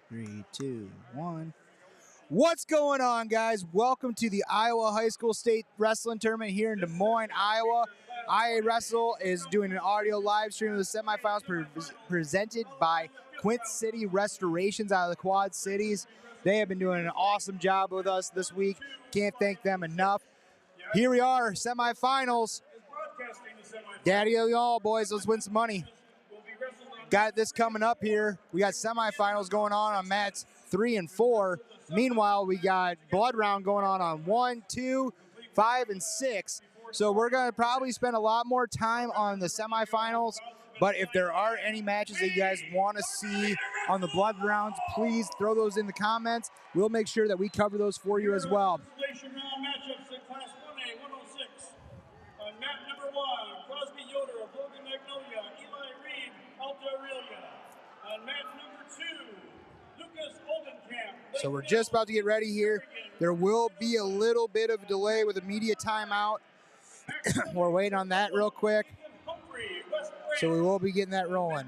3, 2, 1. What's going on, guys? Welcome to the Iowa High School State Wrestling Tournament here in Des Moines, Iowa. IA Wrestle is doing an audio live stream of the semifinals presented by Quint City Restorations out of the Quad Cities. They have been doing an awesome job with us this week. Can't thank them enough. Here we are, semifinals. Daddy of y'all, boys, let's win some money. Got this coming up here. We got semifinals going on mats 3 and 4. Meanwhile, we got blood round going on 1, 2, 5, and 6. So we're going to probably spend a lot more time on the semifinals. But if there are any matches that you guys want to see on the blood rounds, please throw those in the comments. We'll make sure that we cover those for you as well. Matchups in Class 1A 106. On mat number 1, Crosby Yoder of Logan Magnolia, Eli Reed, Alta Aurelia. On mat number 2, Lucas Oldenkamp. So we're just about to get ready here. There will be a little bit of a delay with a media timeout. We're waiting on that real quick. So we will be getting that rolling.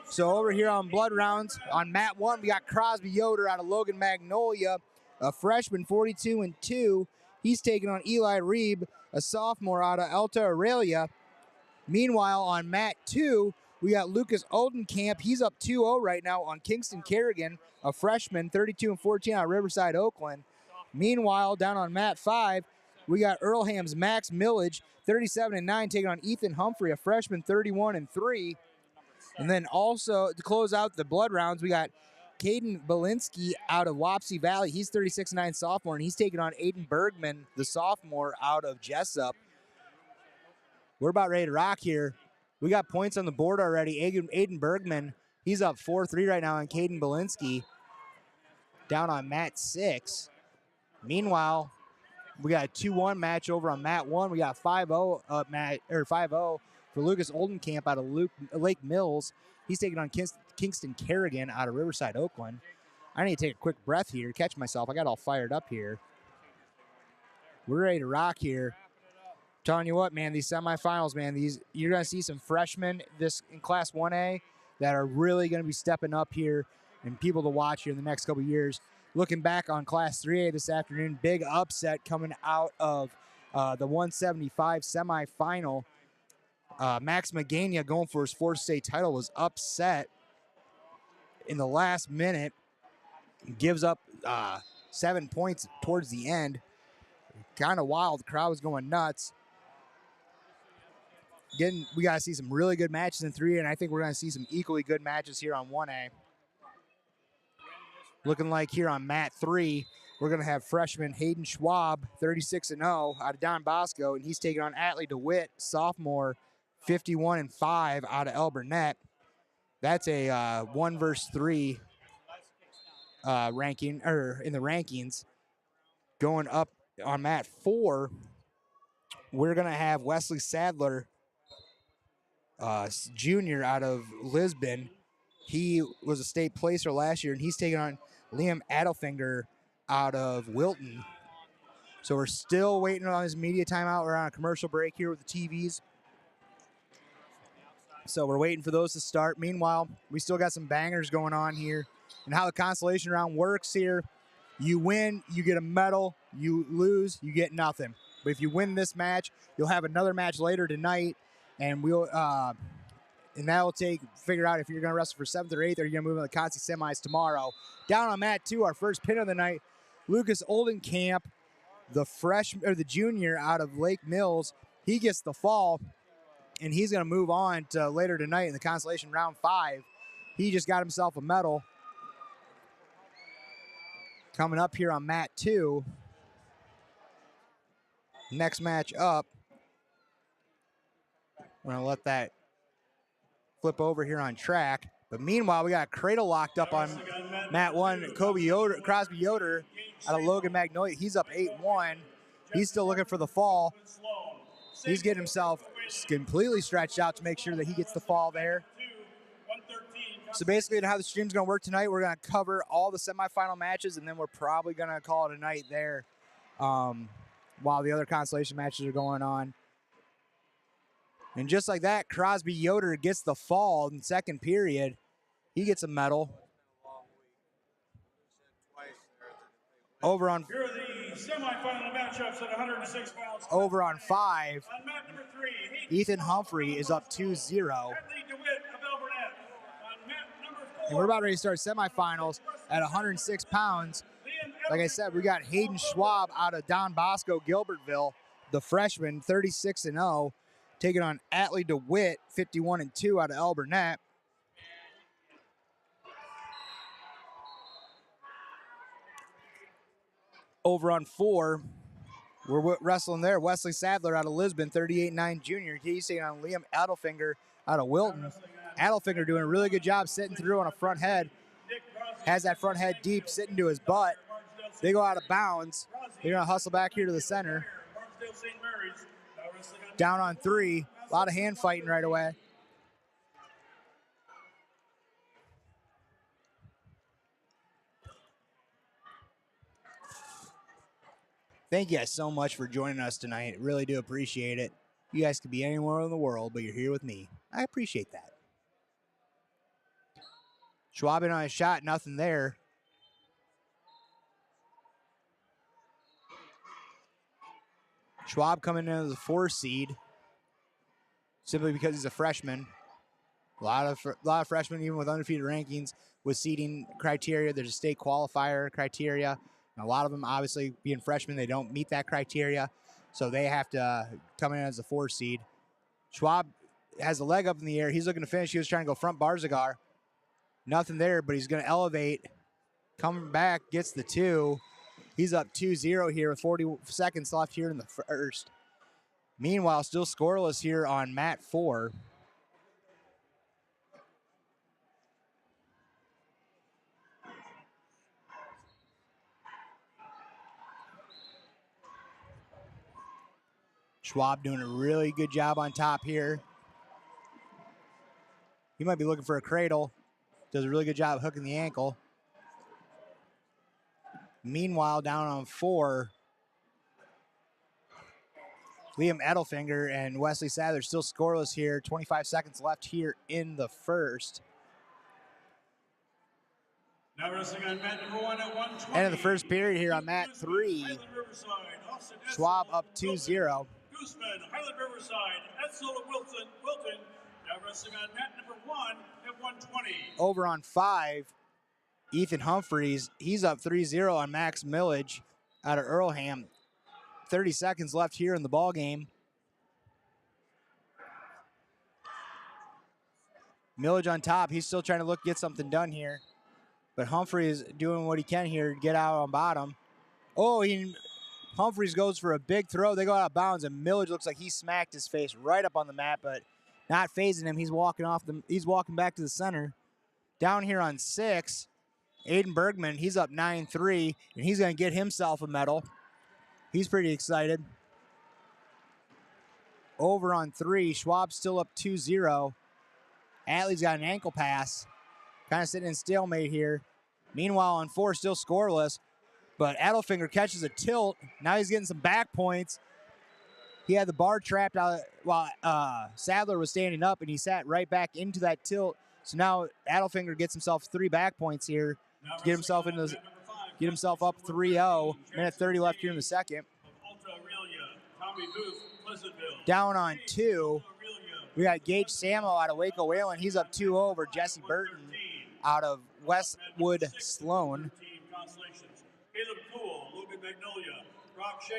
So over here on blood rounds, on mat 1, we got Crosby Yoder out of Logan Magnolia, a freshman, 42 and 2. He's taking on Eli Reeb, a sophomore out of Alta Aurelia. Meanwhile, on mat 2, we got Lucas Oldenkamp. He's up 2-0 right now on Kingston Kerrigan, a freshman, 32 and 14 out of Riverside, Oakland. Meanwhile, down on mat 5, we got Earlham's Max Millage, 37 and 9, taking on Ethan Humphrey, a freshman, 31 and 3. And then also to close out the blood rounds, we got Caden Belinsky out of Wapsie Valley. He's 36 and 9 sophomore, and he's taking on Aiden Bergman, the sophomore out of Jessup. We're about ready to rock here. We got points on the board already. Aiden Bergman, he's up 4-3 right now on Caden Belinsky. Down on mat 6. Meanwhile, we got a 2-1 match over on mat 1. We got 5-0 5-0 for Lucas Oldenkamp out of Lake Mills. He's taking on Kingston Kerrigan out of Riverside, Oakland. I need to take a quick breath here, catch myself. I got all fired up here. We're ready to rock here. Telling you what, man, these semifinals, man, you're going to see some freshmen in Class 1A that are really going to be stepping up here and people to watch here in the next couple years. Looking back on Class 3A this afternoon, big upset coming out of the 175 semifinal. Max Magania, going for his fourth state title, was upset in the last minute. Gives up 7 points towards the end. Kind of wild. The crowd was going nuts. Again, we got to see some really good matches in 3A, and I think we're going to see some equally good matches here on 1A. Looking like here on mat 3, we're going to have freshman Hayden Schwab, 36 and 0 out of Don Bosco, and he's taking on Atlee DeWitt, sophomore, 51 and 5 out of El Burnett. That's a 1 versus 3 ranking, or in the rankings. Going up on mat 4, we're going to have Wesley Sadler, junior out of Lisbon. He was a state placer last year, and he's taking on Liam Adelfinger out of Wilton. So we're still waiting on his media timeout. We're on a commercial break here with the TVs. So we're waiting for those to start. Meanwhile, we still got some bangers going on here. And how the consolation round works here, you win, you get a medal. You lose, you get nothing. But if you win this match, you'll have another match later tonight, and and that will figure out if you're going to wrestle for 7th or 8th, or you're going to move on the Consi semis tomorrow. Down on mat 2, our first pin of the night, Lucas Oldenkamp, the junior out of Lake Mills, he gets the fall, and he's going to move on to later tonight in the consolation round 5. He just got himself a medal. Coming up here on mat 2, next match up, we're going to let that flip over here on track. But meanwhile, we got Cradle locked up on mat 1. Crosby Yoder out of Logan Magnolia. He's up 8-1. He's still looking for the fall. He's getting himself completely stretched out to make sure that he gets the fall there. So basically how the stream's going to work tonight, we're going to cover all the semifinal matches, and then we're probably going to call it a night there while the other consolation matches are going on. And just like that, Crosby Yoder gets the fall in second period. He gets a medal. Over on Here are the semifinal matchups at 106 pounds. over on 5. On mat number 3, Ethan Humphrey is up 2-0. Hadley DeWitt of Albernet. On mat number 4, And we're about ready to start semifinals at 106 pounds. Like I said, we got Hayden Schwab out of Don Bosco, Gilbertville, the freshman, 36-0, taking on Atlee DeWitt, 51-2 out of Albernet. Over on 4, we're wrestling there. Wesley Sadler out of Lisbon, 38-9 junior. He's taking on Liam Adelfinger out of Wilton. Adelfinger doing a really good job sitting through on a front head. Has that front head deep, sitting to his butt. They go out of bounds. They're going to hustle back here to the center. Down on 3. A lot of hand fighting right away. Thank you guys so much for joining us tonight. Really do appreciate it. You guys could be anywhere in the world, but you're here with me. I appreciate that. Schwab in on a shot, nothing there. Schwab coming in as a 4 seed, simply because he's a freshman. A lot of freshmen, even with undefeated rankings, with seeding criteria. There's a state qualifier criteria. And a lot of them, obviously, being freshmen, they don't meet that criteria, so they have to come in as a 4 seed. Schwab has a leg up in the air. He's looking to finish. He was trying to go front bar cigar. Nothing there, but he's going to elevate. Coming back, gets the 2. He's up 2-0 here with 40 seconds left here in the first. Meanwhile, still scoreless here on mat 4. Schwab doing a really good job on top here. He might be looking for a cradle. Does a really good job hooking the ankle. Meanwhile, down on 4, Liam Edelfinger and Wesley Sadler still scoreless here. 25 seconds left here in the first. Now wrestling on mat number 1 at 120. End of the first period here on mat 3. Schwab up 2-0. Gooseman, Highland Riverside, Edsel of Wilton. Now wrestling on mat number 1 at 120. Over on 5, Ethan Humphreys. He's up 3-0 on Max Millage out of Earlham. 30 seconds left here in the ball game. Millage on top. He's still trying to get something done here. But Humphreys doing what he can here to get out on bottom. Oh, Humphreys goes for a big throw. They go out of bounds, and Millage looks like he smacked his face right up on the mat, but not phasing him. He's walking he's walking back to the center. Down here on 6, Aiden Bergman, he's up 9-3, and he's going to get himself a medal. He's pretty excited. Over on 3, Schwab's still up 2-0. Atlee's got an ankle pass. Kind of sitting in stalemate here. Meanwhile, on 4, still scoreless. But Adelfinger catches a tilt. Now he's getting some back points. He had the bar trapped out while Sadler was standing up, and he sat right back into that tilt. So now Adelfinger gets himself 3 back points here to get himself up 3-0. Minute 30 left here in the second. Down on 2, we got Gage Samo out of Waco Whalen. He's up 2-0 over Jesse Burton out of Westwood Sloan.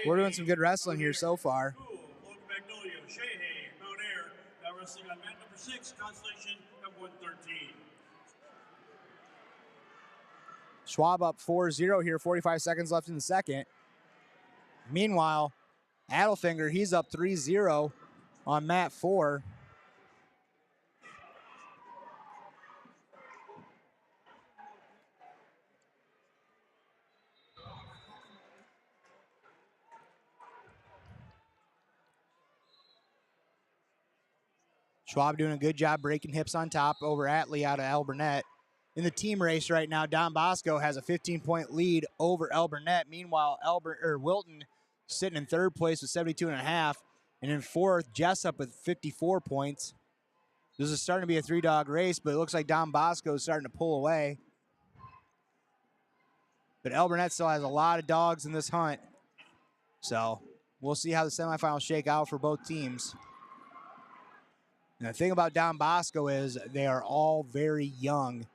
We're doing some good wrestling here so far. Schwab up 4-0 here, 45 seconds left in the second. Meanwhile, Adelfinger, he's up 3-0 on mat 4. Schwab doing a good job breaking hips on top over Atlee out of Albernet. In the team race right now, Don Bosco has a 15-point lead over Albernet. Meanwhile, Wilton sitting in 3rd place with 72.5. And in 4th, Jessup with 54 points. This is starting to be a 3-dog race, but it looks like Don Bosco is starting to pull away. But El Burnett still has a lot of dogs in this hunt. So we'll see how the semifinals shake out for both teams. And the thing about Don Bosco is they are all very young.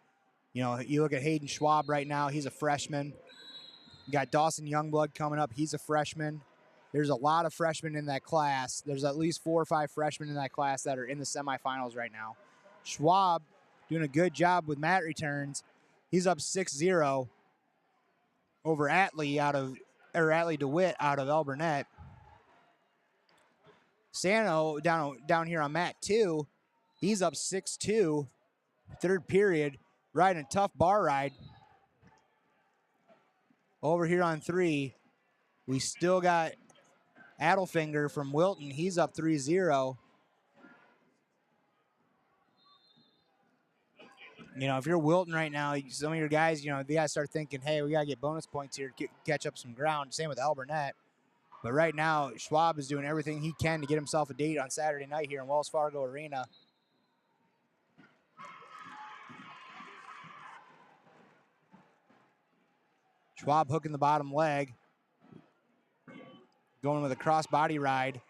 You know, you look at Hayden Schwab right now, he's a freshman. You got Dawson Youngblood coming up, he's a freshman. There's a lot of freshmen in that class. There's at least 4 or 5 freshmen in that class that are in the semifinals right now. Schwab doing a good job with mat returns. He's up 6-0 over Atlee DeWitt out of El Burnett. Sano down here on mat 2, he's up 6-2, third period, riding a tough bar ride. Over here on 3, we still got Adelfinger from Wilton. He's up 3-0. You know, if you're Wilton right now, some of your guys, you know, they got to start thinking, hey, we got to get bonus points here to catch up some ground. Same with El Burnett. But right now, Schwab is doing everything he can to get himself a date on Saturday night here in Wells Fargo Arena. Schwab hooking the bottom leg. Going with a cross-body ride.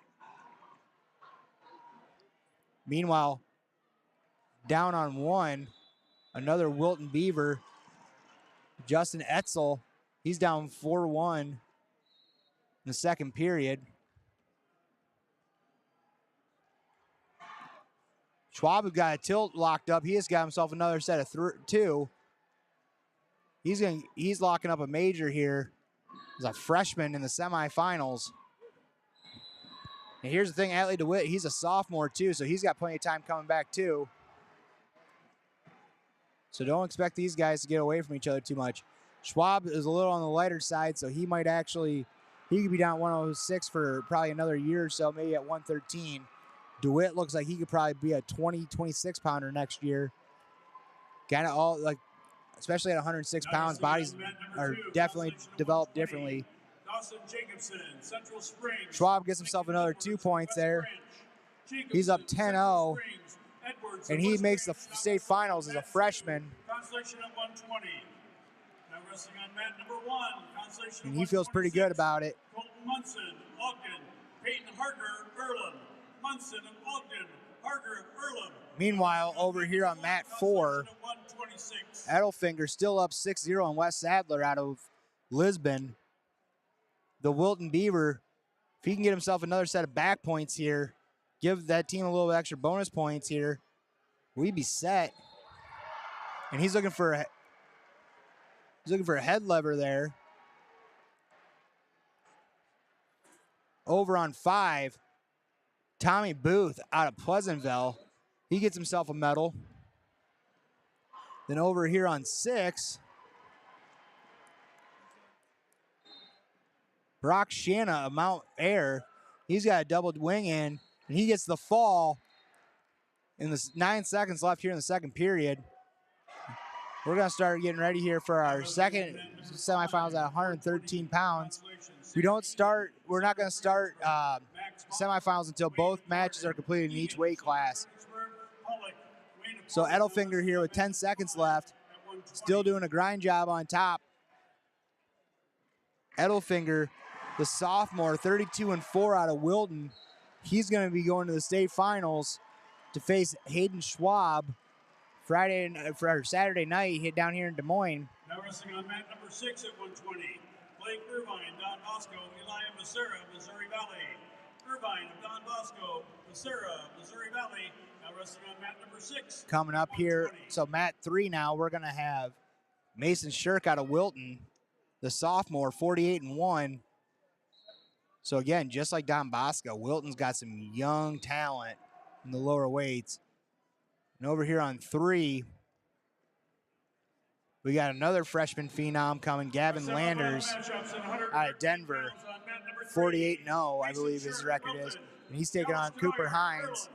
Meanwhile, down on 1, another Wilton Beaver, Justin Etzel. He's down 4-1 in the second period. Schwab has got a tilt locked up. He has got himself another set of 2. He's locking up a major here as a freshman in the semifinals. And here's the thing, Atlee DeWitt, he's a sophomore too, so he's got plenty of time coming back too. So don't expect these guys to get away from each other too much. Schwab is a little on the lighter side, so he could be down 106 for probably another year or so, maybe at 113. DeWitt looks like he could probably be a 26 pounder next year. Kind of all, like, especially at 106 pounds, bodies are definitely developed differently. Dawson Jacobson, Central Springs. Schwab gets himself another 2 points there. He's up 10-0, and he makes the state finals as a freshman. Constellation at 120. Now wrestling on mat number 1. Constellation And he feels pretty good about it. Colton Munson, Ogden, Peyton Harger, Earlham. Munson of Ogden, Harger, Earlham. Meanwhile, over here on mat 4, Edelfinger still up 6-0 on Wes Sadler out of Lisbon. The Wilton Beaver, if he can get himself another set of back points here, give that team a little extra bonus points here, we'd be set. And he's looking for a head lever there. Over on 5, Tommy Booth out of Pleasantville. He gets himself a medal. Then over here on 6, Brock Shanna of Mount Air. He's got a double wing in, and he gets the fall in the 9 seconds left here in the second period. We're going to start getting ready here for our second semifinals at 113 pounds. We're not going to start semifinals until both matches are completed in each weight class. So Edelfinger here with 10 seconds left, still doing a grind job on top. Edelfinger, the sophomore, 32-4 out of Wilton. He's going to be going to the state finals to face Hayden Schwab Saturday night down here in Des Moines. Now wrestling on mat number 6 at 120. Blake Irvine, Don Bosco, Elijah Becerra, Missouri Valley. Irvine of Don Bosco, Becerra, Missouri Valley. Now wrestling on mat number 6. Coming up here, so mat 3 now, we're going to have Mason Shirk out of Wilton, the sophomore, 48-1. So again, just like Don Bosco, Wilton's got some young talent in the lower weights. And over here on 3, we got another freshman phenom coming, Gavin Landers out of Denver, 48-0, I believe his record is. And he's taking on Cooper Hines,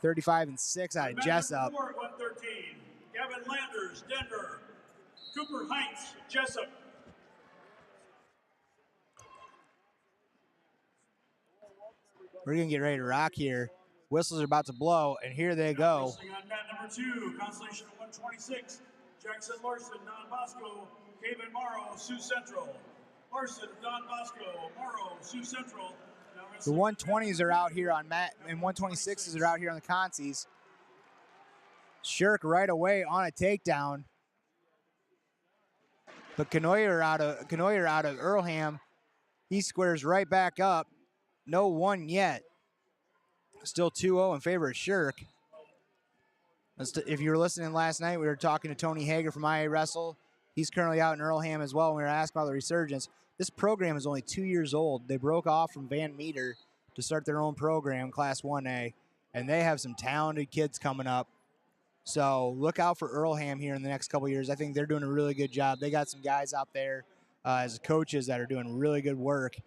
35-6 out of Jessup. 113. Gavin Landers, Denver. Cooper Hines, Jessup. We're going to get ready to rock here. Whistles are about to blow, and here they go. Wrestling on mat number 2, constellation of 126, Jackson Larson, Don Bosco, Kevin Morrow, Sioux Central. Larson, Don Bosco, Morrow, Sioux Central. The 120s are out here on mat, and 126s are out here on the consies. Shirk right away on a takedown. But Canoyer out of Earlham, he squares right back up. No one yet. Still 2-0 in favor of Shirk. If you were listening last night, we were talking to Tony Hager from IA Wrestle. He's currently out in Earlham as well. We were asking about the resurgence. This program is only 2 years old. They broke off from Van Meter to start their own program, Class 1A, and they have some talented kids coming up. So look out for Earlham here in the next couple years. I think they're doing a really good job. They got some guys out there as coaches that are doing really good work.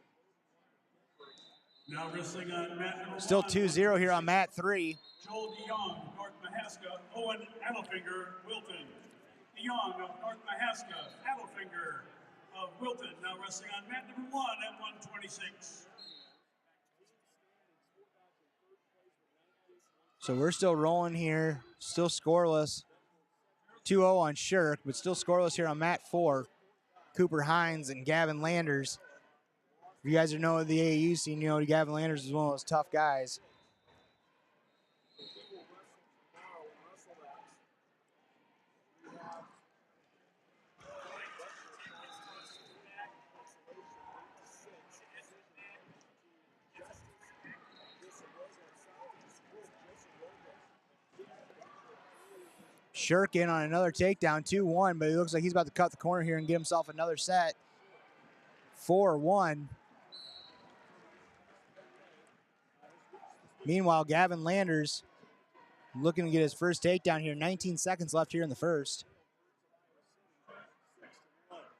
Now wrestling on mat number Still 1, 2-0 here on mat 3. Joel DeYoung, North Mahaska, Owen Adelfinger, Wilton. DeYoung of North Mahaska, Adelfinger of Wilton. Now wrestling on mat number 1 at 126. So we're still rolling here, still scoreless. 2-0 on Shirk, but still scoreless here on mat 4. Cooper Hines and Gavin Landers. If you guys know the AAU scene, you know Gavin Landers is one of those tough guys. Shirk in on another takedown, 2-1, but he looks like he's about to cut the corner here and get himself another set. 4-1. Meanwhile, Gavin Landers looking to get his first takedown here. 19 seconds left here in the first.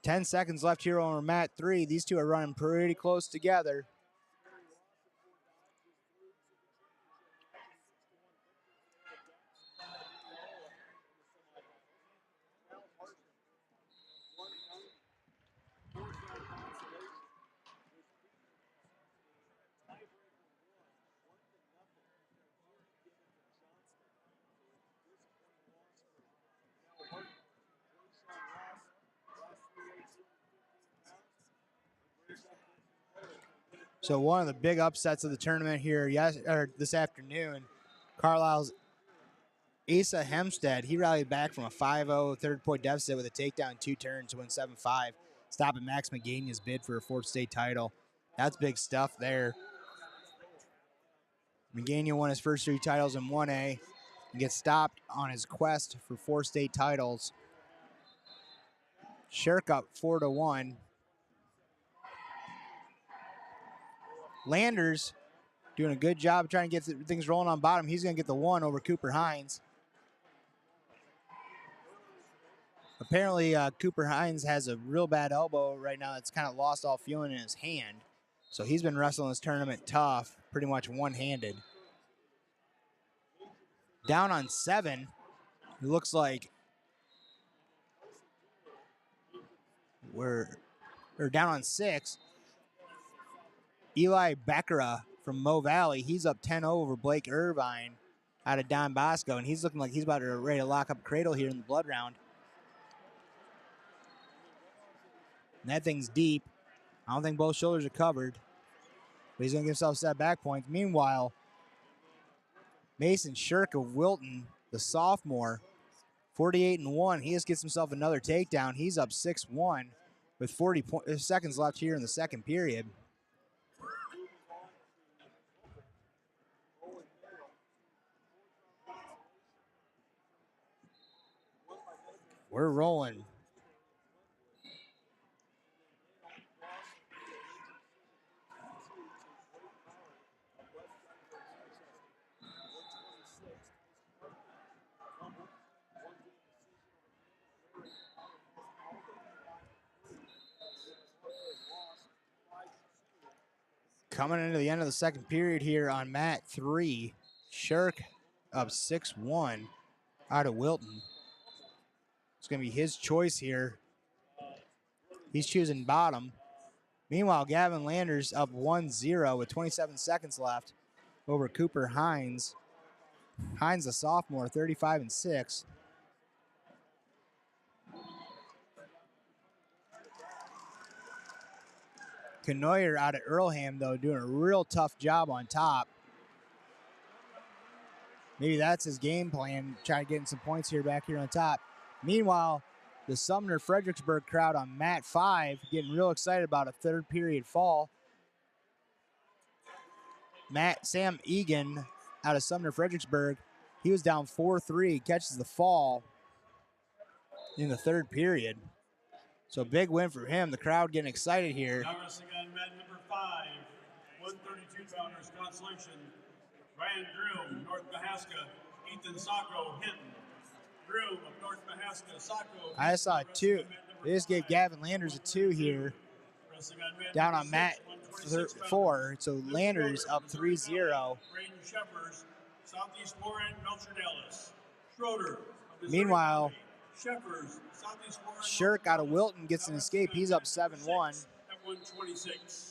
10 seconds left here on mat 3. These two are running pretty close together. So one of the big upsets of the tournament here this afternoon, Carlisle's Asa Hempstead, he rallied back from a 5-0 third-point deficit with a takedown 2 turns to win 7-5, stopping Max McGania's bid for a 4th state title. That's big stuff there. McGania won his first 3 titles in 1A and gets stopped on his quest for 4 state titles. Shirk up 4-1. Landers doing a good job trying to get things rolling on bottom. He's going to get the 1 over Cooper Hines. Apparently, Cooper Hines has a real bad elbow right now that's kind of lost all feeling in his hand. So he's been wrestling this tournament tough, pretty much one-handed. Down on 7. It looks like we're down on 6. Eli Beckera from Mo Valley, he's up 10-0 over Blake Irvine out of Don Bosco, and he's looking like he's about to ready to lock up Cradle here in the blood round. And that thing's deep. I don't think both shoulders are covered, but he's going to give himself set back points. Meanwhile, Mason Shirk of Wilton, the sophomore, 48-1. He just gets himself another takedown. He's up 6-1 with 40 seconds left here in the second period. We're rolling. Coming into the end of the second period here on mat 3, Shirk up 6-1 out of Wilton. It's going to be his choice here. He's choosing bottom. Meanwhile, Gavin Landers up 1-0 with 27 seconds left. over Cooper Hines. Hines, a sophomore, 35-6. Knoyer out of Earlham, though, doing a real tough job on top. Maybe that's his game plan, trying to get in some points here back here on top. Meanwhile, the Sumner Fredericksburg crowd on mat 5 getting real excited about a third period fall. Sam Egan out of Sumner Fredericksburg, he was down 4-3, catches the fall in the third period. So big win for him. The crowd getting excited here. Now wrestling on mat number 5, 132-pounders consolation. Ryan Groom, North Mahaska. Ethan Sacco, Hinton. Groom of North Mahaska, Sacco. I saw a 2. They just gave Gavin Landers a 2 here. Down on mat 4. So Landers up 3-0. Braden Sheffers, Southeast Warren, Melcher Dallas. Schroeder. Meanwhile, Sheffers, Southeast Warren. Shirk out of Wilton gets an escape. He's up 7-1. At 126.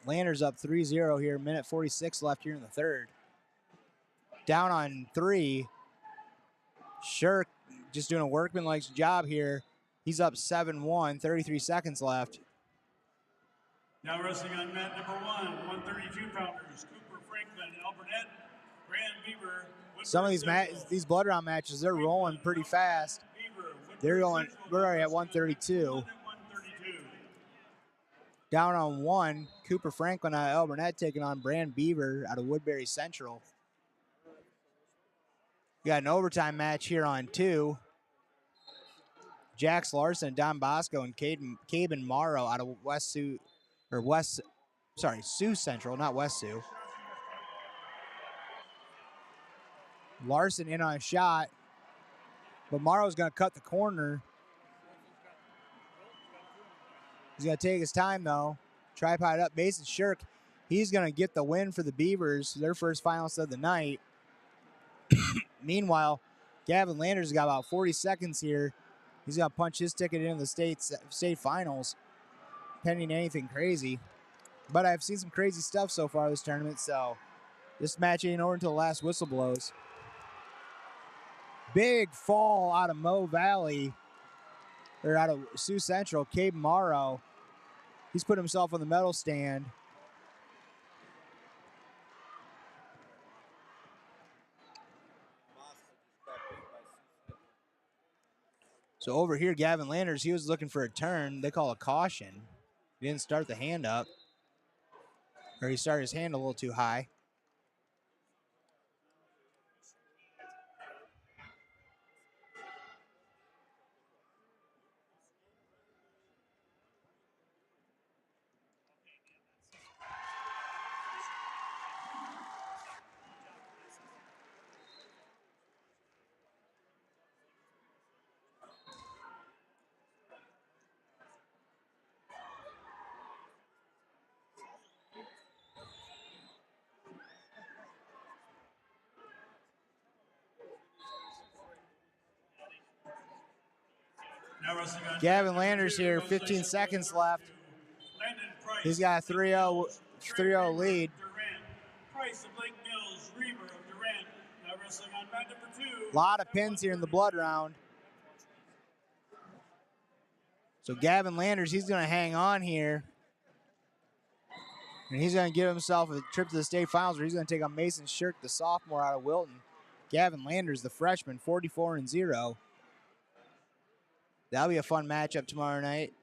Landers up 3-0 here. Minute 46 left here in the third. Down on 3. Shirk just doing a workmanlike job here. He's up 7-1, 33 seconds left. Now wrestling on mat number 1, 132-pounders. Cooper Franklin, Albernette, Grand Beaver. Some of these blood round matches, they're rolling pretty fast. We're already at 132. Down on 1, Cooper Franklin out of Albernette taking on Brand Beaver out of Woodbury Central. We got an overtime match here on 2. Jax Larson, Don Bosco, and Caben Morrow out of Sioux Central, not West Sioux. Larson in on a shot, but Morrow's going to cut the corner. He's going to take his time, though. Tripod up. Mason Shirk, he's going to get the win for the Beavers, their first finalist of the night. Meanwhile, Gavin Landers got about 40 seconds here. He's going to punch his ticket into the state finals, pending anything crazy. But I've seen some crazy stuff so far this tournament, so this match ain't over until the last whistle blows. Big fall out of Mo Valley, or out of Sioux Central, Cabe Morrow. He's put himself on the medal stand. So over here, Gavin Landers, he was looking for a turn. They call a caution. He didn't start the hand up, or he started his hand a little too high. Gavin Landers here, 15 seconds left. He's got a 3-0 lead. A lot of pins here in the blood round. So Gavin Landers, he's going to hang on here. And he's going to give himself a trip to the state finals where he's going to take on Mason Shirk, the sophomore out of Wilton. Gavin Landers, the freshman, 44-0. That'll be a fun matchup tomorrow night.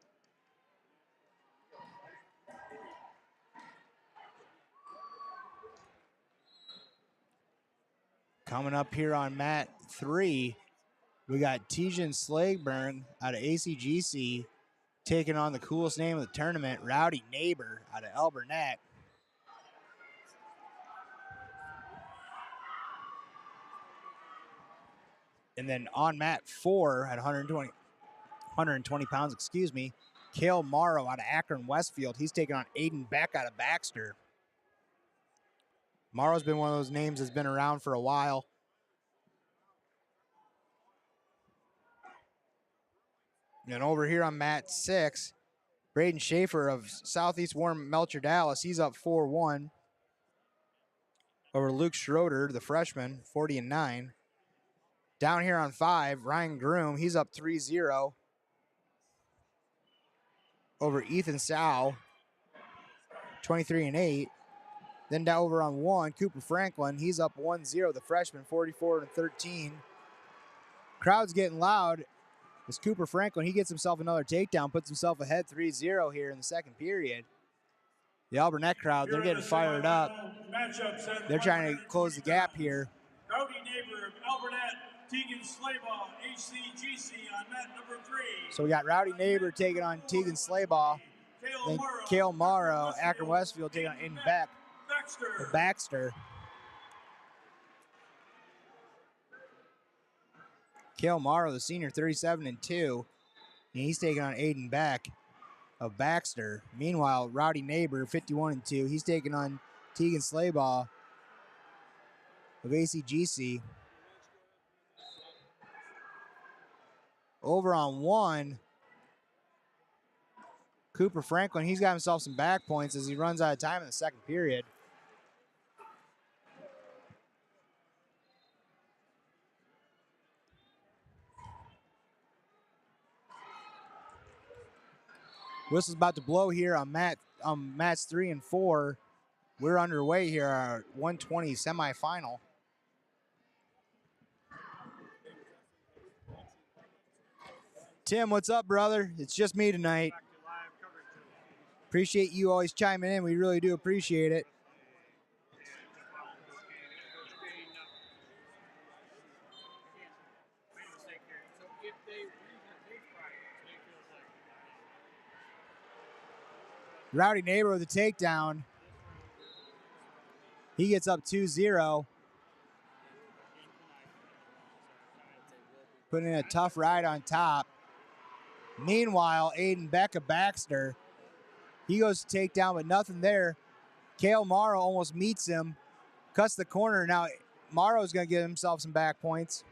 Coming up here on mat 3, we got Tijan Slagburn out of ACGC taking on the coolest name of the tournament, Rowdy Neighbor out of Albernette. And then on mat 4 at 120 pounds, Cale Morrow out of Akron Westfield. He's taking on Aiden Beck out of Baxter. Morrow's been one of those names that's been around for a while. And over here on mat 6, Braden Schaefer of Southeast Warren Melcher Dallas. He's up 4-1 over Luke Schroeder, the freshman, 40-9. Down here on 5, Ryan Groom. He's up 3-0 over Ethan Sow, 23-8. Then down over on 1, Cooper Franklin. He's up 1-0, the freshman, 44-13. Crowd's getting loud. As Cooper Franklin, he gets himself another takedown, puts himself ahead 3-0 here in the second period. The Alburnett crowd, they're getting fired up. They're trying to close the gap here. Rowdy Neighbor of Alburnett, Tegan Slaybaugh, HCGC on mat number 3. So we got Rowdy Neighbor taking on Tegan Slaybaugh. Then Cale Morrow, Akron Westfield taking on Aiden Beck or Baxter. Cale Morrow, the senior, 37-2. And he's taking on Aiden Beck of Baxter. Meanwhile, Rowdy Neighbor, 51-2. He's taking on Tegan Slaybaugh of ACGC. Over on 1, Cooper Franklin, he's got himself some back points as he runs out of time in the second period. Whistle's about to blow here on mats 3 and 4. We're underway here, our 120 semifinal. Tim, what's up, brother? It's just me tonight. Appreciate you always chiming in. We really do appreciate it. Rowdy Neighbor with a takedown. He gets up 2-0. Putting in a tough ride on top. Meanwhile, Aiden Beck of Baxter, he goes to takedown, but nothing there. Cale Morrow almost meets him, cuts the corner. Now, Morrow's going to get himself some back points.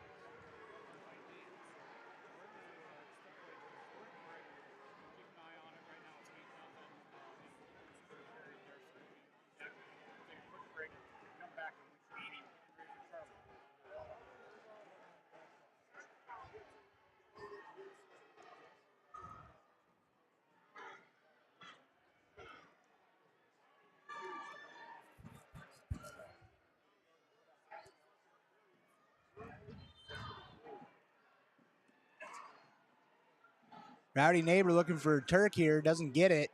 Rowdy Neighbor looking for a Turk here, doesn't get it.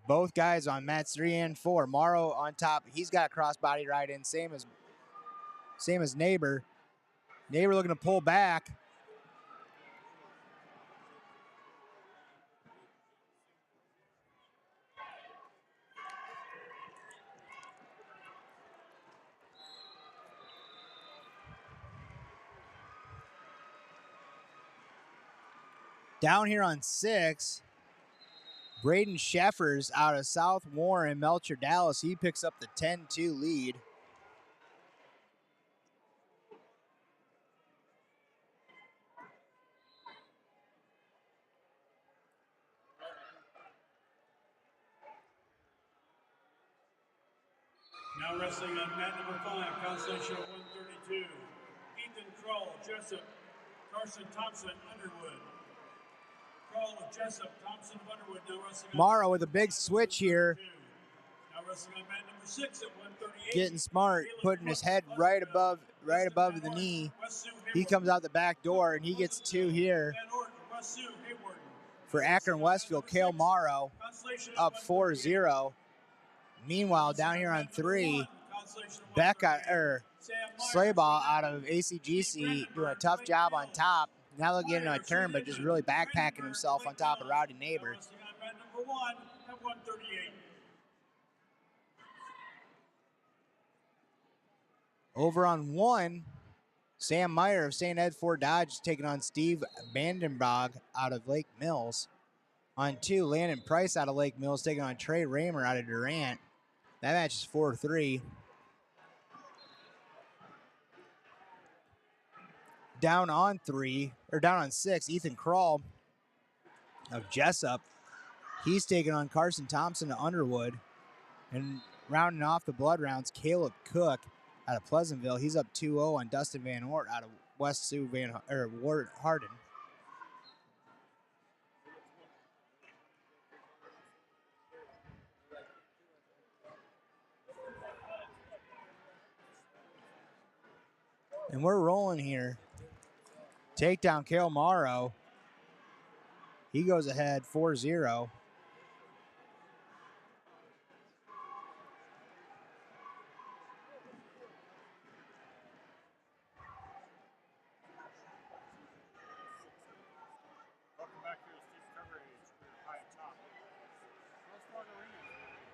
Both guys on mats 3 and 4. Morrow on top, he's got a crossbody right in, same as Neighbor. Neighbor looking to pull back. Down here on 6, Braden Sheffers out of South Warren, Melcher Dallas. He picks up the 10-2 lead. Now wrestling on mat number 5, constellation of 132. Ethan Kroll, Jessup, Carson Thompson, Underwood. Kroll, Jessup, Thompson of Underwood. Now wrestling on Morrow with a big switch here. Now wrestling on mat number 6 at 138. Getting smart, putting his head right above the knee. He comes out the back door and he gets 2 here. For Akron Westfield, Cale Morrow up 4-0. Meanwhile, down here on 3, Slaybaugh out of ACGC doing a tough job on top. Now they're getting a turn, but just really backpacking himself on top of Rowdy Neighbor. Over on 1, Sam Meyer of St. Ed Ford Dodge taking on Steve Vandenbrog out of Lake Mills. On 2, Landon Price out of Lake Mills taking on Trey Raymer out of Durant. That match is 4-3. Down on 6, Ethan Krall of Jessup. He's taking on Carson Thompson of Underwood. And rounding off the blood rounds, Caleb Cook out of Pleasantville. He's up 2-0 on Dustin Van Hort out of West Sioux Ward Hardin. And we're rolling here. Takedown, Kale Morrow. He goes ahead 4-0. Welcome back to the Steve coverage. We're high at top. Wells Fargo Arena is really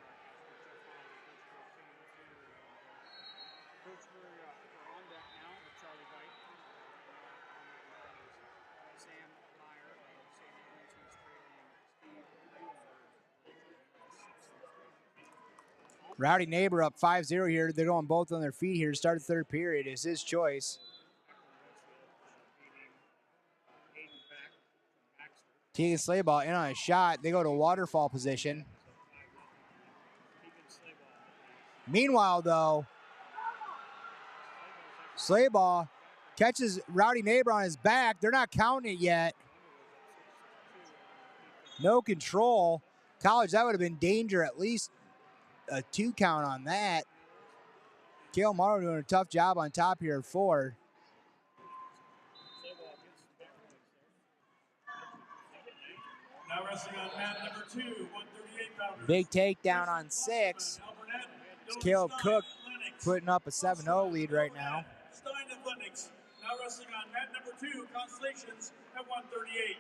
Coach, we're on deck now with Charlie White. Sam Meyer of St. Edmunds, who's trailing Steve. Rowdy Neighbor up 5-0 here. They're going both on their feet here. Start the third period is his choice. Tegan Slayball in on a shot. They go to waterfall position. Meanwhile, though, Slayball catches Rowdy Neighbor on his back. They're not counting it yet. No control. College, that would have been danger, at least a 2 count on that. Kale Morrow doing a tough job on top here at 4. Now wrestling on mat number 2, 138 pounders. Big takedown on 6. It's Caleb Cook putting up a 7-0 lead right now. Stein Athletics. Now wrestling on mat number 2, Constellations at 138.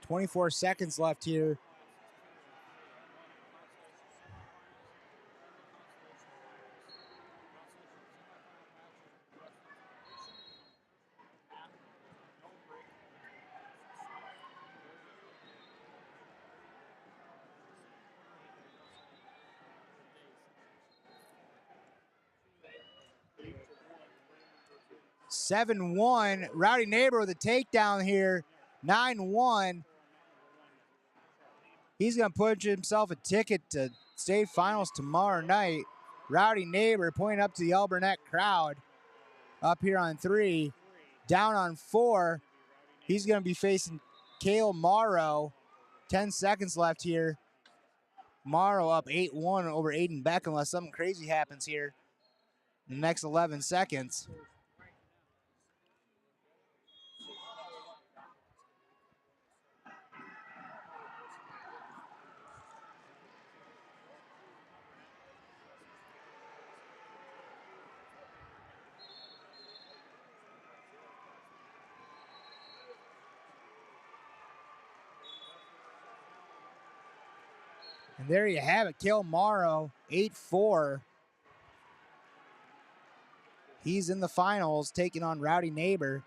.24 seconds left here. (7-1). Rowdy Neighbor with a takedown here. 9-1. He's going to put himself a ticket to state finals tomorrow night. Rowdy Neighbor pointing up to the El Burnett crowd. Up here on 3. Down on 4. He's going to be facing Kale Morrow. 10 seconds left here. Morrow up 8-1 over Aiden Beck unless something crazy happens here in the next 11 seconds. And there you have it, Kale Morrow, 8-4. He's in the finals, taking on Rowdy Neighbor.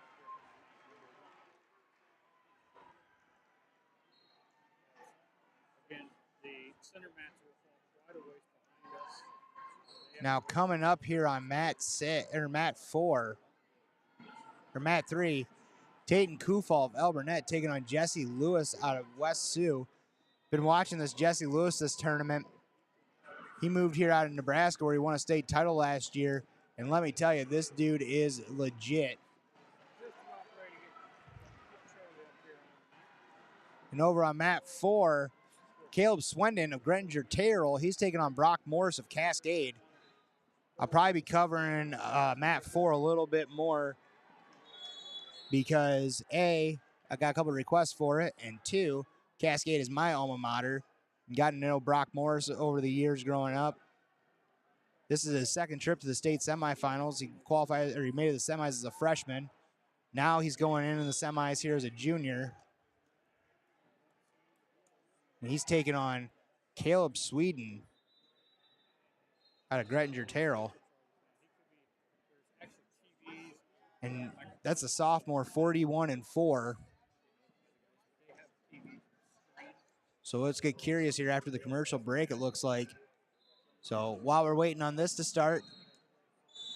Now coming up here on mat 4, or mat 3, Tayton Kufal of El Burnett taking on Jesse Lewis out of West Sioux. Been watching this Jesse Lewis this tournament. He moved here out of Nebraska where he won a state title last year. And let me tell you, this dude is legit. And over on mat 4, Caleb Swendon of Grettinger Terrell, he's taking on Brock Morris of Cascade. I'll probably be covering mat 4 a little bit more because A, I got a couple of requests for it, and 2, Cascade is my alma mater. Gotten to know Brock Morris over the years growing up. This is his second trip to the state semifinals. He qualified, or he made it to the semis as a freshman. Now he's going in the semis here as a junior. And he's taking on Caleb Sweden out of Grettinger Terrell. And that's a sophomore, 41-4. So let's get curious here after the commercial break, it looks like. So while we're waiting on this to start,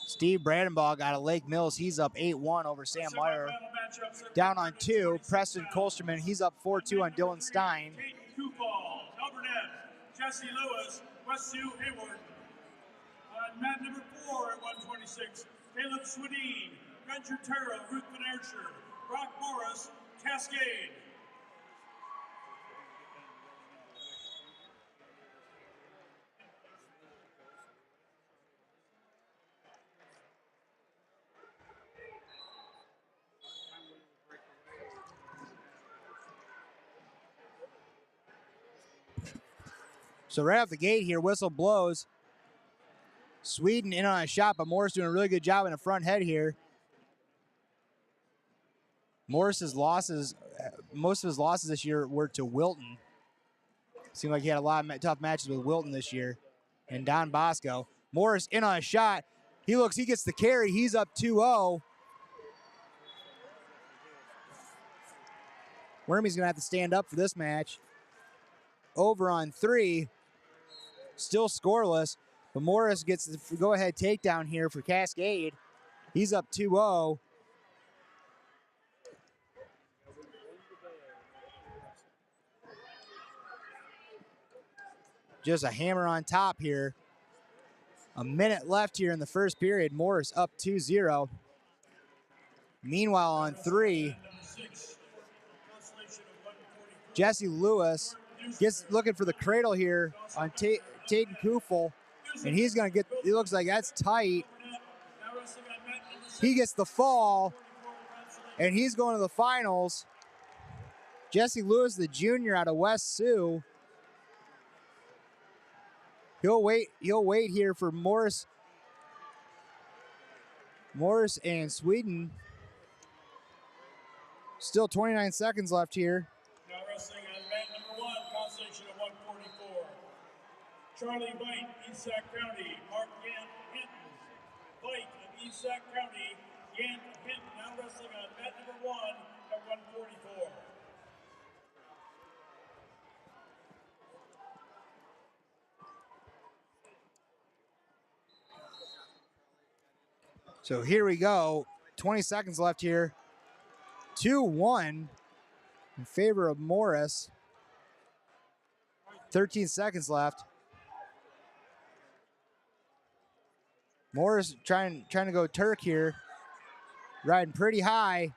Steve Brandenbaugh out of Lake Mills. He's up 8-1 over Sam Meyer. Down on 2, Preston Kolsterman. He's up 4-2 on Dylan Stein. Jesse Lewis, Westview Hayward. On mat number 4 at 126, Caleb Swedeen, Grettinger Terrell, Ruth Van Arscher, Brock Morris, Cascade. So right off the gate here, whistle blows. Sweden in on a shot, but Morris doing a really good job in the front head here. Morris's losses, most of his losses this year were to Wilton. Seemed like he had a lot of tough matches with Wilton this year. And Don Bosco. Morris in on a shot. He gets the carry. He's up 2-0. Wormy's going to have to stand up for this match. Over on 3. Still scoreless. But Morris gets the go-ahead takedown here for Cascade. He's up 2-0. Just a hammer on top here. A minute left here in the first period. Morris up 2-0. Meanwhile, on 3, Jesse Lewis gets looking for the cradle here on Taden Kufel. And he's going to get, it looks like that's tight. He gets the fall, and he's going to the finals. Jesse Lewis, the junior out of West Sioux. He'll wait here for Morris and Sweden. Still 29 seconds left here. Now wrestling on mat number 1, constellation of 144. Charlie Veit, East Sac County. Mark Gant Hinton. Veit of East Sac County. Gant Hinton now wrestling on mat number 1 at 144. So here we go. 20 seconds left here. 2-1 in favor of Morris. 13 seconds left. Morris trying to go Turk here. Riding pretty high.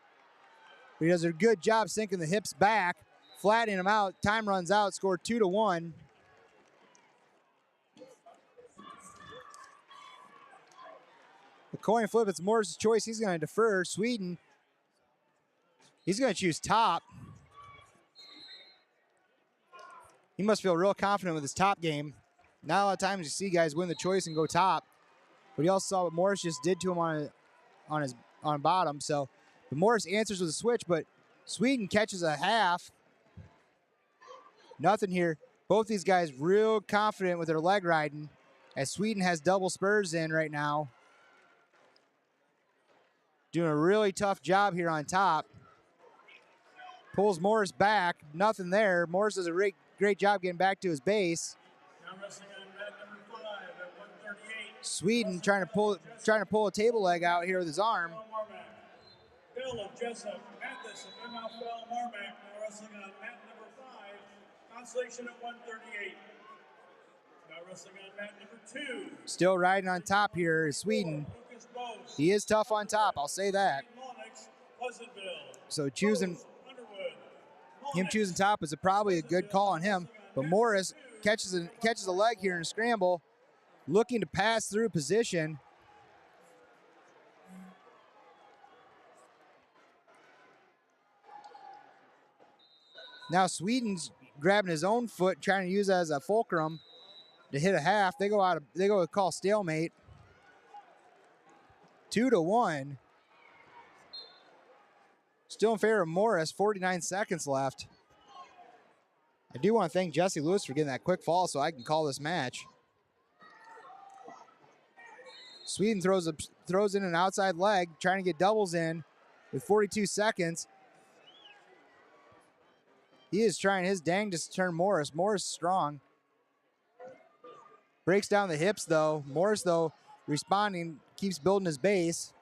But he does a good job sinking the hips back. Flattening him out. Time runs out. Score 2-1. The coin flip, it's Morris' choice. He's going to defer. Sweden, he's going to choose top. He must feel real confident with his top game. Not a lot of times you see guys win the choice and go top. But he also saw what Morris just did to him on bottom. So the Morris answers with a switch, but Sweden catches a half. Nothing here. Both these guys real confident with their leg riding, as Sweden has double spurs in right now. Doing a really tough job here on top. Pulls Morris back. Nothing there. Morris does a great job getting back to his base. Now wrestling on mat number 5 at 138. Sweden trying to pull a table leg out here with his arm. Bill of Jessup, Mathis of MFL Marmac now wrestling on mat number 5. Constellation at 138. Now wrestling on mat number 2. Still riding on top here is Sweden. He is tough on top, I'll say that. So choosing top is probably a good call on him. But Morris catches a leg here in a scramble, looking to pass through position. Now Sweden's grabbing his own foot, trying to use it as a fulcrum to hit a half. They go with call stalemate. 2-1. Still in favor of Morris, 49 seconds left. I do want to thank Jesse Lewis for getting that quick fall so I can call this match. Sweden throws in an outside leg, trying to get doubles in with 42 seconds. He is trying his dangest to turn Morris. Morris strong. Breaks down the hips though. Morris though responding, keeps building his base.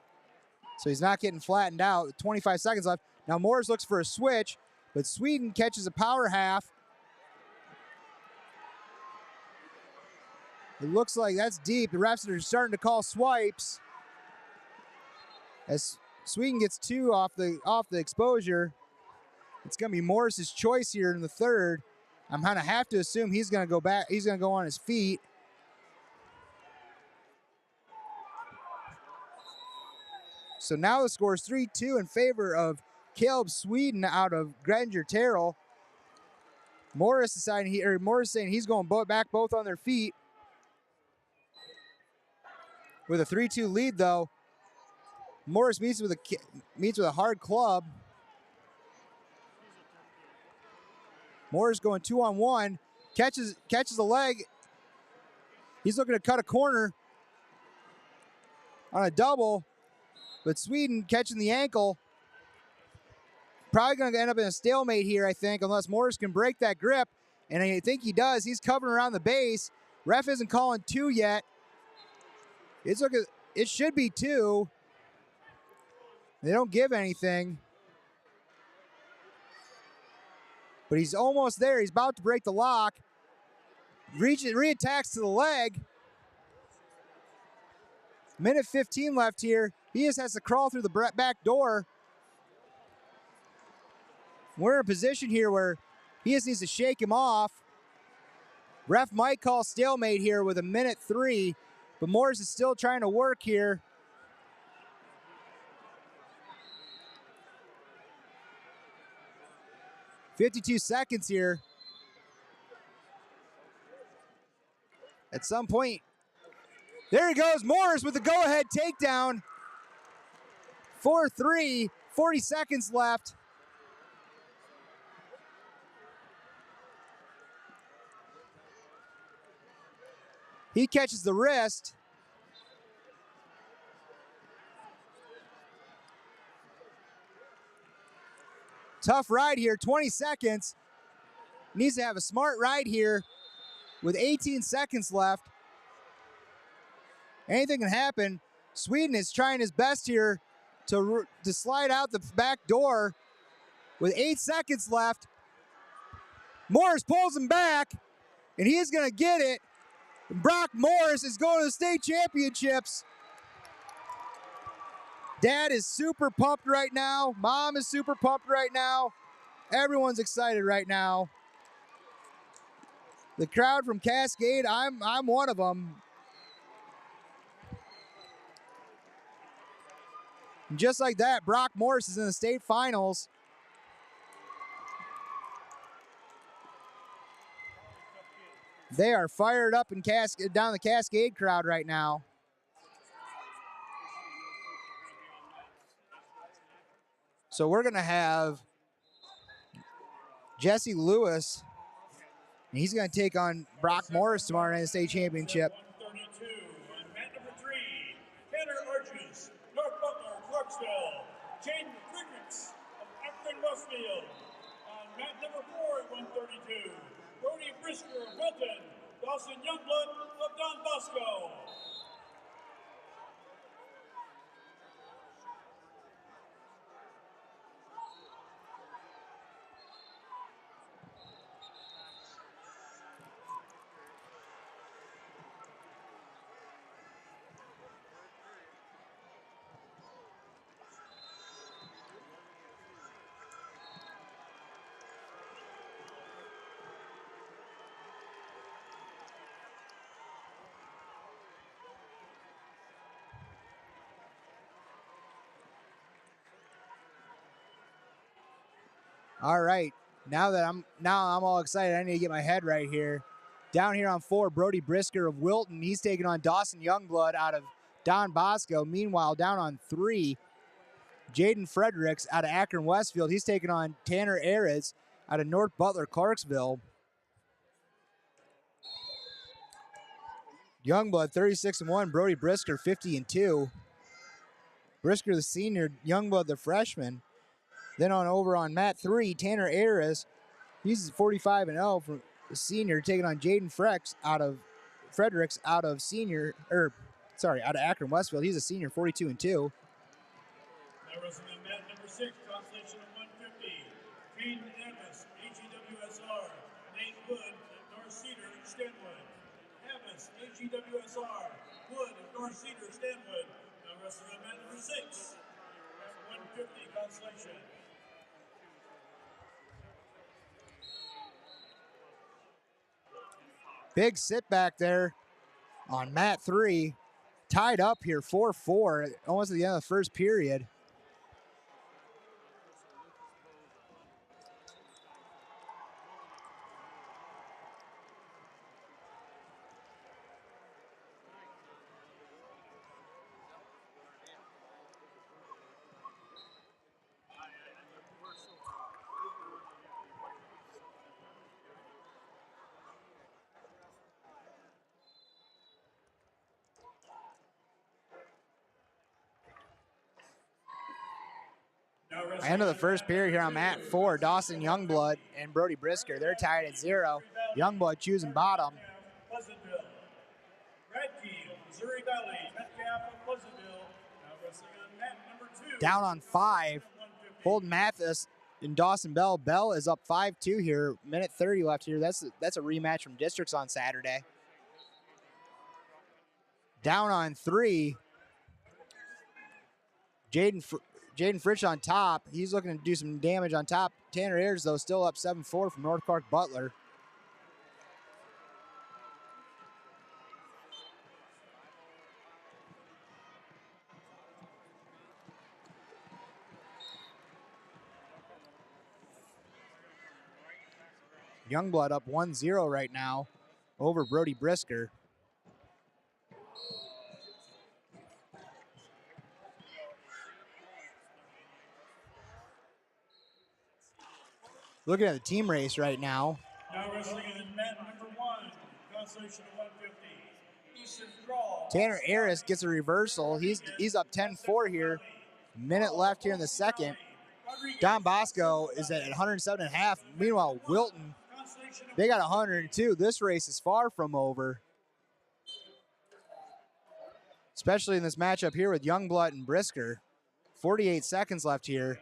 So he's not getting flattened out. 25 seconds left. Now Morris looks for a switch, but Sweden catches a power half. It looks like that's deep. The refs are starting to call swipes. As Sweden gets 2 off the exposure. It's going to be Morris's choice here in the third. I'm going to have to assume he's going to go back. He's going to go on his feet. So now the score is 3-2 in favor of Caleb Sweden out of Granger Terrell. Morris saying he's going back both on their feet. With a 3-2 lead though, Morris meets with a hard club. Morris going 2-on-1, catches a leg. He's looking to cut a corner on a double, but Sweden catching the ankle. Probably going to end up in a stalemate here, I think, unless Morris can break that grip, and I think he does. He's covering around the base. Ref isn't calling 2 yet. It should be 2. They don't give anything. But he's almost there. He's about to break the lock. Reattacks to the leg. Minute 15 left here. He just has to crawl through the back door. We're in a position here where he just needs to shake him off. Ref might call stalemate here with a minute 3, but Morris is still trying to work here. "52 seconds here. At some point, there he goes, Morris with the go-ahead takedown. 4-3, 40 seconds left. He catches the wrist. Tough ride here, 20 seconds. Needs to have a smart ride here with 18 seconds left. Anything can happen. Sweden is trying his best here to slide out the back door with 8 seconds left. Morris pulls him back, and he is going to get it. Brock Morris is going to the state championships. Dad is super pumped right now. Mom is super pumped right now. Everyone's excited right now. The crowd from Cascade, I'm one of them. And just like that, Brock Morris is in the state finals. They are fired up in down the Cascade crowd right now. So we're going to have Jesse Lewis, and he's going to take on Brock Morris tomorrow night in the state championship. 132 on mat number 3, Tanner Arches, North Butler, Clarksville, Jaden Fredericks of Acton Westfield. On mat number 4 at 132, Brody Brisker of Wilton, Dawson Youngblood of Don Bosco. All right. Now I'm all excited. I need to get my head right here. Down here on 4, Brody Brisker of Wilton. He's taking on Dawson Youngblood out of Don Bosco. Meanwhile, down on 3, Jaden Fredericks out of Akron Westfield. He's taking on Tanner Ayres out of North Butler Clarksville. Youngblood 36-1, Brody Brisker 50-2. Brisker the senior, Youngblood the freshman. Then on over on mat 3, Tanner Ayres. He's 45-0 from the senior, taking on Jaden Fredericks out of out of Akron Westfield. He's a senior, 42-2. Now wrestling in mat number 6, consolation of 150. Caden Evans, AGWSR. Nate Wood of North Cedar, Stanwood. Evans, AGWSR. Wood of North Cedar, Stanwood. Now wrestling in mat number 6, 150 consolation. Big sit back there on mat 3. Tied up here, 4-4, almost at the end of the first period. End of the first period here on mat 4, Dawson Youngblood and Brody Brisker. They're tied at 0. Youngblood choosing bottom. Pleasantville. Radke, Missouri Valley, Metcalf of Pleasantville. Now wrestling on mat number 2. Down on 5, Holden Mathis and Dawson Bell. Bell is up 5-2 here. Minute 30 left here. That's a rematch from districts on Saturday. Down on 3, Jaden Fritsch on top. He's looking to do some damage on top. Tanner Ayres, though, still up 7-4 from North Clark Butler. Youngblood up 1-0 right now over Brody Brisker. Looking at the team race right now. Now wrestling in mat number 1, consolation of 150. Easton Crawl. Tanner Ayres gets a reversal. He's up 10-4 here. Minute left here in the second. Don Bosco is at 107.5. Meanwhile, Wilton, they got 102. This race is far from over. Especially in this matchup here with Youngblood and Brisker. 48 seconds left here.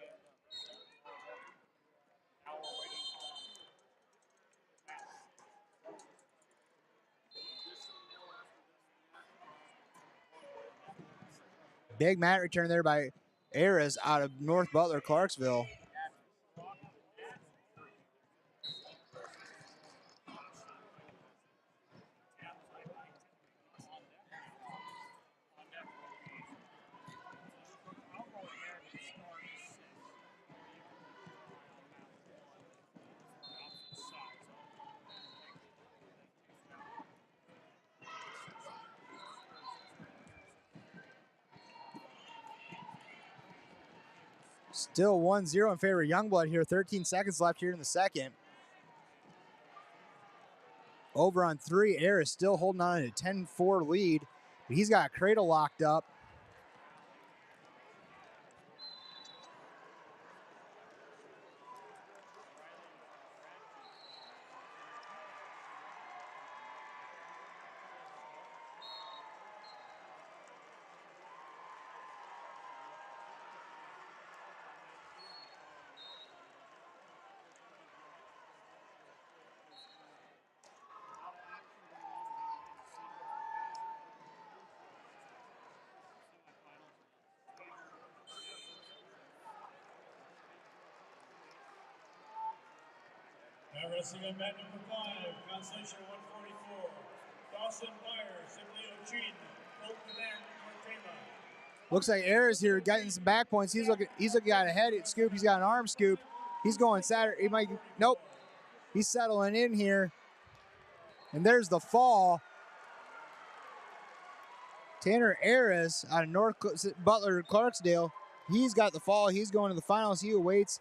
Big mat return there by Ayres out of North Butler, Clarksville. Still 1-0 in favor of Youngblood here. 13 seconds left here in the second. Over on 3, Ayres still holding on to a 10-4 lead. But he's got a cradle locked up. Now wrestling on mat number 5, consolation 144. Dawson Meyer, Simply Ochin, Hope Cadet, North Tama. Looks like Ayres here getting some back points. He's looking at a head scoop. He's got an arm scoop. He's going Saturday. He might, nope. He's settling in here. And there's the fall. Tanner Harris out of North Butler Clarksdale. He's got the fall. He's going to the finals. He awaits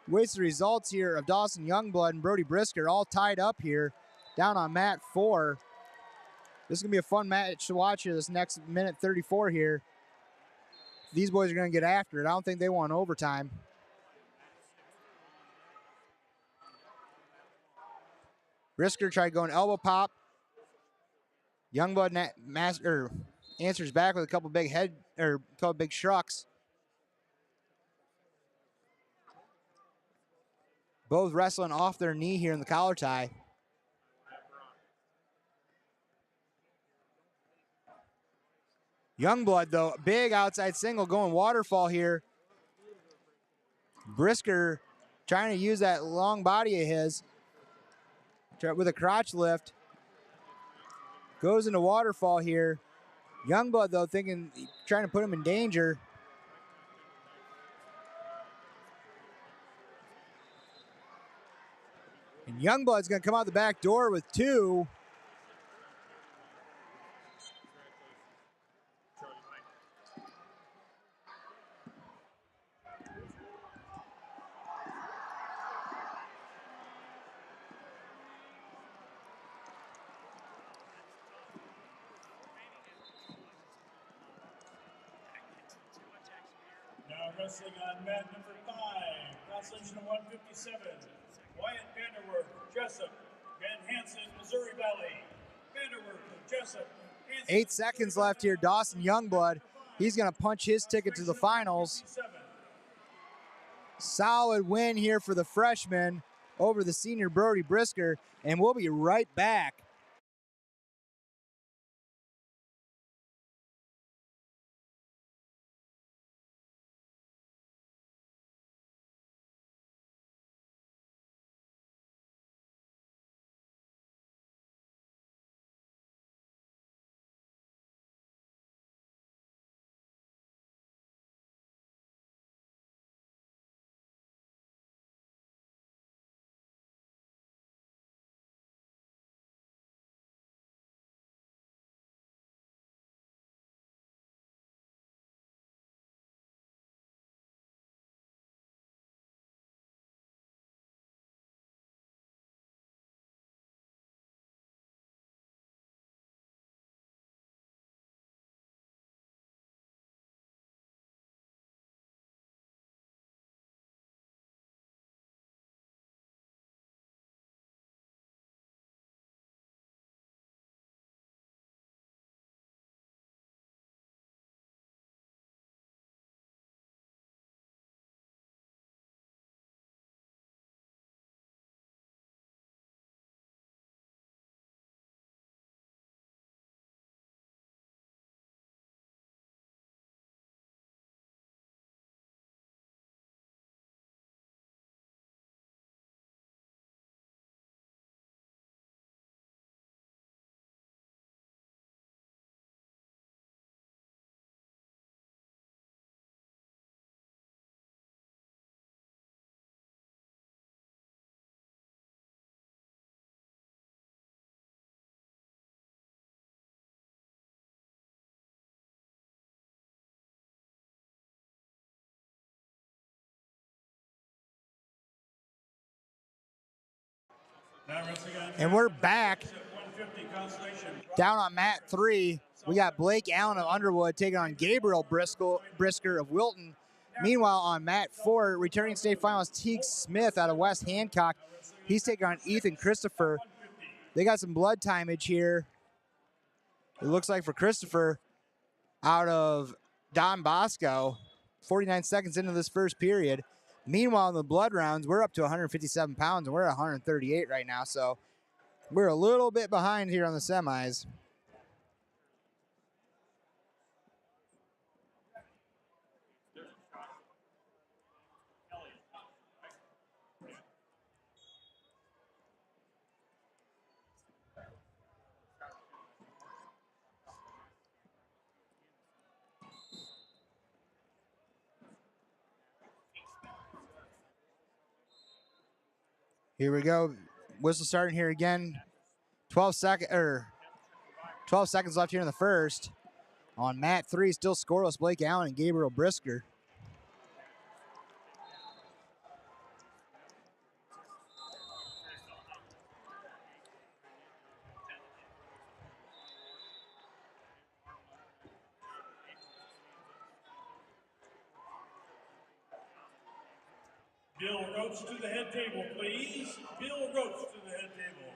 the results here of Dawson Youngblood and Brody Brisker all tied up here down on mat 4. This is going to be a fun match to watch here this next minute 34 here. These boys are going to get after it. I don't think they want overtime. Brisker tried going elbow pop. Youngblood answers back with a couple big shrucks. Both wrestling off their knee here in the collar tie. Youngblood, though, big outside single going waterfall here. Brisker trying to use that long body of his with a crotch lift. Goes into waterfall here. Youngblood, though, trying to put him in danger. And Youngblood's going to come out the back door with 2. Now wrestling on mat number 5, cross section of 157. Wyatt Vanderwerf, Jessup, Van Hansen, Missouri Valley. Vanderwerf, Jessup, Hansen, 8 seconds left here. Dawson Youngblood, he's going to punch his ticket to the finals. Solid win here for the freshman over the senior Brody Brisker, and we'll be right back. And we're back down on mat 3. We got Blake Allen of Underwood taking on Gabriel Brisker of Wilton. Meanwhile, on mat 4, returning state finalist Teague Smith out of West Hancock. He's taking on Ethan Christopher. They got some blood timage here. It looks like for Christopher out of Don Bosco, 49 seconds into this first period. Meanwhile, in the blood rounds, we're up to 157 pounds, and we're at 138 right now, so we're a little bit behind here on the semis. Here we go. Whistle starting here again. 12 seconds left here in the first. On mat 3, still scoreless, Blake Allen and Gabriel Brisker. Bill Roach to the head table, please. Bill Roach to the head table.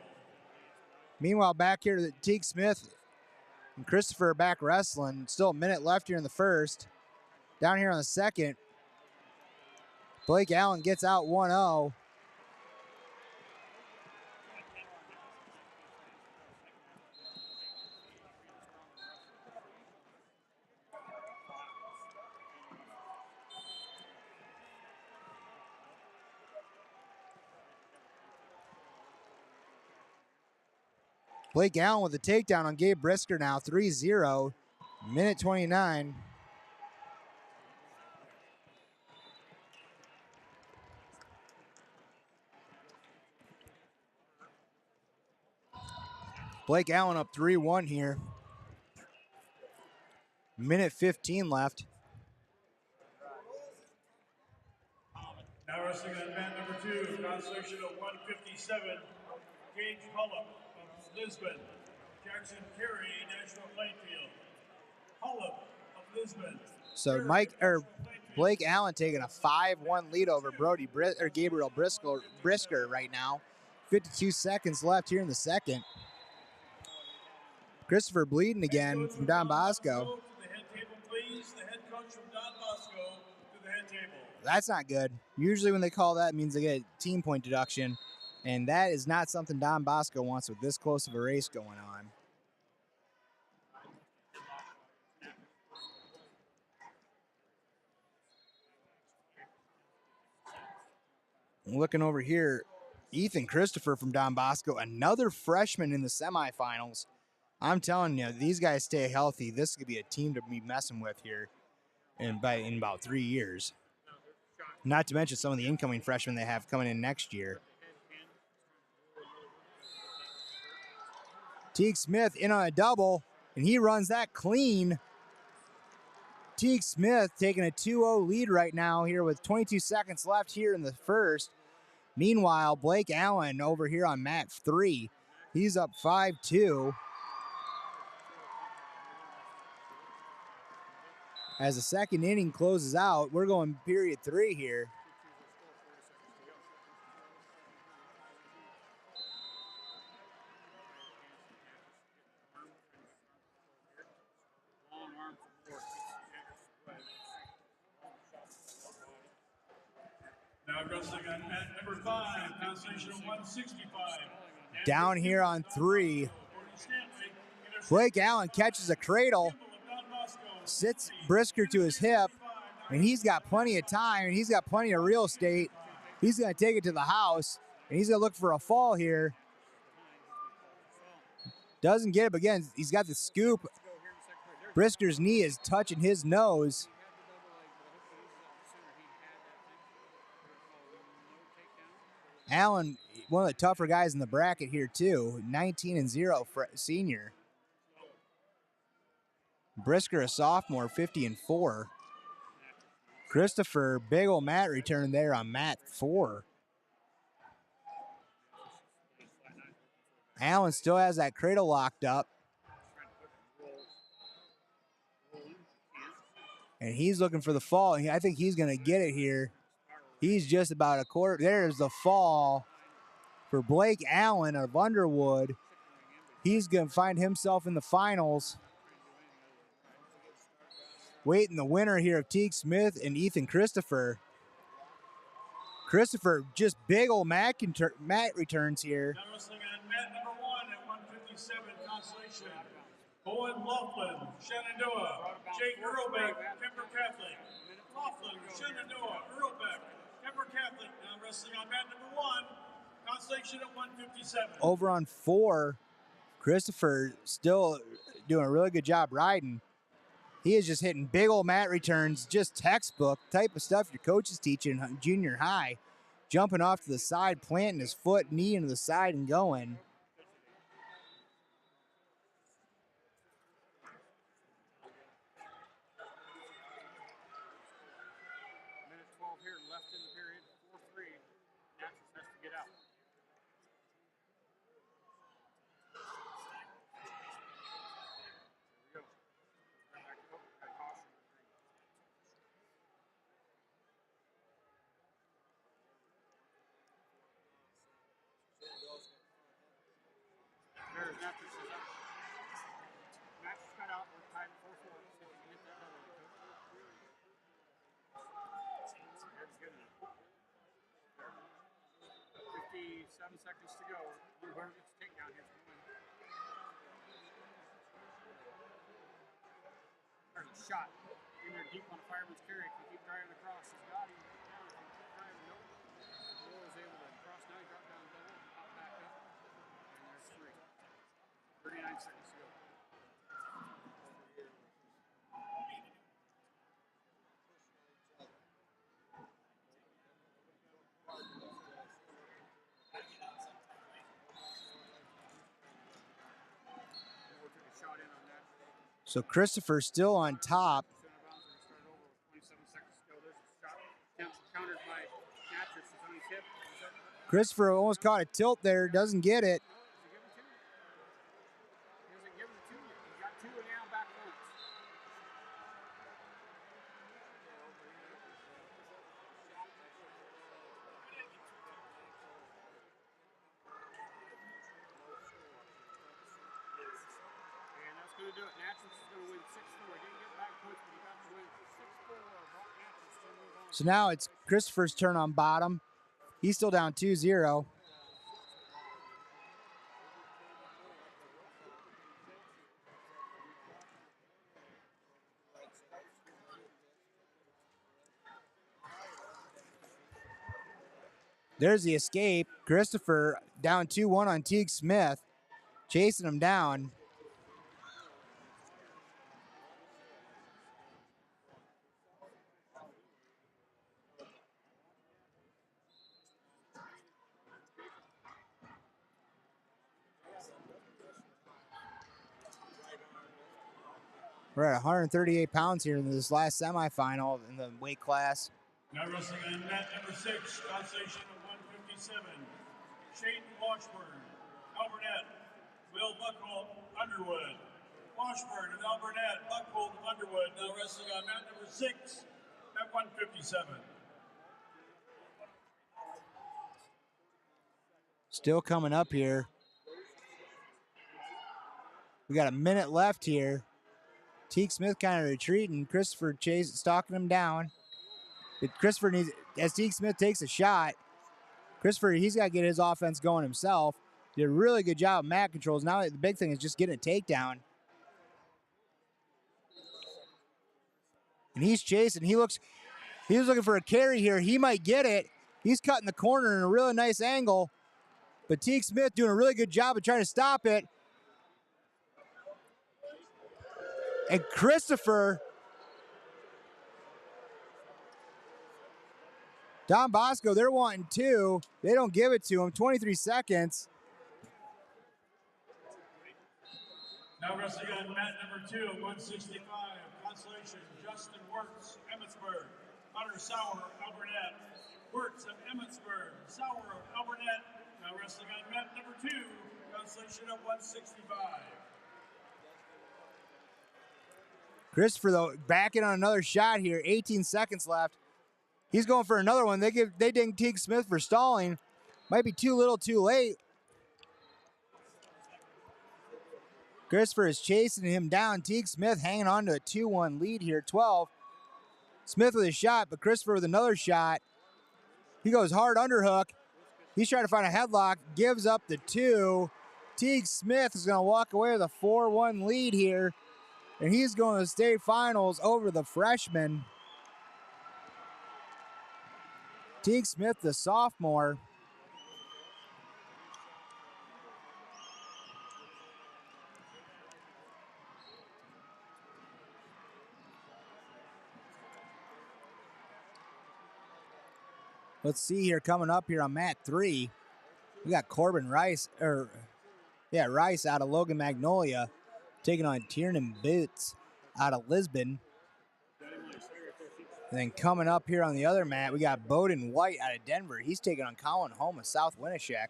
Meanwhile, back here to Teague Smith and Christopher back wrestling. Still a minute left here in the first. Down here on the second, Blake Allen gets out 1-0. Blake Allen with a takedown on Gabe Brisker now, 3-0, minute 29. Blake Allen up 3-1 here. Minute 15 left. Now wrestling on mat number 2, constellation of 157, Gage Hullop of Lisbon, Jackson Carey, National Plainfield. Hullop of Lisbon. So Blake Allen taking a 5-1 lead over Gabriel Brisker right now. 52 seconds left here in the second. Christopher bleeding again from Don Bosco. To the head table, please. The head coach from Don Bosco to the head table. That's not good. Usually when they call that, it means they get a team point deduction. And that is not something Don Bosco wants with this close of a race going on. Looking over here, Ethan Christopher from Don Bosco, another freshman in the semifinals. I'm telling you, these guys stay healthy. This could be a team to be messing with here in about 3 years. Not to mention some of the incoming freshmen they have coming in next year. Teague Smith in on a double, and he runs that clean. Teague Smith taking a 2-0 lead right now here with 22 seconds left here in the first. Meanwhile, Blake Allen over here on mat 3. He's up 5-2. As the second inning closes out, we're going period 3 here. Now wrestling on mat number 5, constellation of 165. Down here on 3. Blake Allen catches a cradle, sits Brisker to his hip, and he's got plenty of time, and he's got plenty of real estate. He's going to take it to the house, and he's going to look for a fall here. Doesn't get it, but again, he's got the scoop. Brisker's knee is touching his nose. Allen, one of the tougher guys in the bracket here too, 19-0 senior. Brisker, a sophomore, 50-4. Christopher, big old mat return there on mat 4. Allen still has that cradle locked up. And he's looking for the fall. I think he's going to get it here. He's just about a quarter. There's the fall for Blake Allen of Underwood. He's going to find himself in the finals. Waiting the winner here of Teague Smith and Ethan Christopher. Christopher, just big old mat returns here. Now wrestling on mat number 1 at 157, constellation. Owen Laughlin, Shenandoah. Jake Earlbeck, Kemper Catholic. Laughlin, Shenandoah, Earlbeck, Kemper Catholic. Now wrestling on mat number 1, constellation at 157. Over on 4, Christopher still doing a really good job riding. He is just hitting big old mat returns, just textbook type of stuff your coach is teaching in junior high. jumping off to the side, planting his foot, knee into the side, and going. Minute 12 here left in the period. 4-3. Natchez has to get out. Here we go. Back up. Got caution. There's Natchez is out. Natchez got out. We're tied 4-4. See if we can hit that double. That's good enough. 57 seconds to go. Whoever gets a takedown here is going to win. There's a shot in there deep on a fireman's carry. Can keep driving across. He's got him down. If he keep driving, nope. Moore was able to cross. Now he dropped down double, pop back up, and there's 3. 39 seconds to go. Moore took a shot in on that. So Christopher still on top. Center bounds are going to start over with 27 seconds to go. There's a shot attempt countered by Natchez. It's on his hip. Christopher almost caught a tilt there, doesn't get it. He doesn't give him 2. He got 2 and now back once. And that's going to do it. Natchez is going to win 6-4. He didn't get back points, but he got the win 6-4. Brought Natchez to move on. So now it's Christopher's turn on bottom. He's still down 2-0. There's the escape. Christopher down 2-1 on Teague Smith, chasing him down. We're at 138 pounds here in this last semifinal in the weight class. Now wrestling on mat number 6, constellation of 157. Shane Washburn, Alburnett, Will Buckhold, Underwood. Washburn and Alburnett, Buckhold of Underwood, now wrestling on mat number 6 at 157. Still coming up here. We got a minute left here. Teague Smith kind of retreating. Christopher stalking him down. But Christopher needs, as Teague Smith takes a shot, Christopher, he's got to get his offense going himself. Did a really good job of mat controls. Now the big thing is just getting a takedown. And he's chasing. He was looking for a carry here. He might get it. He's cutting the corner in a really nice angle. But Teague Smith doing a really good job of trying to stop it. And Christopher, Don Bosco, they're wanting 2. They don't give it to him. 23 seconds. Now wrestling on mat number 2, 165, constellation, Justin Wirtz, Emmitsburg, Hunter Sauer, Alburnett, Wirtz of Emmitsburg, Sauer of Alburnett, now wrestling on mat number 2, constellation of 165. Christopher, though, backing on another shot here. 18 seconds left. He's going for another one. They ding Teague Smith for stalling. Might be too little, too late. Christopher is chasing him down. Teague Smith hanging on to a 2-1 lead here. 12. Smith with a shot, but Christopher with another shot. He goes hard underhook. He's trying to find a headlock. Gives up the 2. Teague Smith is going to walk away with a 4-1 lead here. And he's going to the state finals over the freshman. Teague Smith, the sophomore. Let's see here, coming up here on mat 3, we got Rice out of Logan Magnolia, taking on Tiernan Boots out of Lisbon. And then coming up here on the other mat, we got Bowden White out of Denver. He's taking on Colin Holm of South Winneshek.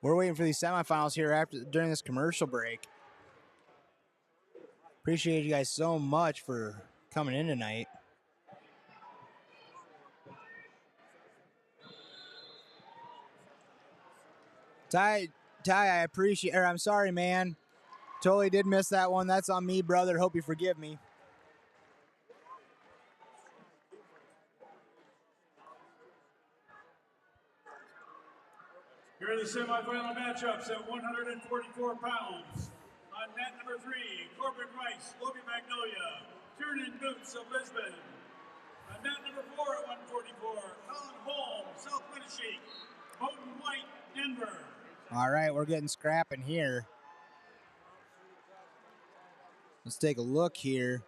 We're waiting for these semifinals here during this commercial break. Appreciate you guys so much for coming in tonight. Ty, I appreciate, I'm sorry, man. Totally did miss that one. That's on me, brother. Hope you forgive me. Here are the semifinal matchups at 144 pounds. On mat number 3, Corbin Rice, Logan Magnolia, Tiernan Boots of Lisbon. On mat number 4 at 144, Colin Holm, South Winneshek, Bowden White, Denver. All right, we're getting scrapping here. Let's take a look here.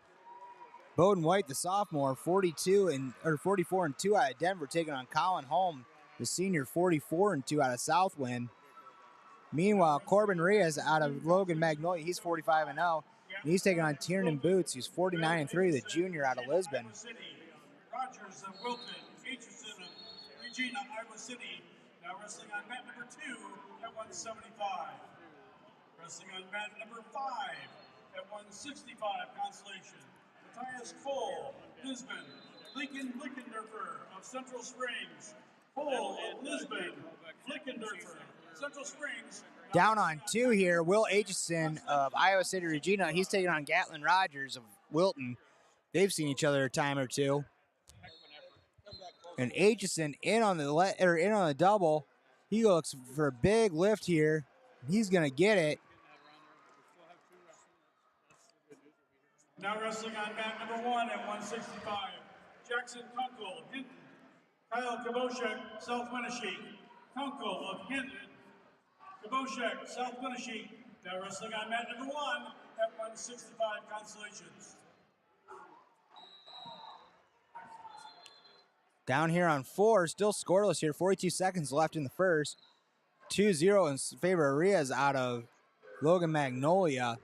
Bowden White, the sophomore, 44 and 2 out of Denver, taking on Colin Holm, the senior, 44 and 2 out of Southwind. Meanwhile, Corbin Reyes out of Logan Magnolia, he's 45 and 0. And he's taking on Tiernan Boots, who's 49 and 3, the junior out of Lisbon. Rogers of Wilton, Aitchison of Regina, Iowa City, now wrestling on mat number 2 at 175. Wrestling on mat number 5 at 165 consolation. Matthias Cole, Lisbon, Lincoln Lickendorfer of Central Springs, Cole of Lisbon, Lickendorfer, Central Springs. Down on 2 here, Will Aitchison of Iowa City, Regina. He's taking on Gatlin Rogers of Wilton. They've seen each other a time or two. And Aitchison in on the double. He looks for a big lift here. He's gonna get it. Now wrestling on mat number 1 at 165. Jackson Kunkel, Hinton. Kyle Kaboshek, South Winneshek. Kunkel of Hinton. Kaboshek, South Winneshek. Now wrestling on mat number 1 at 165 consolations. Down here on 4, still scoreless here. 42 seconds left in the first. 2-0 in favor of Reyes out of Logan Magnolia.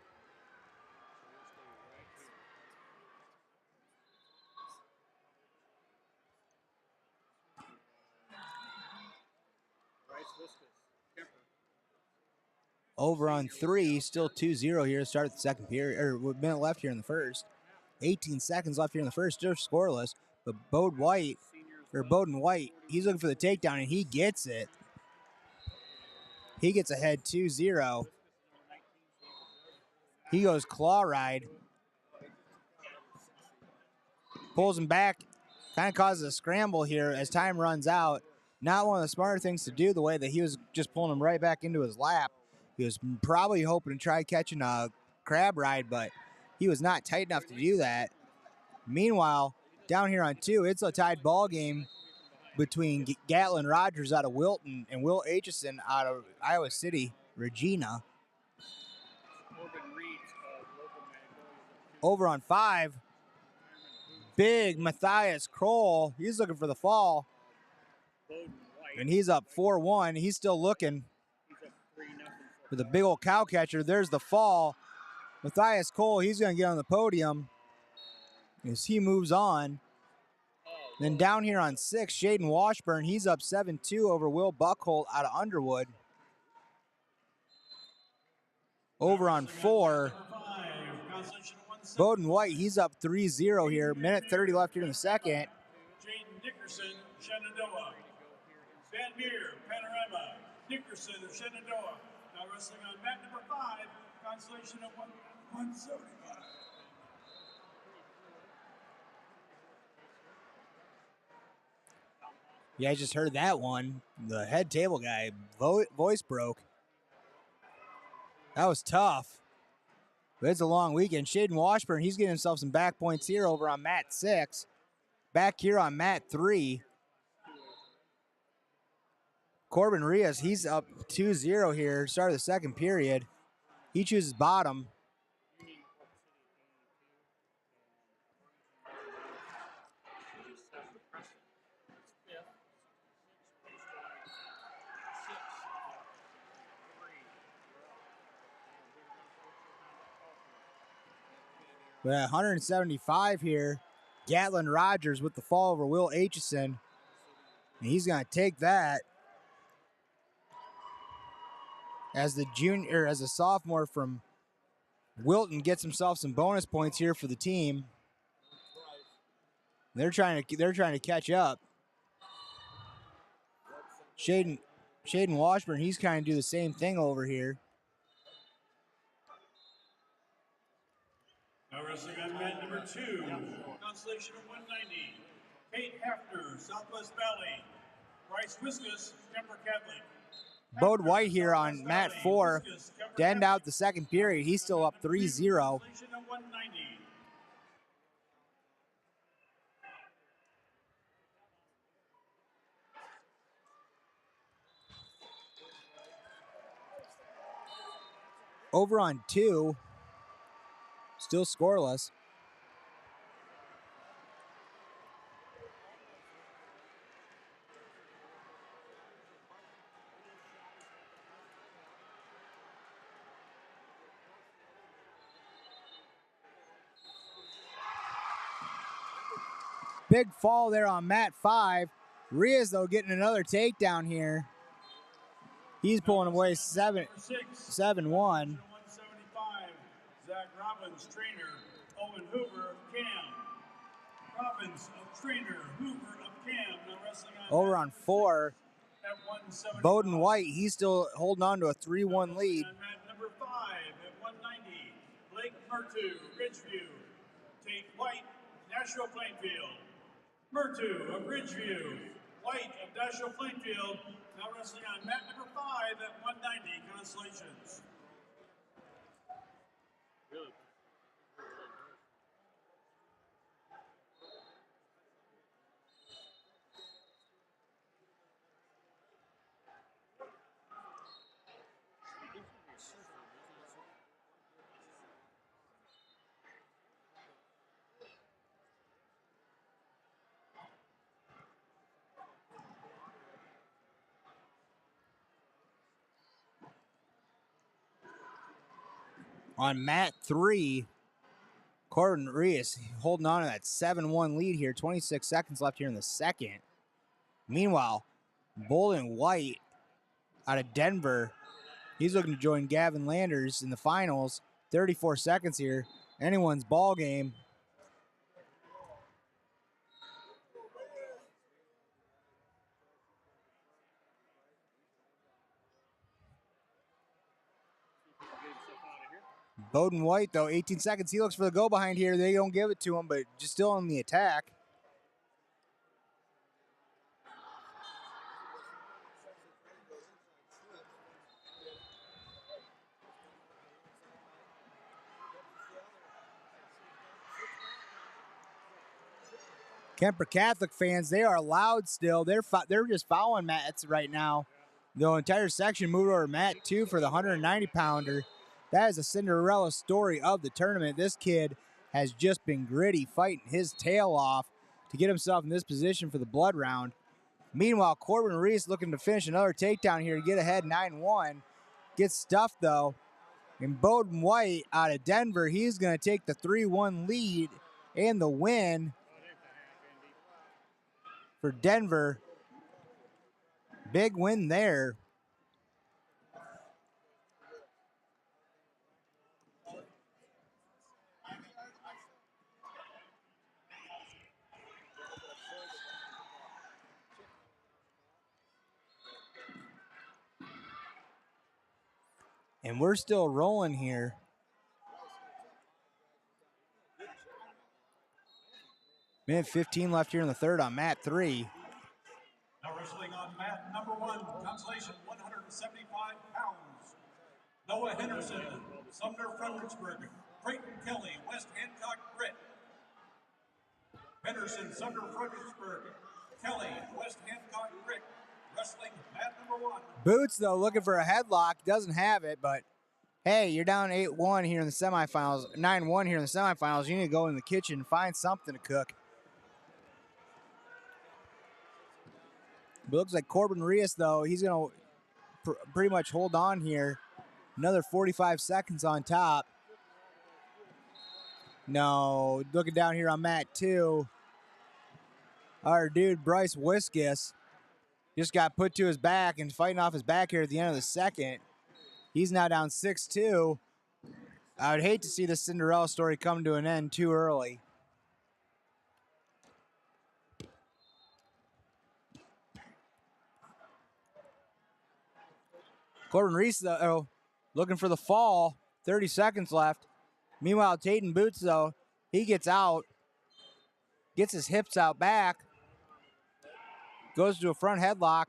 Over on 3, still 2-0 here to start the second period, or a minute left here in the first. 18 seconds left here in the first, still scoreless. But Bowden White, he's looking for the takedown, and he gets it. He gets ahead 2-0. He goes claw ride. Pulls him back. Kind of causes a scramble here as time runs out. Not one of the smarter things to do, the way that he was just pulling him right back into his lap. He was probably hoping to try catching a crab ride, but he was not tight enough to do that. Meanwhile, down here on 2, it's a tied ball game between Gatlin Rogers out of Wilton and Will Aitchison out of Iowa City, Regina. Over on 5, big Matthias Kroll. He's looking for the fall. And he's up 4-1. He's still looking for the big old cow catcher. There's the fall. Matthias Cole, he's going to get on the podium as he moves on. Then down here on 6, Shaden Washburn, he's up 7-2 over Will Buckholt out of Underwood. Over on 4, Bowden White, he's up 3-0 here. Minute 30 left here in the second. Jaden Dickerson, Shenandoah. Van Meer, Panorama. Dickerson of Shenandoah. Now wrestling on mat number 5, Consolation of 175. Yeah, I just heard that one. The head table guy voice broke. That was tough. But it's a long weekend. Shaden Washburn, he's getting himself some back points here over on mat 6. Back here on mat 3. Corbin Rios, he's up 2-0 here, start of the second period. He chooses bottom. We're at 175 here. Gatlin Rogers with the fall over Will Aitchison. And he's going to take that as the junior, as a sophomore from Wilton gets himself some bonus points here for the team. They're trying to catch up. Shaden Washburn, he's kind of do the same thing over here. Now wrestling on mat number 2, constellation of 190. Kate Hafner, Southwest Valley. Bryce Wiskus, Kemper Catholic. Bode White here on mat 4 to end out the second period. He's still up 3-0. Constellation of 190. Over on 2, still scoreless. Big fall there on mat 5. Rios, though, getting another takedown here. He's pulling away 7-1. 175. Zach Robbins, trainer. Owen Hoover of Cam. Robbins of trainer. Hoover of Cam. Now wrestling on Over on 4, at 175. Bowden White, he's still holding on to a 3-1 lead. On mat number 5 at 190. Blake Mertu, Ridgeview. Tate White, Nashville Plainfield. Mertu of Ridgeview. White of Nashville Plainfield. Now wrestling on mat number 5 at 190. Constellations. On mat 3, Corbin Rios holding on to that 7-1 lead here. 26 seconds left here in the second. Meanwhile, Bolden White out of Denver, he's looking to join Gavin Landers in the finals. 34 seconds here. Anyone's ball game. Bowden White, though, 18 seconds. He looks for the go behind here. They don't give it to him, but just still on the attack. Kemper Catholic fans, they are loud still. They're just fouling mats right now. The entire section moved over mat 2 for the 190-pounder. That is a Cinderella story of the tournament. This kid has just been gritty, fighting his tail off to get himself in this position for the blood round. Meanwhile, Corbin Reese looking to finish another takedown here to get ahead 9-1. Gets stuffed, though. And Bowden White out of Denver, he's going to take the 3-1 lead and the win for Denver. Big win there. And we're still rolling here. Minute 15 left here in the third on mat 3. Now wrestling on mat number 1, consolation 175 pounds. Noah Henderson, Sumner Fredericksburg. Creighton Kelly, West Hancock Grit. Henderson, Sumner Fredericksburg. Kelly, West Hancock Grit. Wrestling mat number 1. Boots, though, looking for a headlock. Doesn't have it, but hey, you're down 8-1 here in the semifinals, 9-1 here in the semifinals. You need to go in the kitchen and find something to cook. But it looks like Corbin Reyes, though, he's going to pretty much hold on here. Another 45 seconds on top. No, looking down here on mat 2. Our dude, Bryce Wiskus, just got put to his back and fighting off his back here at the end of the second. He's now down 6-2. I would hate to see this Cinderella story come to an end too early. Corbin Reese, though, looking for the fall. 30 seconds left. Meanwhile, Tatum Boots, though, he gets out, gets his hips out back, goes to a front headlock.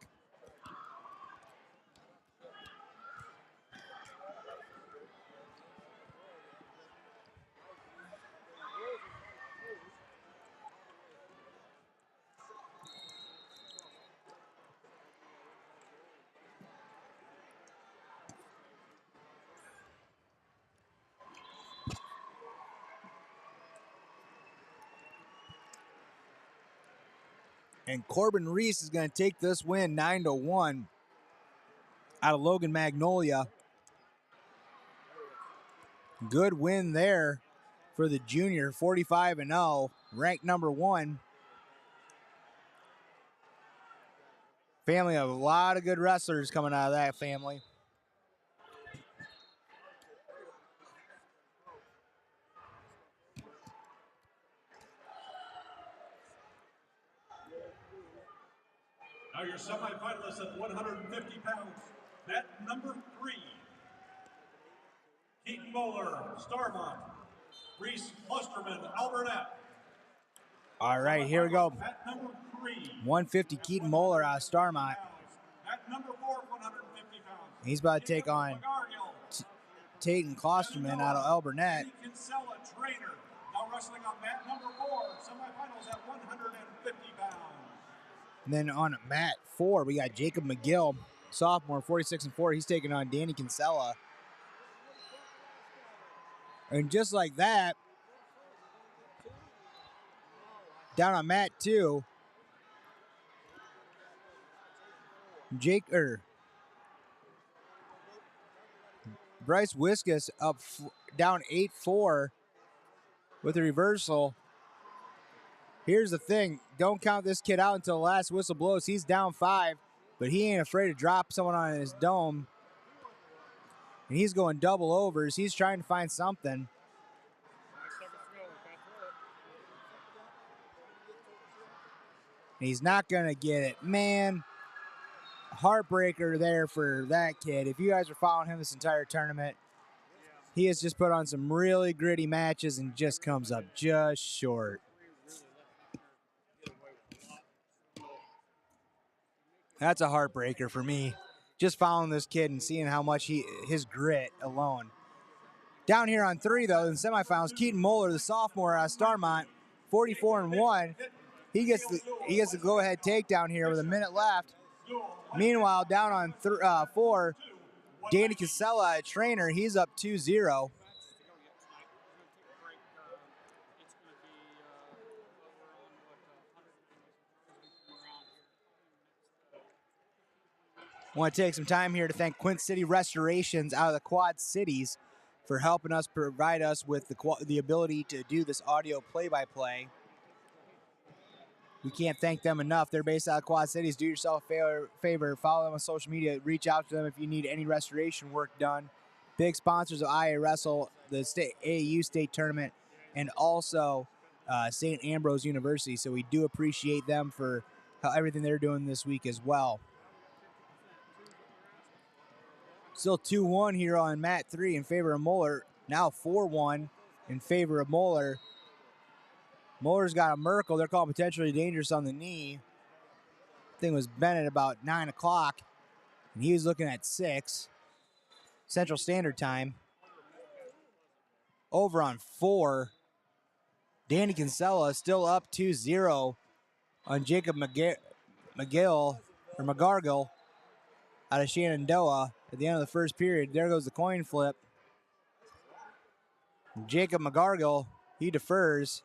And Corbin Reese is going to take this win 9-1 out of Logan Magnolia. Good win there for the junior, 45-0, ranked number 1. Family of a lot of good wrestlers coming out of that family. Now your semifinalists at 150 pounds. At number 3, Keaton Bowler, Starmont. Reese Clusterman, Albernette. All right, here we go. At number 3, 150 Keaton Moeller out of Starmont. At number 4, 150 pounds. He's about to take on Tatum Klosterman out of Albernette. Kinsella, trainer. Now wrestling on mat number 4, semifinals at 150 pounds. And then on mat 4, we got Jacob McGill, sophomore, 46-4. He's taking on Danny Kinsella. And just like that, down on mat 2, Bryce Wiskus up down 8-4 with a reversal. Here's the thing, don't count this kid out until the last whistle blows. He's down 5, but he ain't afraid to drop someone on his dome. And he's going double overs. He's trying to find something. And he's not going to get it. Man, heartbreaker there for that kid. If you guys are following him this entire tournament, he has just put on some really gritty matches and just comes up just short. That's a heartbreaker for me. Just following this kid and seeing how much his grit alone. Down here on 3, though, in the semifinals, Keaton Moeller, the sophomore out of Starmont, 44-1. He gets the go-ahead takedown here with a minute left. Meanwhile, down on 4, Danny Casella, a trainer, he's up 2-0. I want to take some time here to thank Quint City Restorations out of the Quad Cities for helping us provide us with the ability to do this audio play-by-play. We can't thank them enough. They're based out of Quad Cities. Do yourself a favor. Follow them on social media. Reach out to them if you need any restoration work done. Big sponsors of IA Wrestle, the AAU state tournament, and also St. Ambrose University. So we do appreciate them for everything they're doing this week as well. Still 2-1 here on mat 3 in favor of Moeller. Now 4-1 in favor of Moeller. Moeller's got a Merkel. They're calling potentially dangerous on the knee. Thing was bent at about 9 o'clock, and he was looking at 6 Central Standard Time. Over on 4. Danny Kinsella still up 2-0 on Jacob McGargle out of Shenandoah at the end of the first period. There goes the coin flip. Jacob McGargle, he defers.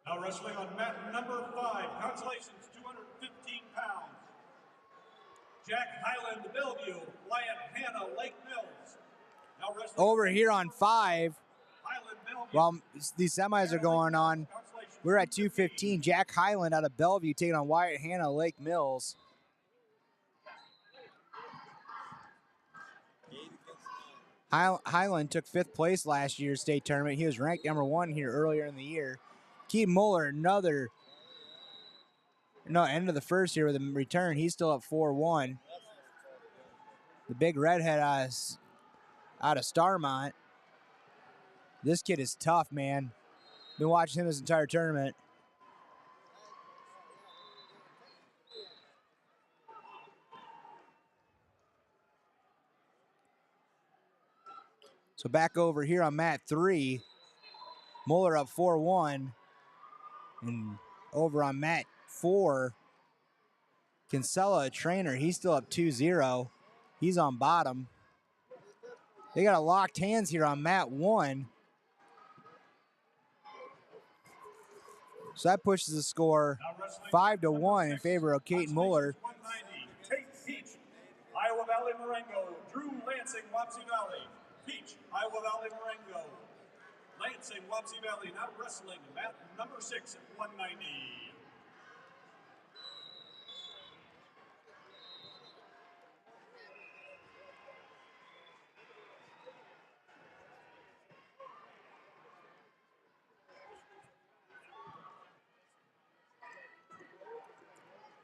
Now wrestling on mat number 5, consolations 215 pounds. Jack Highland, Bellevue, Wyatt Hanna, Lake Mills. Now wrestling over here on 5, Highland, Bellevue. while these semis are going on, we're at 215. Jack Highland out of Bellevue taking on Wyatt Hanna, Lake Mills. Highland took 5th place last year's state tournament. He was ranked number 1 here earlier in the year. Keith Muller, end of the first here with a return. He's still up 4-1. The big redhead out of Starmont. This kid is tough, man. Been watching him this entire tournament. So back over here on mat 3, Muller up 4-1. And over on mat 4, Kinsella, a trainer, he's still up 2-0. He's on bottom. They got a locked hands here on mat 1. So that pushes the score 5-1 in favor of Kate Muller. Tate Peach, Iowa Valley Marengo. Drew Lansing, Wapsie Valley. Peach, Iowa Valley Marengo. Lansing, Wapsie Valley, now wrestling mat number 6 at 190.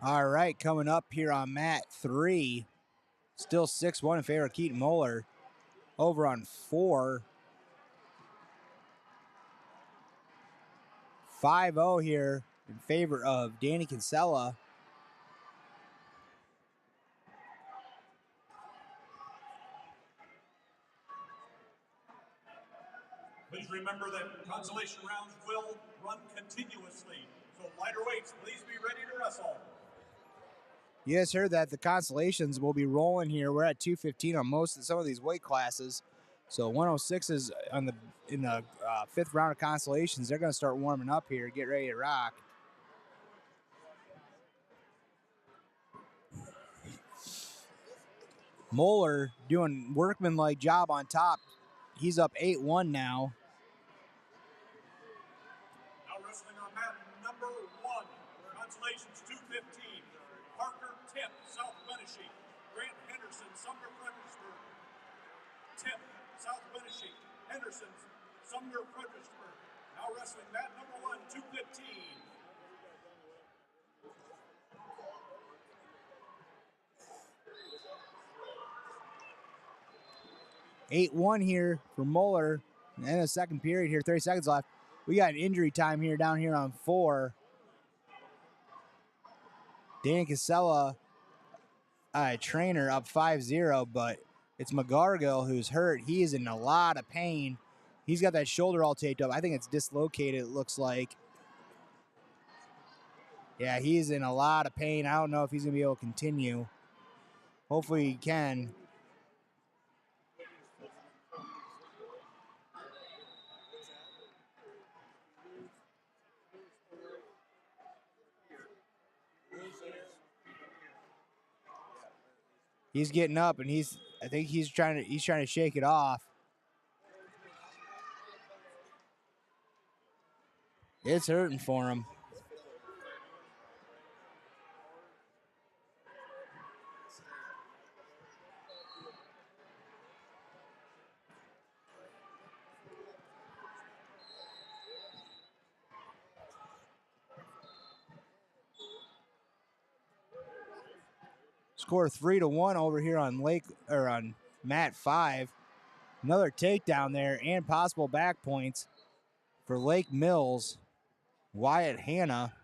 All right, coming up here on mat 3, still 6-1 in favor of Keaton Muller. Over on 4, 5-0 here in favor of Danny Kinsella. Please remember that consolation rounds will run continuously. So lighter weights, please be ready to wrestle. You guys heard that the consolations will be rolling here. We're at 215 on some of these weight classes. So 106 is in the 5th round of consolations. They're going to start warming up here, get ready to rock. Muller doing workmanlike job on top. He's up 8-1 now. Now wrestling on mat number 1, consolations 215. Parker Tip, South Wenatchee. Grant Henderson, Sumner Fredericksburg. Tip, South Wenatchee. Henderson, Sumner Fredericksburg. Now wrestling mat number 1, 215. 8-1 here for Muller. And the second period here, 30 seconds left. We got an injury time here down here on 4. Dan Casella, trainer, up 5-0, but it's McGargle who's hurt. He is in a lot of pain. He's got that shoulder all taped up. I think it's dislocated, it looks like. Yeah, he's in a lot of pain. I don't know if he's going to be able to continue. Hopefully he can. He's getting up, and I think he's trying to shake it off. It's hurting for him. Score 3-1 over here on Mat 5. Another takedown there and possible back points for Lake Mills. Wyatt Hanna.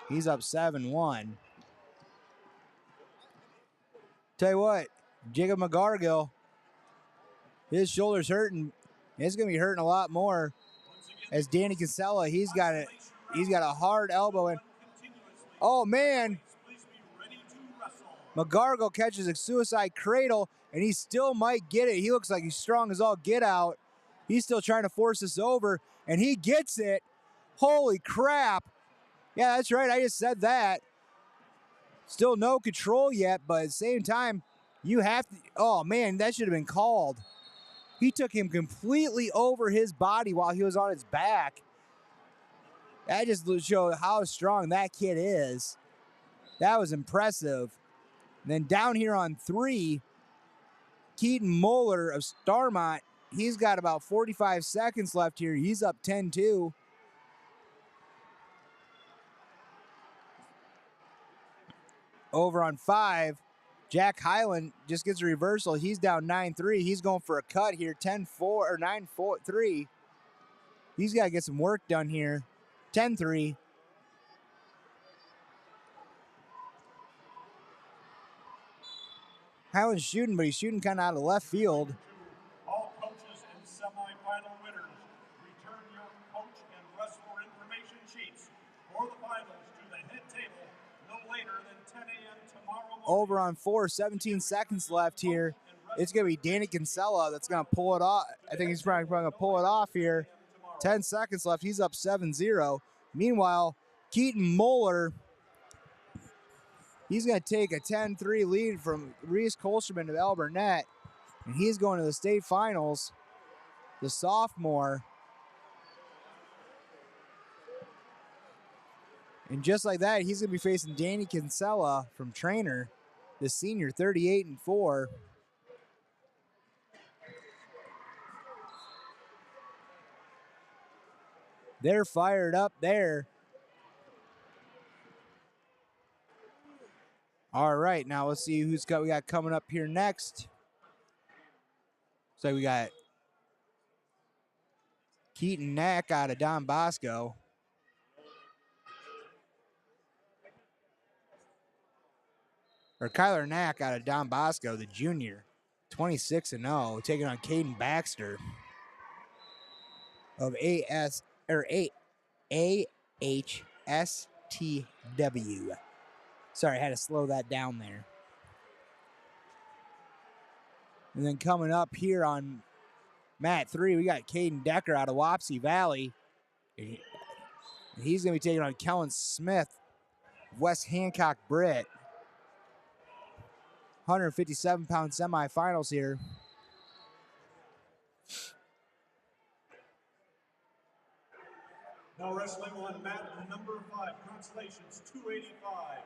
He's up 7-1. Tell you what, Jacob McGargill, his shoulder's hurting. It's gonna be hurting a lot more. As Danny Kinsella, he's got a hard elbow in. Oh man! McGargill catches a suicide cradle, and he still might get it. He looks like he's strong as all get out. He's still trying to force this over, and he gets it. Holy crap! Yeah, that's right. I just said that. Still no control yet, but at the same time, you have to. Oh man, that should have been called. He took him completely over his body while he was on his back. That just showed how strong that kid is. That was impressive. And then down here on 3, Keaton Moeller of Starmont, he's got about 45 seconds left here. He's up 10-2. Over on 5, Jack Hyland just gets a reversal. He's down 9-3. He's going for a cut here, 10-4 or 9-3. He's got to get some work done here. 10-3. Hyland's shooting, but he's shooting kind of out of left field. All coaches and semifinal winners, return your coach and wrestler information sheets for the finals to the head table no later than 10 a.m. tomorrow morning. Over on 4, 17 seconds left here. It's going to be Danny Kinsella that's going to pull it off. I think he's probably going to pull it off here. 10 seconds left. He's up 7-0. Meanwhile, Keaton Moeller, he's going to take a 10-3 lead from Reese Kolsterman of El Burnett, and he's going to the state finals, the sophomore. And just like that, he's going to be facing Danny Kinsella from Trainer, the senior, 38-4. They're fired up there. All right, now let's see we got coming up here next. So we got Keaton Knack out of Don Bosco. Or Kyler Knack out of Don Bosco, the junior. 26-0, taking on Caden Baxter of AHSTW. Sorry, I had to slow that down there. And then coming up here on Mat 3, we got Caden Decker out of Wapsie Valley. He's going to be taking on Kellen Smith, West Hancock Britt. 157-pound semifinals here. Now wrestling on mat number 5, Constellations 285.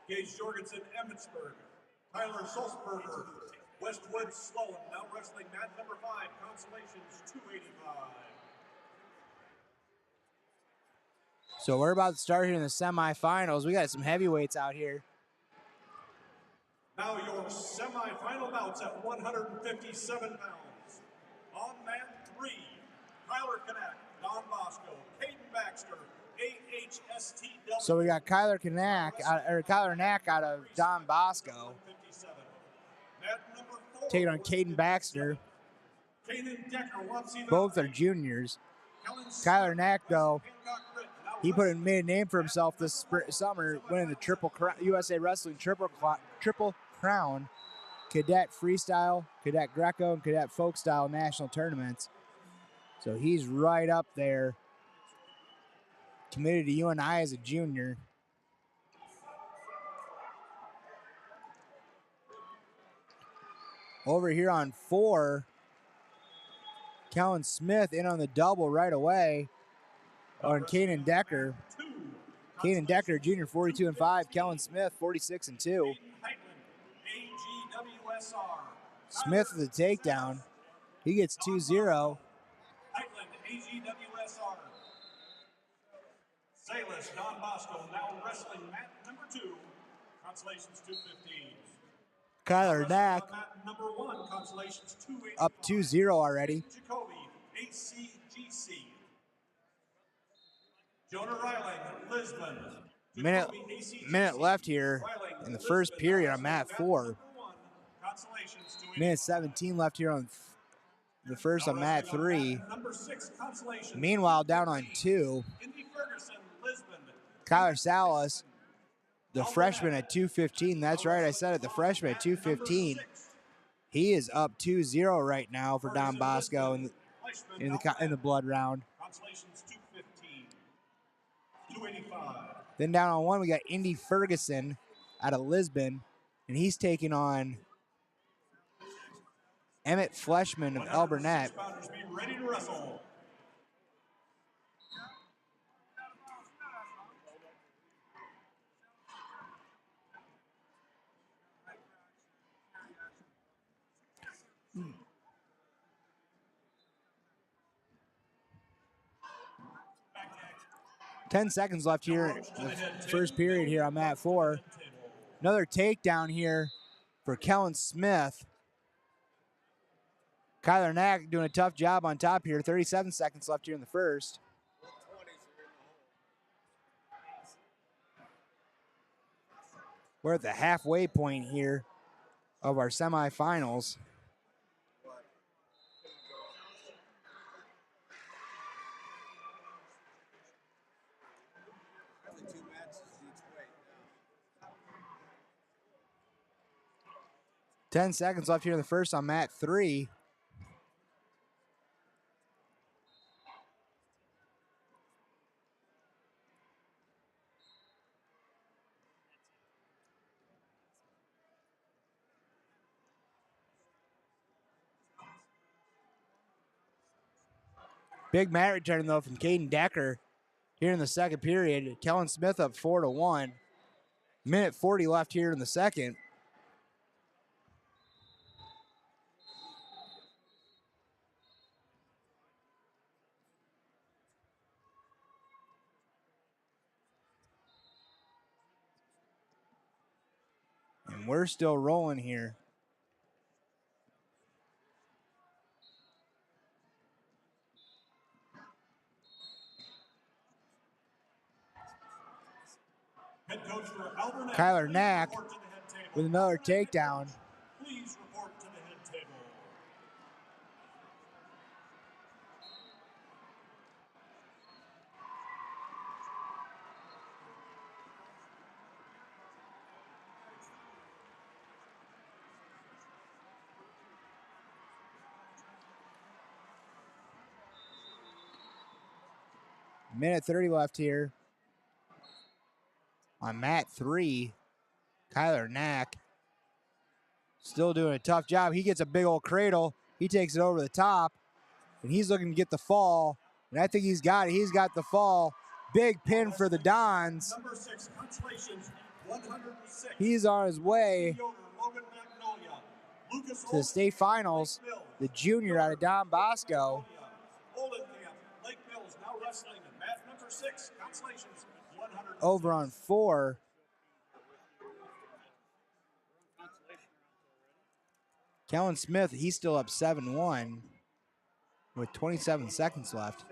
Gage Jorgensen, Emmitsburg. Tyler Sulzberger, Westwood Sloan. Now wrestling mat number 5, Constellations 285. So we're about to start here in the semifinals. We got some heavyweights out here. Now your semifinal bouts at 157 pounds. On mat 3, Tyler Knack, Don Bosco, Caden Baxter, AHSTW. So we got Kyler Knack out of Don Bosco, taking on Caden Baxter. Both are juniors. Kyler Knack, though, he made a name for himself this summer, winning the USA Wrestling Triple Crown, Cadet Freestyle, Cadet Greco, and Cadet Folk Style national tournaments. So he's right up there. Committed to UNI as a junior. Over here on 4, Kellen Smith in on the double right away on Kanan Decker. Kanan Decker, junior, 42-5. Kellen Smith, 46-2. Smith with the takedown. He gets 2-0. Salis Don Bosco now wrestling mat number 2, consolations 215. Kyler Knack Mat number 1, consolations 285. up 2-0 already. Jacoby, ACGC. Jonah Ryling, Lisbon. Minute left here in the first period on mat 4. Minute 17 left here on the first on mat 3. Meanwhile, down on 2, Kyler Salas, the freshman at 215. That's right, I said it, the freshman at 215. He is up 2-0 right now for Don Bosco in the blood round. Then down on 1, we got Indy Ferguson out of Lisbon, and he's taking on Emmett Fleshman of El Burnett. 10 seconds left here in the first period here on mat 4. Another takedown here for Kellen Smith. Kyler Knack doing a tough job on top here. 37 seconds left here in the first. We're at the halfway point here of our semifinals. Ten seconds left here in the first on mat 3. Big mat return though from Caden Decker here in the second period. Kellen Smith up 4-1. Minute 40 left here in the second. And we're still rolling here. Kyler Knack with another takedown. Please report to the head table. Minute 30 left here on mat 3. Kyler Knack still doing a tough job. He gets a big old cradle. He takes it over the top, and he's looking to get the fall. And I think he's got it. He's got the fall. Big pin for the Dons. Number 6, consolations 106. He's on his way to the state finals. The junior out of Don Bosco. Lake Mills now wrestling mat number 6, consolations 106. Over on 4. Kellen Smith, he's still up 7-1 with 27 seconds left.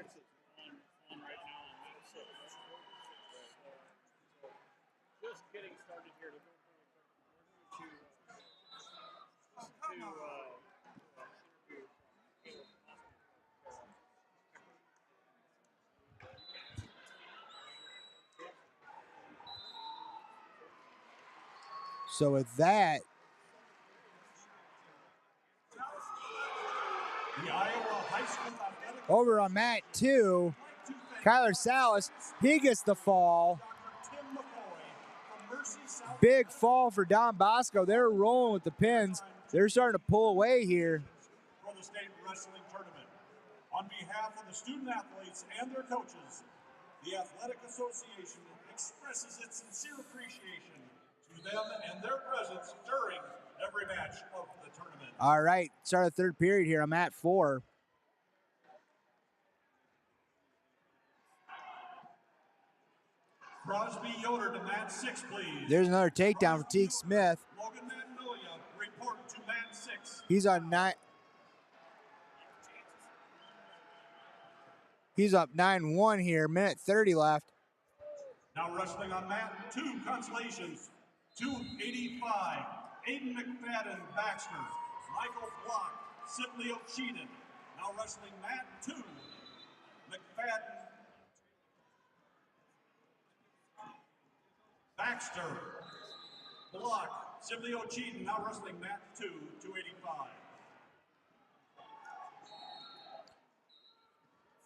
So with that, over on mat 2, Kyler Salas, he gets the fall. Big fall for Don Bosco. They're rolling with the pins. They're starting to pull away here. For the state wrestling tournament. On behalf of the student athletes and their coaches, the Athletic Association expresses its sincere appreciation to them and their presence during every match of the tournament. All right, start the third period here. I'm at 4. Crosby Yoder to mat 6, please. There's another takedown for Teague Smith. Logan Magnolia, report to mat 6. He's on 9. He's up 9-1 here. Minute 30 left. Now wrestling on mat 2, consolations, 285. Aiden McFadden Baxter, Michael Block, Sibley O'Cheaton. Now wrestling mat 2, McFadden Baxter, Block, Sibley O'Cheaton. Now wrestling mat 2, 285.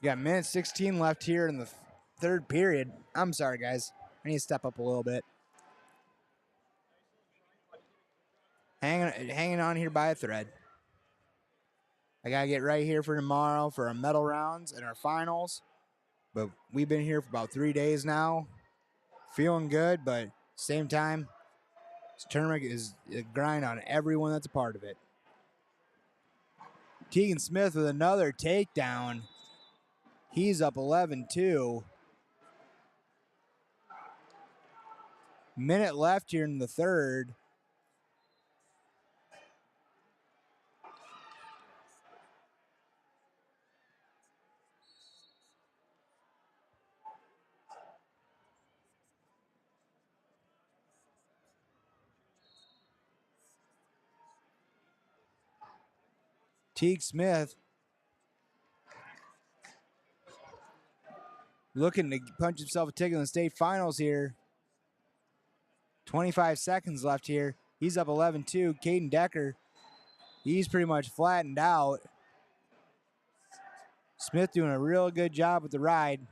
You got minute 16 left here in the third period. I'm sorry, guys. I need to step up a little bit. Hanging on here by a thread. I got to get right here for tomorrow for our medal rounds and our finals. But we've been here for about 3 days now. Feeling good, but same time, this tournament is a grind on everyone that's a part of it. Teague Smith with another takedown. He's up 11-2. Minute left here in the third. Teague Smith looking to punch himself a ticket in the state finals here. 25 seconds left here. He's up 11-2. Caden Decker, he's pretty much flattened out. Smith doing a real good job with the ride.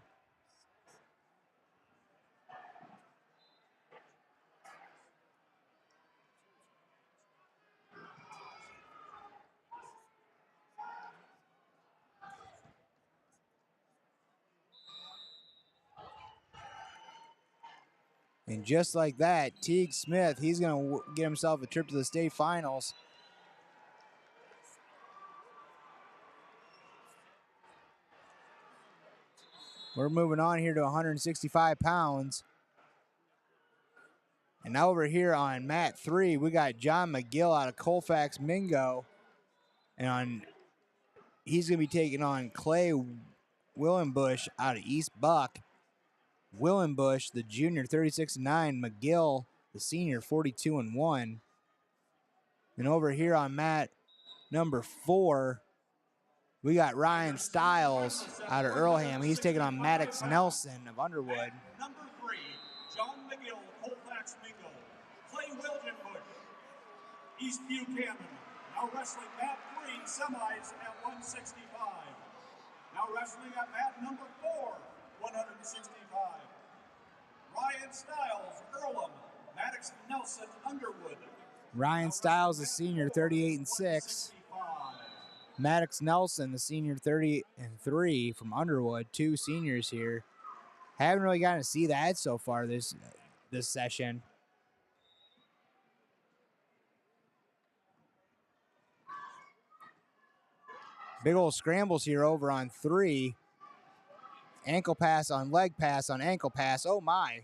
And just like that, Teague Smith, he's going to get himself a trip to the state finals. We're moving on here to 165 pounds. And now over here on mat 3, we got John McGill out of Colfax Mingo. And he's going to be taking on Clay Willenbush out of East Buck. Willenbush, the junior, 36-9. McGill, the senior, 42-1. And over here on mat number 4, we got Ryan Stiles out of Earlham. He's taking on Maddox Nelson of Underwood. Number 3, John McGill, Colfax Mingo. Clay Wilgenbush, East Buchanan. Now wrestling mat 3, semis at 165. Now wrestling at mat number 4, 165. Ryan Stiles, Earlham. Maddox Nelson, Underwood. Ryan Stiles, the senior, 38-6. Maddox Nelson, the senior, 30-3 from Underwood. 2 seniors here. Haven't really gotten to see that so far this session. Big old scrambles here over on 3. Ankle pass on leg pass on ankle pass. Oh my.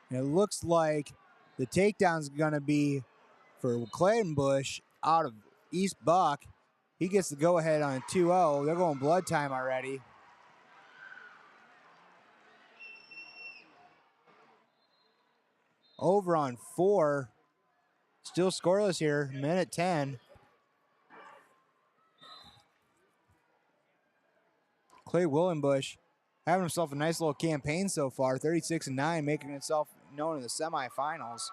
And it looks like the takedown's going to be for Claytonbush out of East Buck. He gets the go-ahead on a 2-0. They're going blood time already. Over on 4. Still scoreless here. Minute 10. Clay Willenbush having himself a nice little campaign so far. 36-9, making himself known in the semifinals.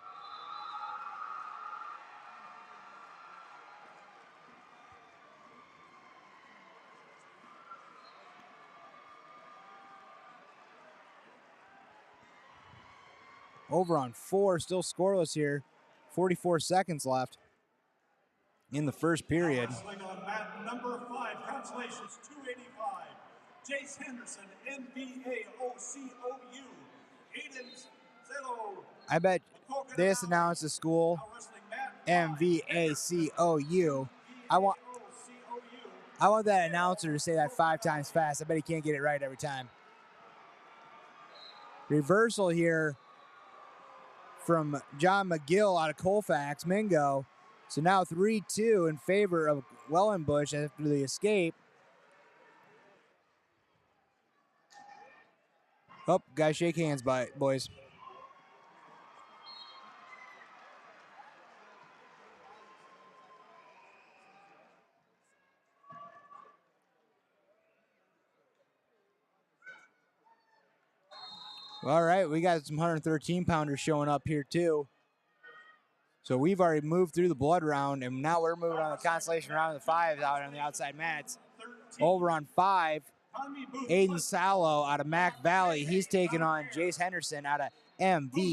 Over on 4, still scoreless here. 44 seconds left in the first period. Wrestling on mat number 5, consolations 285. Jace Henderson, MVAOCOU. Aiden Zelo. I bet this announced the school MVACOU. I want that announcer to say that 5 times fast. I bet he can't get it right every time. Reversal here from John McGill out of Colfax, Mingo. So now 3-2 in favor of Wellenbush after the escape. Oh, guys, shake hands, boys. All right, we got some 113-pounders showing up here, too. So we've already moved through the blood round, and now we're moving on the consolation round of the 5s out on the outside mats. Over on 5, Aiden Salo out of Mac Valley. He's taking on Jace Henderson out of MVACOU.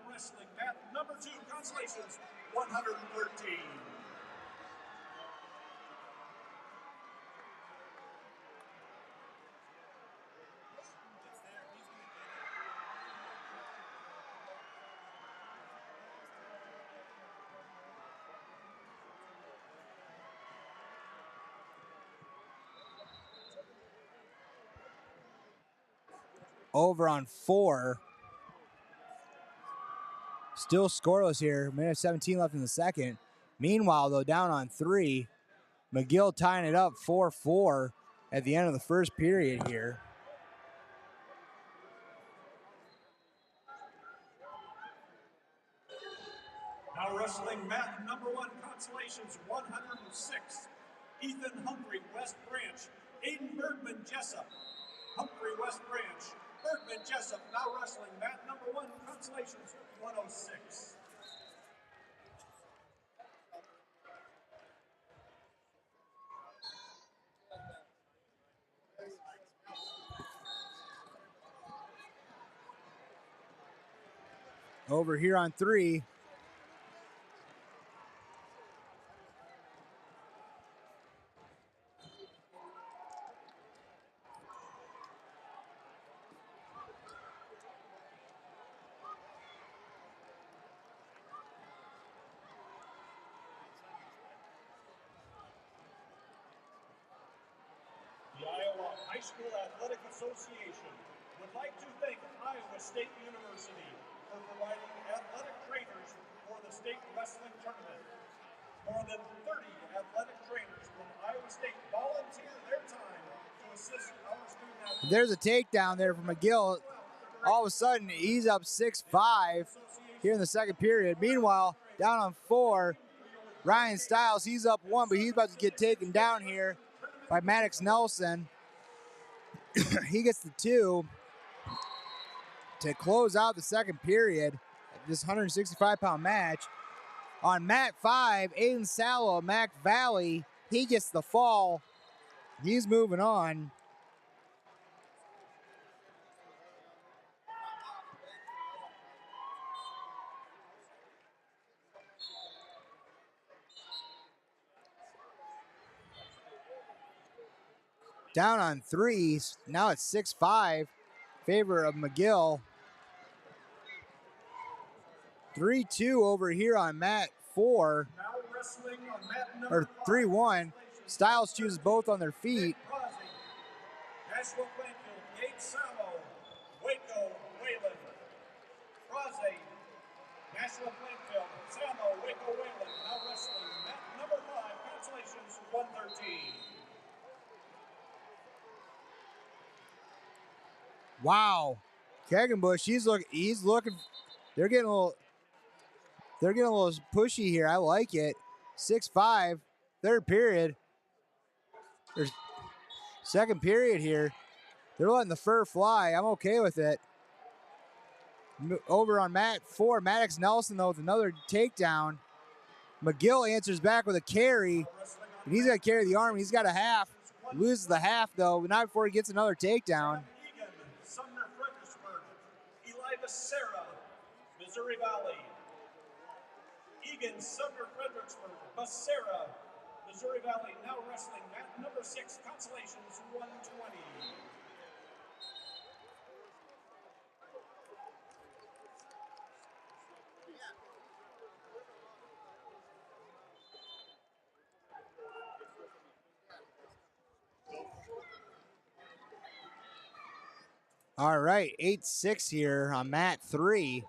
Wrestling mat number 2, consolations 113. Over on 4. Still scoreless here. Minute 17 left in the second. Meanwhile, though, down on 3. McGill tying it up 4-4 at the end of the first period here. Now wrestling mat number 1, consolations 106. Ethan Humphrey, West Branch. Aiden Bergman, Jessup. Humphrey, West Branch. Bergman, Jessup. Now wrestling mat number 1, consolations 106. Over here on 3. The Iowa High School Athletic Association would like to thank Iowa State University for providing athletic trainers for the state wrestling tournament. More than 30 athletic trainers from Iowa State volunteer their time to assist our student athletes. There's a takedown there from McGill. All of a sudden, he's up 6-5 here in the second period. Meanwhile, down on 4, Ryan Stiles, he's up 1, but he's about to get taken down here by Maddox Nelson. He gets the 2 to close out the second period of this 165-pound match. On mat 5, Aiden Salo, Mac Valley, he gets the fall. He's moving on. Down on 3, now it's 6-5, favor of McGill. 3-2 over here on mat 4, Now wrestling on mat number or 3-1. Styles chooses both on their feet. Nashville Plainfield, Gate Samo, Waco, Wayland. Raze, Nashville Plainfield, Samo, Waco, Wayland. Now wrestling mat number 5, consolations 113. Wow, Kegenbush, he's looking. They're getting a little pushy here. I like it. 6-5, third period. There's second period here. They're letting the fur fly. I'm okay with it. Over on mat 4, Maddox Nelson, though, with another takedown. McGill answers back with a carry. And he's got to carry the arm. He's got a half. He loses the half, though, but not before he gets another takedown. Egan, Sumner, Fredericksburg. Eli Becerra, Missouri Valley. Egan, Sumner, Fredericksburg. Becerra, Missouri Valley. Now wrestling mat number 6, consolations 120. All right, 8-6 here on mat 3.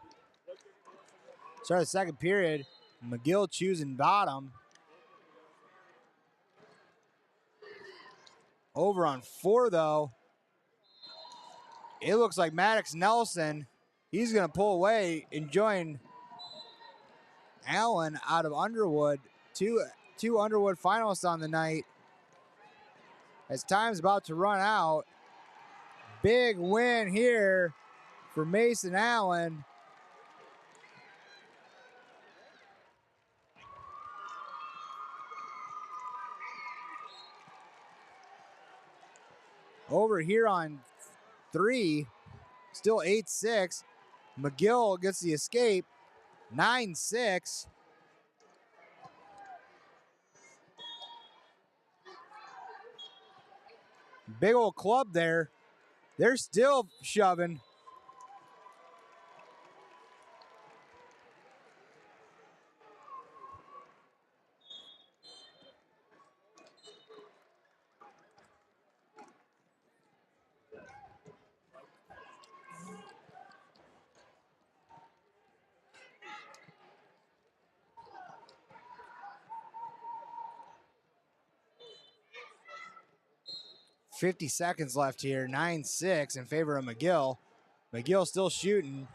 Start the second period. McGill choosing bottom. Over on 4, though. It looks like Maddox Nelson, he's going to pull away and join Allen out of Underwood. Two Underwood finalists on the night. As time's about to run out. Big win here for Mason Allen. Over here on 3, still 8-6. McGill gets the escape, 9-6. Big old club there. They're still shoving. .50 seconds left here, 9-6 in favor of McGill. McGill still shooting.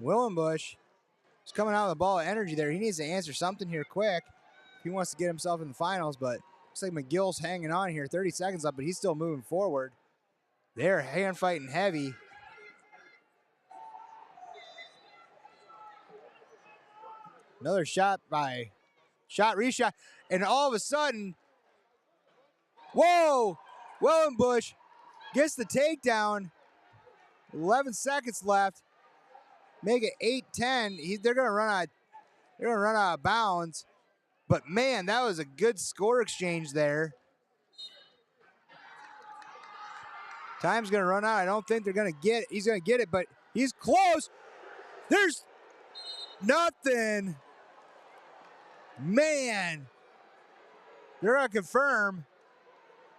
Willenbush is coming out with a ball of energy there. He needs to answer something here quick if he wants to get himself in the finals, but looks like McGill's hanging on here. 30 seconds left, but he's still moving forward. They're hand fighting heavy. Another shot by reshot, and all of a sudden, whoa! Willenbush gets the takedown. 11 seconds left. Make it 8-10. They're gonna run out of bounds. But man, that was a good score exchange there. Time's gonna run out. I don't think they're gonna get it. He's gonna get it, but he's close. There's nothing. Man, they're gonna confirm.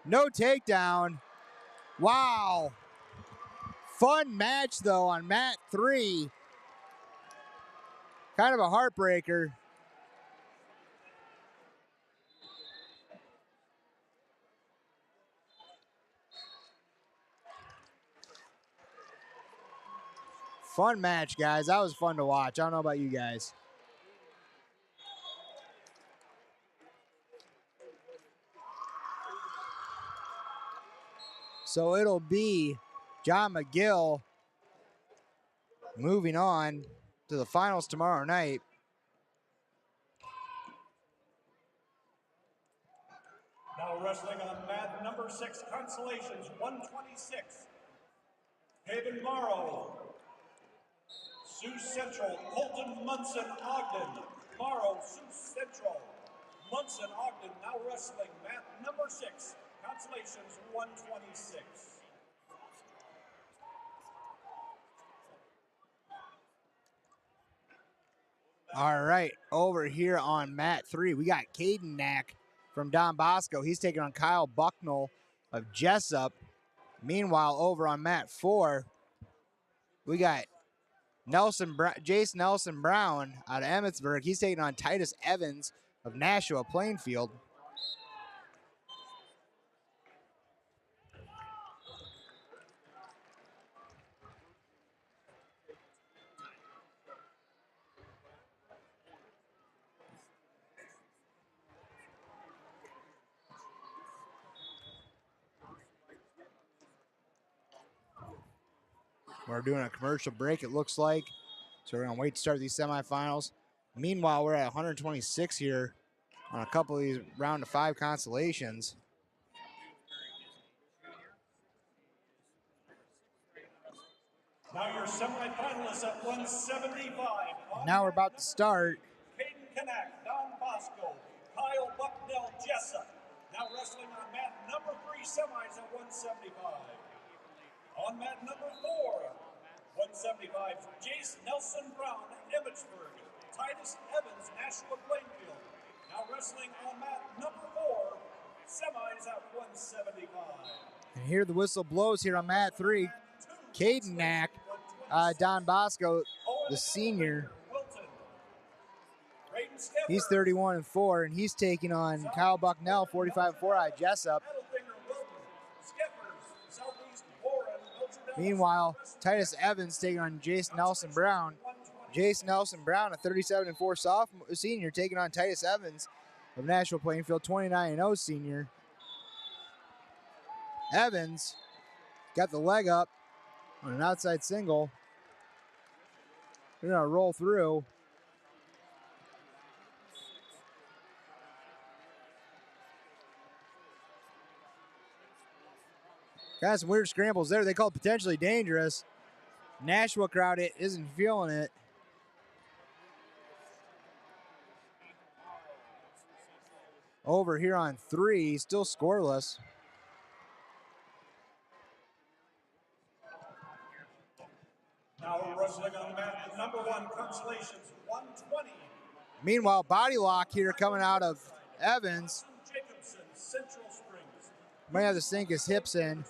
No takedown. Wow. Fun match though on mat 3. Kind of a heartbreaker. Fun match, guys. That was fun to watch. I don't know about you guys. So it'll be John McGill moving on to the finals tomorrow night. Now wrestling on mat number 6, Consolations, 126. Haven Morrow, Sioux Central, Colton Munson Ogden. Morrow, Sioux Central, Munson Ogden, now wrestling mat number 6, Consolations, 126. All right, over here on mat 3, we got Caden Knack from Don Bosco. He's taking on Kyle Bucknell of Jessup. Meanwhile, over on mat 4, we got Jace Nelson Brown out of Emmitsburg. He's taking on Titus Evans of Nashua Plainfield. We're doing a commercial break, it looks like. So we're going to wait to start these semifinals. Meanwhile, we're at 126 here on a couple of these round of 5 consolations. Now your semifinalists at 175. Now we're about to start. Caden Knack, Don Bosco, Kyle Bucknell Jessup. Now wrestling on mat number 3 semis at 175. On mat number 4, 175, Jace Nelson Brown, Emmitsburg. Titus Evans, Nashua Plainfield. Now wrestling on mat number 4, Semis at 175. And here the whistle blows here on mat 3. Caden Knack, Don Bosco, the senior. He's 31-4, and he's taking on Kyle Bucknell, 45-4 out of Jessup. Meanwhile, Titus Evans taking on Jace Nelson Brown. Jace Nelson Brown, a 37-4 sophomore senior, taking on Titus Evans of Nashville Plainfield, 29-0 senior. Evans got the leg up on an outside single. They're gonna roll through. Got some weird scrambles there. They call it potentially dangerous. Nashville crowd isn't feeling it. Over here on 3, still scoreless. Now wrestling on mat number 1, Consolations, 120. Meanwhile, body lock here coming out of Evans. Jacobson, Central Springs. Might have to sink his hips in.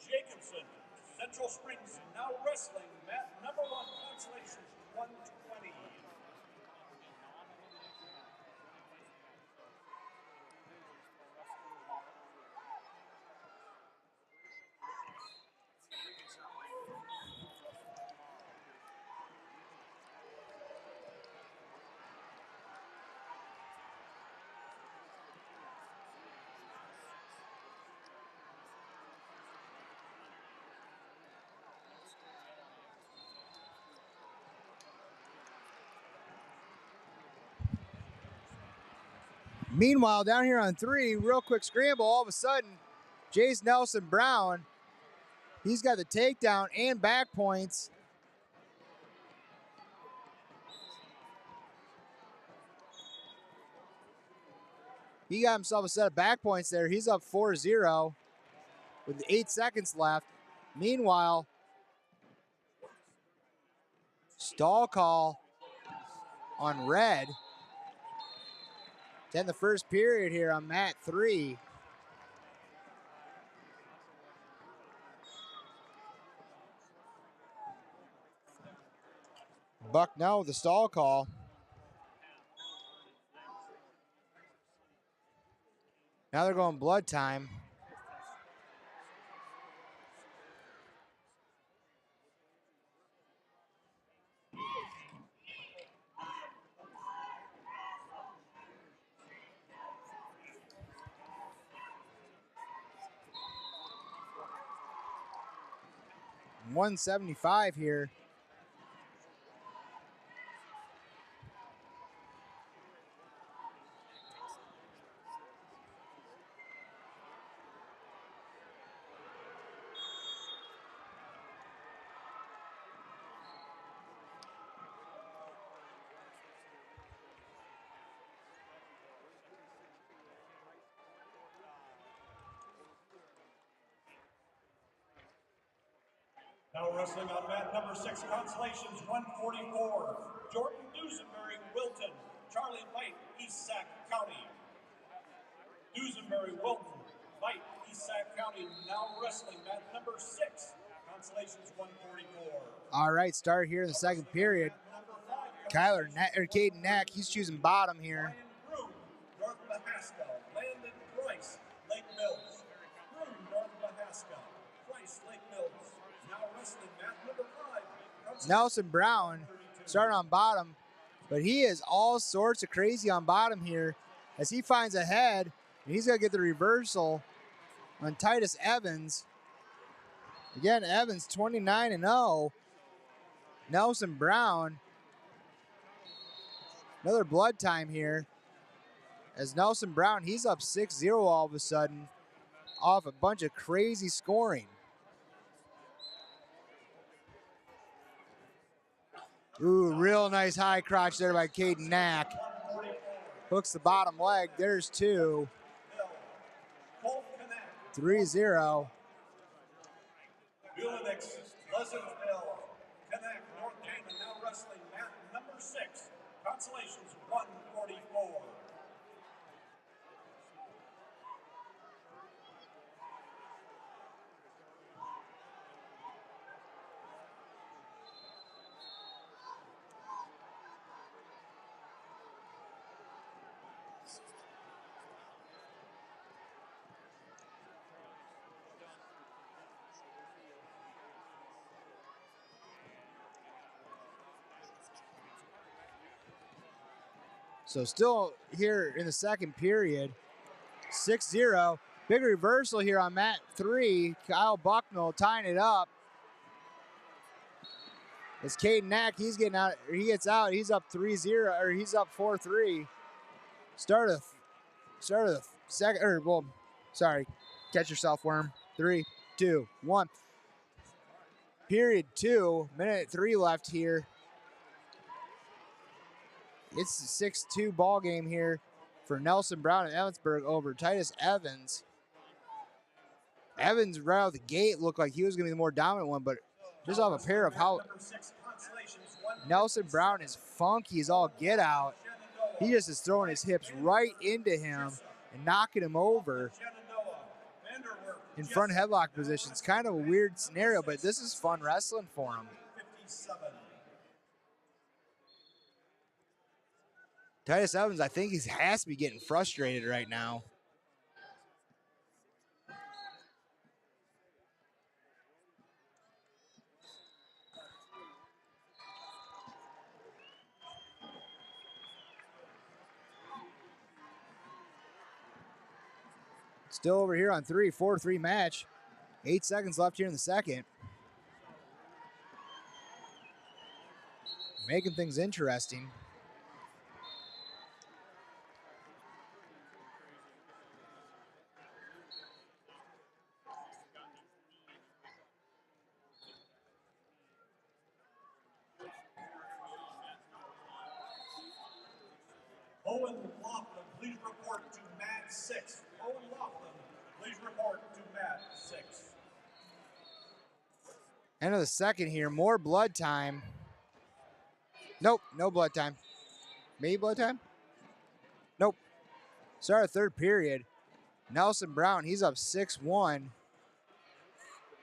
Jacobson, Central Springs, now wrestling mat number 1, Consolations, 120. Meanwhile, down here on 3, real quick scramble. All of a sudden, Jace Nelson Brown, he's got the takedown and back points. He got himself a set of back points there. He's up 4-0 with 8 seconds left. Meanwhile, stall call on red. To end the first period here on mat 3. Bucknell with the stall call. Now they're going blood time. .175 here. Now wrestling on mat number 6, Consolations, 144. Jordan Dusenberry, Wilton. Charlie White, East Sac County. Dusenberry, Wilton. White, East Sac County. Now wrestling mat number 6, Consolations, 144. All right, start here in the second period. Caden Knack, he's choosing bottom here. Ryan Broom, North Mahaska. Landon Price, Lake Mills. Broom, North Mahaska. Price, Lake Mills. Now wrestling mat number 5. Nelson Brown starting on bottom, but he is all sorts of crazy on bottom here as he finds a head, and he's going to get the reversal on Titus Evans. Again, Evans 29-0. Nelson Brown, another blood time here as Nelson Brown, he's up 6-0 all of a sudden off a bunch of crazy scoring. Ooh, real nice high crotch there by Caden Knack. Hooks the bottom leg. There's 2. 3-0. Bulanix, Pleasantville, Connect, North Damon, now wrestling mat number 6. Consolations, 144. So still here in the second period, 6-0. Big reversal here on mat 3. Kyle Bucknell tying it up. It's Caden Knack. He's getting out. He gets out. He's up 3-0, or he's up 4-3. Start of the second. Or well, sorry. Catch yourself, Worm. 3, 2, 1. Period 2. Minute 3 left here. It's a 6-2 ball game here for Nelson Brown and Emmetsburg over Titus Evans. Evans right out the gate looked like he was going to be the more dominant one, but just off a pair of how Nelson Brown is funky as all get out. He just is throwing his hips right into him and knocking him over in front headlock positions. Kind of a weird scenario, but this is fun wrestling for him. Titus Evans, I think he has to be getting frustrated right now. Still over here on 4-3 match. 8 seconds left here in the second. Making things interesting. Owen Laughlin, please report to mat 6. Owen Laughlin, please report to mat 6. End of the second here. More blood time. Nope, no blood time. Maybe blood time? Nope. Start of third period. Nelson Brown, he's up 6-1.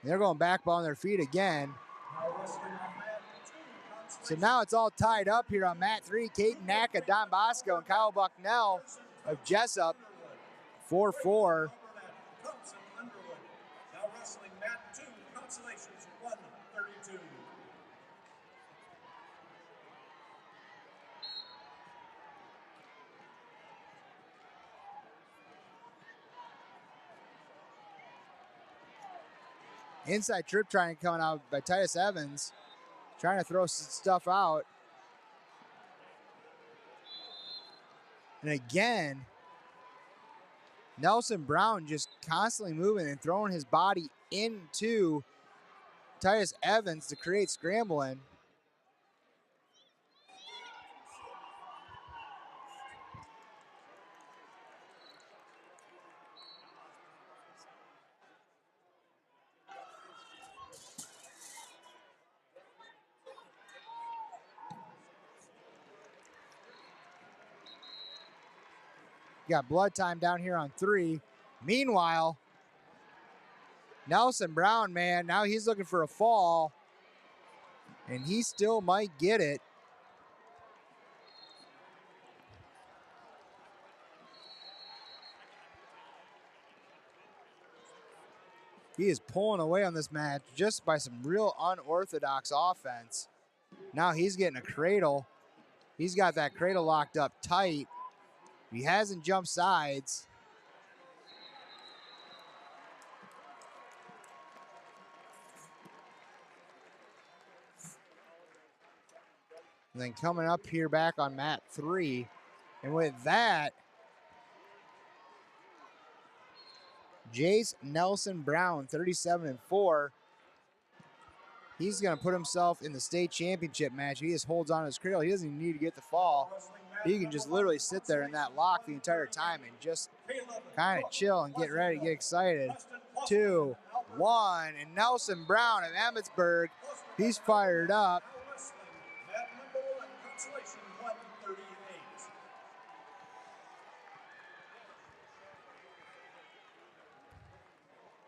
They're going back on their feet again. So now it's all tied up here on mat 3. Caden Knack of Don Bosco and Kyle Bucknell of Jessup. 4-4. Now wrestling mat 2, consolations 132. Inside trip trying coming out by Titus Evans. Trying to throw some stuff out. And again, Nelson Brown just constantly moving and throwing his body into Titus Evans to create scrambling. Got blood time down here on 3. Meanwhile, Nelson Brown, man, now he's looking for a fall. And he still might get it. He is pulling away on this match just by some real unorthodox offense. Now he's getting a cradle. He's got that cradle locked up tight. He hasn't jumped sides. And then coming up here back on mat 3. And with that, Jace Nelson Brown, 37-4. He's going to put himself in the state championship match. He just holds on to his cradle. He doesn't even need to get the fall. He can just literally sit there in that lock the entire time and just kind of chill and get ready, get excited. 2, 1, and Nelson Brown of Emmetsburg, he's fired up.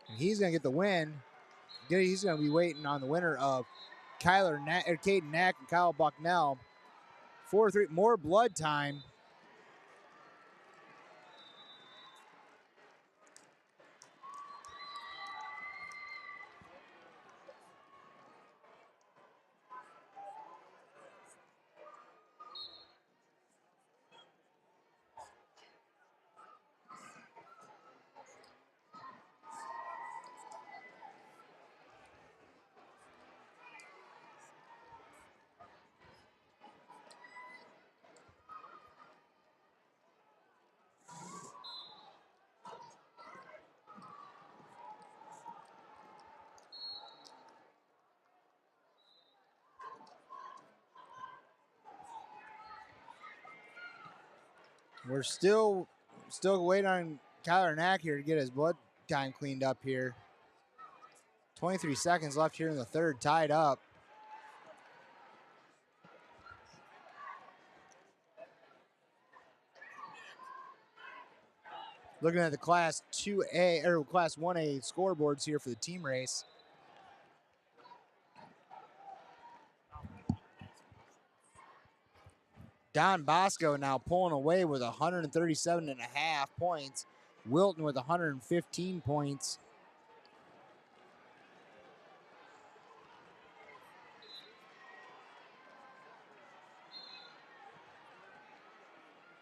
And he's going to get the win. He's going to be waiting on the winner of Caden Knack and Kyle Bucknell. 4-3, more blood time. We're still waiting on Kyler Knack here to get his blood time cleaned up here. 23 seconds left here in the third, tied up. Looking at the Class 2A or Class 1A scoreboards here for the team race. Don Bosco now pulling away with 137.5 points. Wilton with 115 points.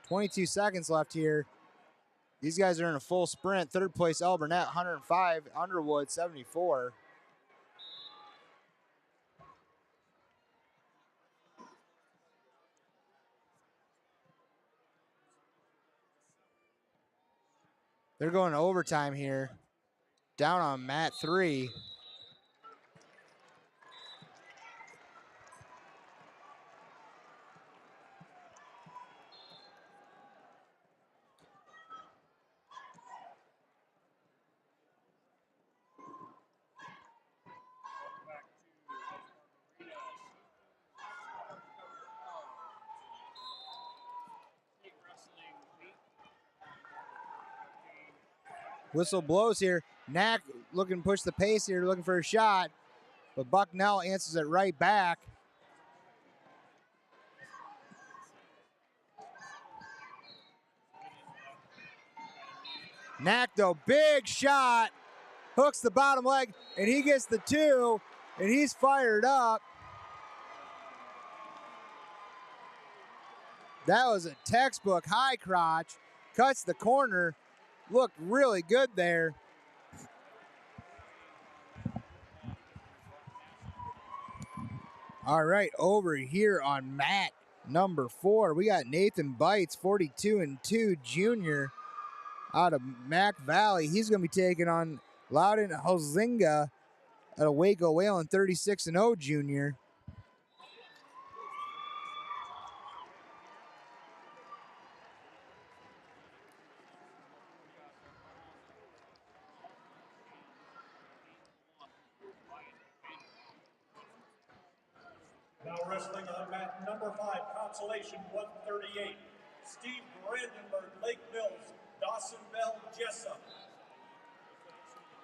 .22 seconds left here. These guys are in a full sprint. Third place, El Burnett, 105. Underwood, 74. They're going to overtime here. Down on mat 3. Whistle blows here. Knack looking to push the pace here, looking for a shot. But Bucknell answers it right back. Knack, though, big shot. Hooks the bottom leg, and he gets the 2, and he's fired up. That was a textbook high crotch. Cuts the corner. Looked really good there. All right, over here on mat number 4, we got Nathan Bites, 42-2 junior out of Mac Valley. He's going to be taking on Loudon Hozinga out of Waco Whalen, 36-0 junior. Now wrestling on mat number 5, consolation 138. Steve Brandenburg, Lake Mills, Dawson Bell, Jessup.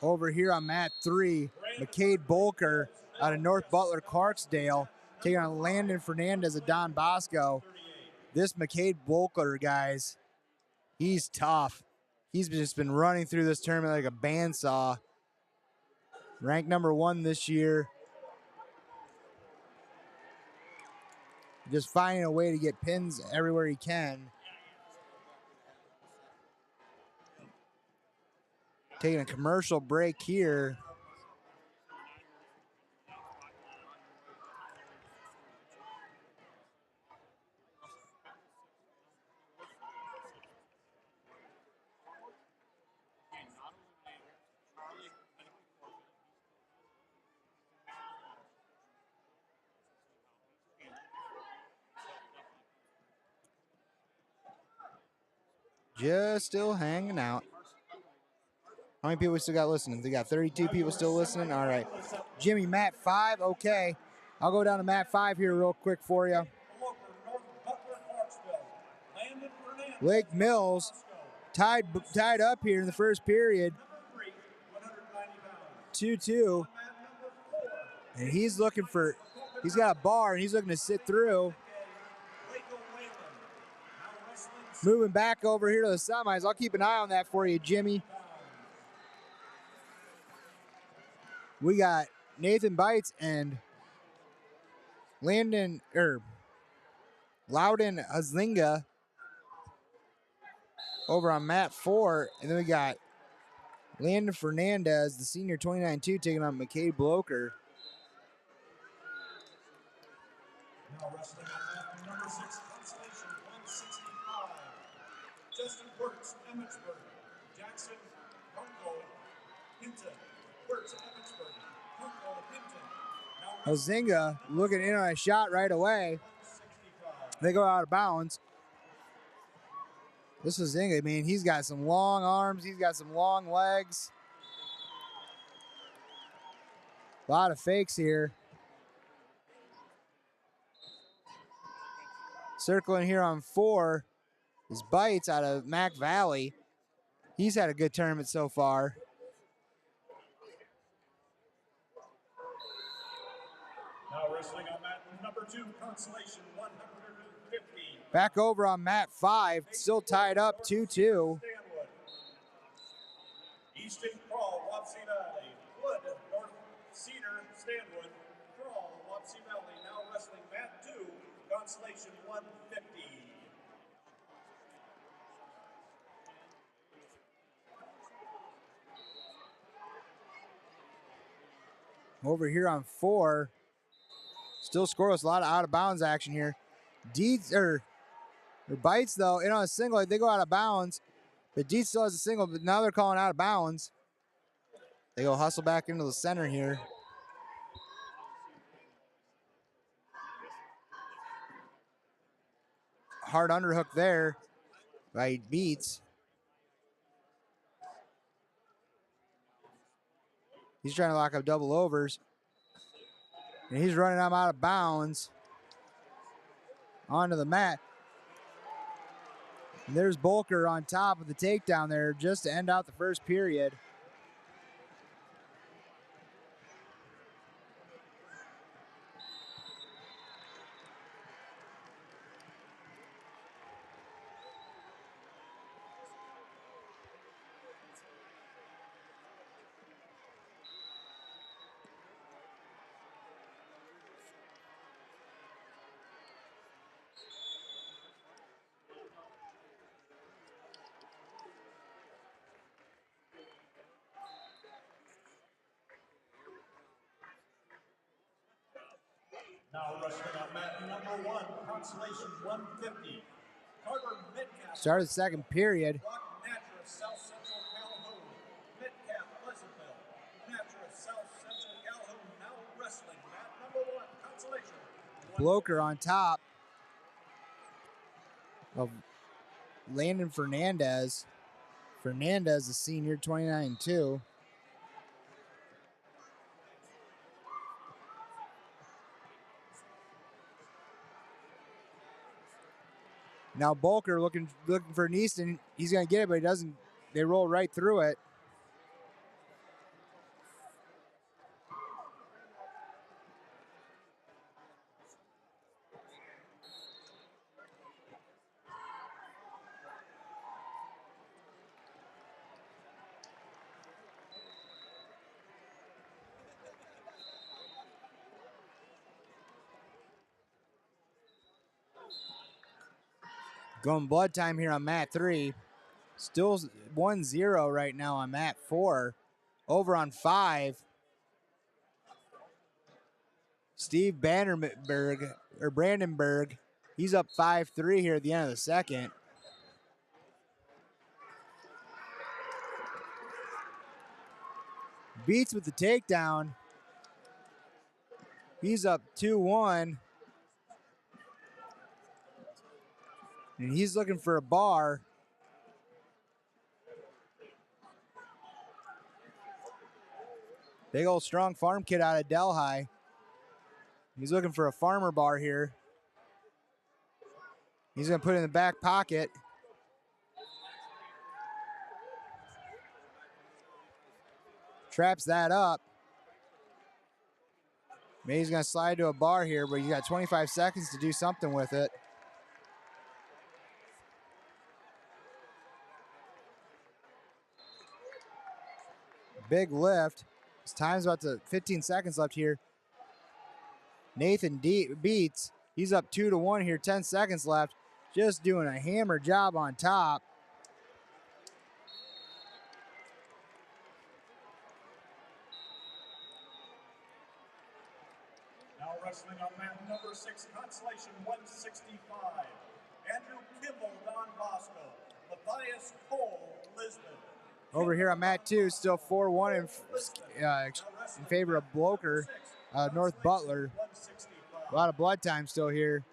Over here on mat 3, McCade Bolker out of North Butler Clarksdale taking on Landon Fernandez of Don Bosco. This McCade Bolker, guys, he's tough. He's just been running through this tournament like a bandsaw. Ranked number 1 this year. Just finding a way to get pins everywhere he can. Taking a commercial break here. Just still hanging out. How many people we still got listening? They got 32 people still listening? All right. Jimmy, mat 5, okay. I'll go down to mat 5 here real quick for you. Lake Mills tied up here in the first period. 2-2. And he's got a bar, and he's looking to sit through. Moving back over here to the semis. I'll keep an eye on that for you, Jimmy. We got Nathan Bites and Loudon Hazlinga over on mat 4. And then we got Landon Fernandez, the senior 29-2, taking on McCade Bloker. Now wrestling at number 6, consolation 165. Justin Wirtz, Emmitsburg. Jackson Kunko, Hinton. Wirtz, Emmitsburg. Kunko, Hinton. Hozinga looking in on a shot right away. They go out of bounds. This is Zing. I mean, he's got some long arms. He's got some long legs. A lot of fakes here. Circling here on 4 is Bites out of Mac Valley. He's had a good tournament so far. Now wrestling on mat number 2, consolation 150. Back over on mat 5, still tied up 2-2. Easton Crawl, Wapsie Valley. Wood, North Cedar, Stanwood. Crawl, Wapsie Valley. Now wrestling mat 2, consolation 150. Over here on 4, still scoreless. A lot of out of bounds action here. Deeds or Bites though, in on a single, they go out of bounds. But Deeds still has a single, but now they're calling out of bounds. They go hustle back into the center here. Hard underhook there by Beats. He's trying to lock up double overs. And he's running them out of bounds onto the mat. And there's Bolker on top of the takedown there just to end out the first period. Now wrestling on mat number 1, consolation 150. Carter Metcalf. Start of the second period. Rock Natchez, South Central Calhoun. Metcalf, Pleasantville. Natchez, South Central Calhoun. Now wrestling mat number 1, consolation. Bloker on top of Landon Fernandez. Fernandez, a senior, 29-2. Now Bolker looking for Neaston. He's going to get it, but he doesn't. They roll right through it. Going blood time here on mat 3. Still 1-0 right now on mat 4. Over on 5. Steve Brandenburg, he's up 5-3 here at the end of the second. Beats with the takedown. He's up 2-1. And he's looking for a bar. Big old strong farm kid out of Delhi. He's looking for a farmer bar here. He's going to put it in the back pocket. Traps that up. Maybe he's going to slide to a bar here, but he's got 25 seconds to do something with it. Big lift. His time's about to 15 seconds left here. Nathan Beats. He's up 2-1 here, 10 seconds left. Just doing a hammer job on top. Now wrestling on mat number 6, consolation 165. Andrew Kimball, Don Bosco. Matthias Cole, Lisbon. Over here on mat 2, still 4-1 in favor of Bloker, North Butler. A lot of blood time still here.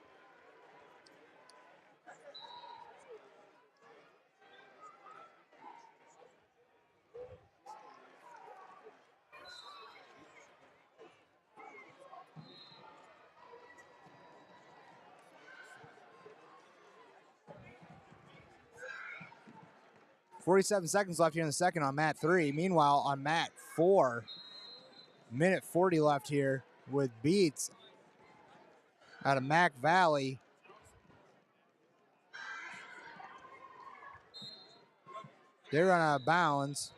47 seconds left here in the second on mat 3. Meanwhile, on mat 4, minute 40 left here with Beats out of Mac Valley. They run out of bounds.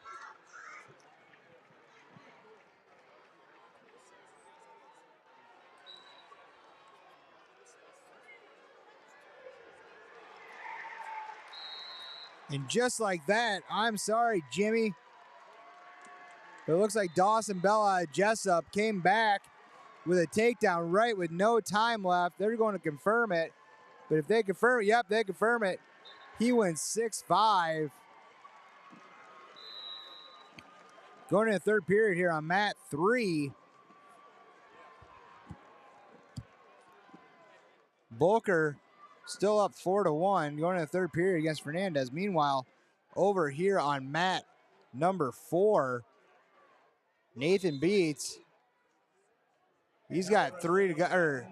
And just like that, I'm sorry, Jimmy. It looks like Dawson Bella Jessup came back with a takedown right with no time left. They're going to confirm it. But if they confirm it, yep, they confirm it. He wins 6-5. Going into the third period here on mat 3. Bulker still up 4-1 going into the third period against Fernandez. Meanwhile, over here on mat number 4, Nathan Beats. He's got 3 to go, or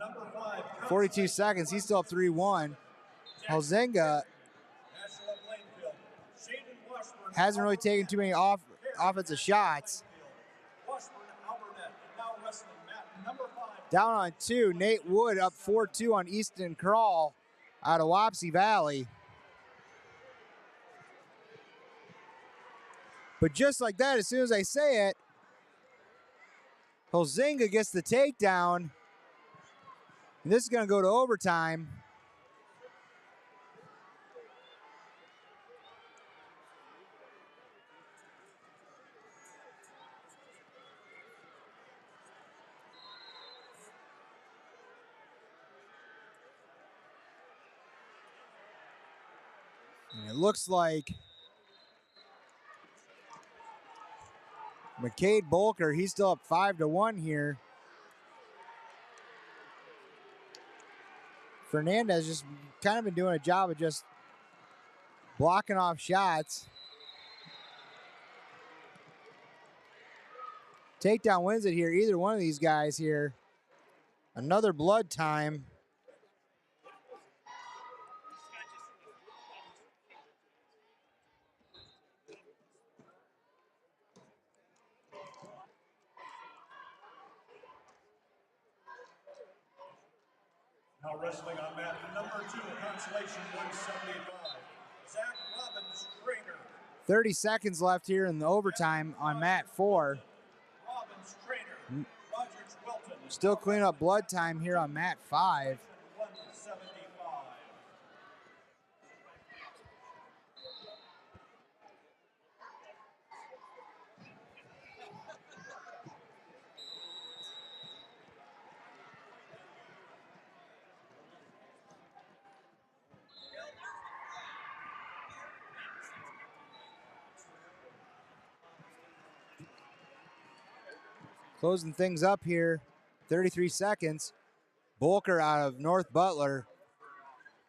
42 seconds. He's still up 3-1. Helzinga hasn't really taken too many offensive shots. Down on 2, Nate Wood up 4-2 on Easton Crawl out of Wapsie Valley. But just like that, as soon as I say it, Helzinga gets the takedown. And this is going to go to overtime. And it looks like McCade Bulker, he's still up 5-1 here. Fernandez just kind of been doing a job of just blocking off shots. Takedown wins it here. Either one of these guys here. Another blood time. Now wrestling on mat number 2, consolation 175. Zach Robbins, trainer. 30 seconds left here in the overtime on mat 4. Robbins, trainer. Rogers Welton. Still cleaning up blood time here on mat 5. 175. Closing things up here, 33 seconds. Bulker out of North Butler.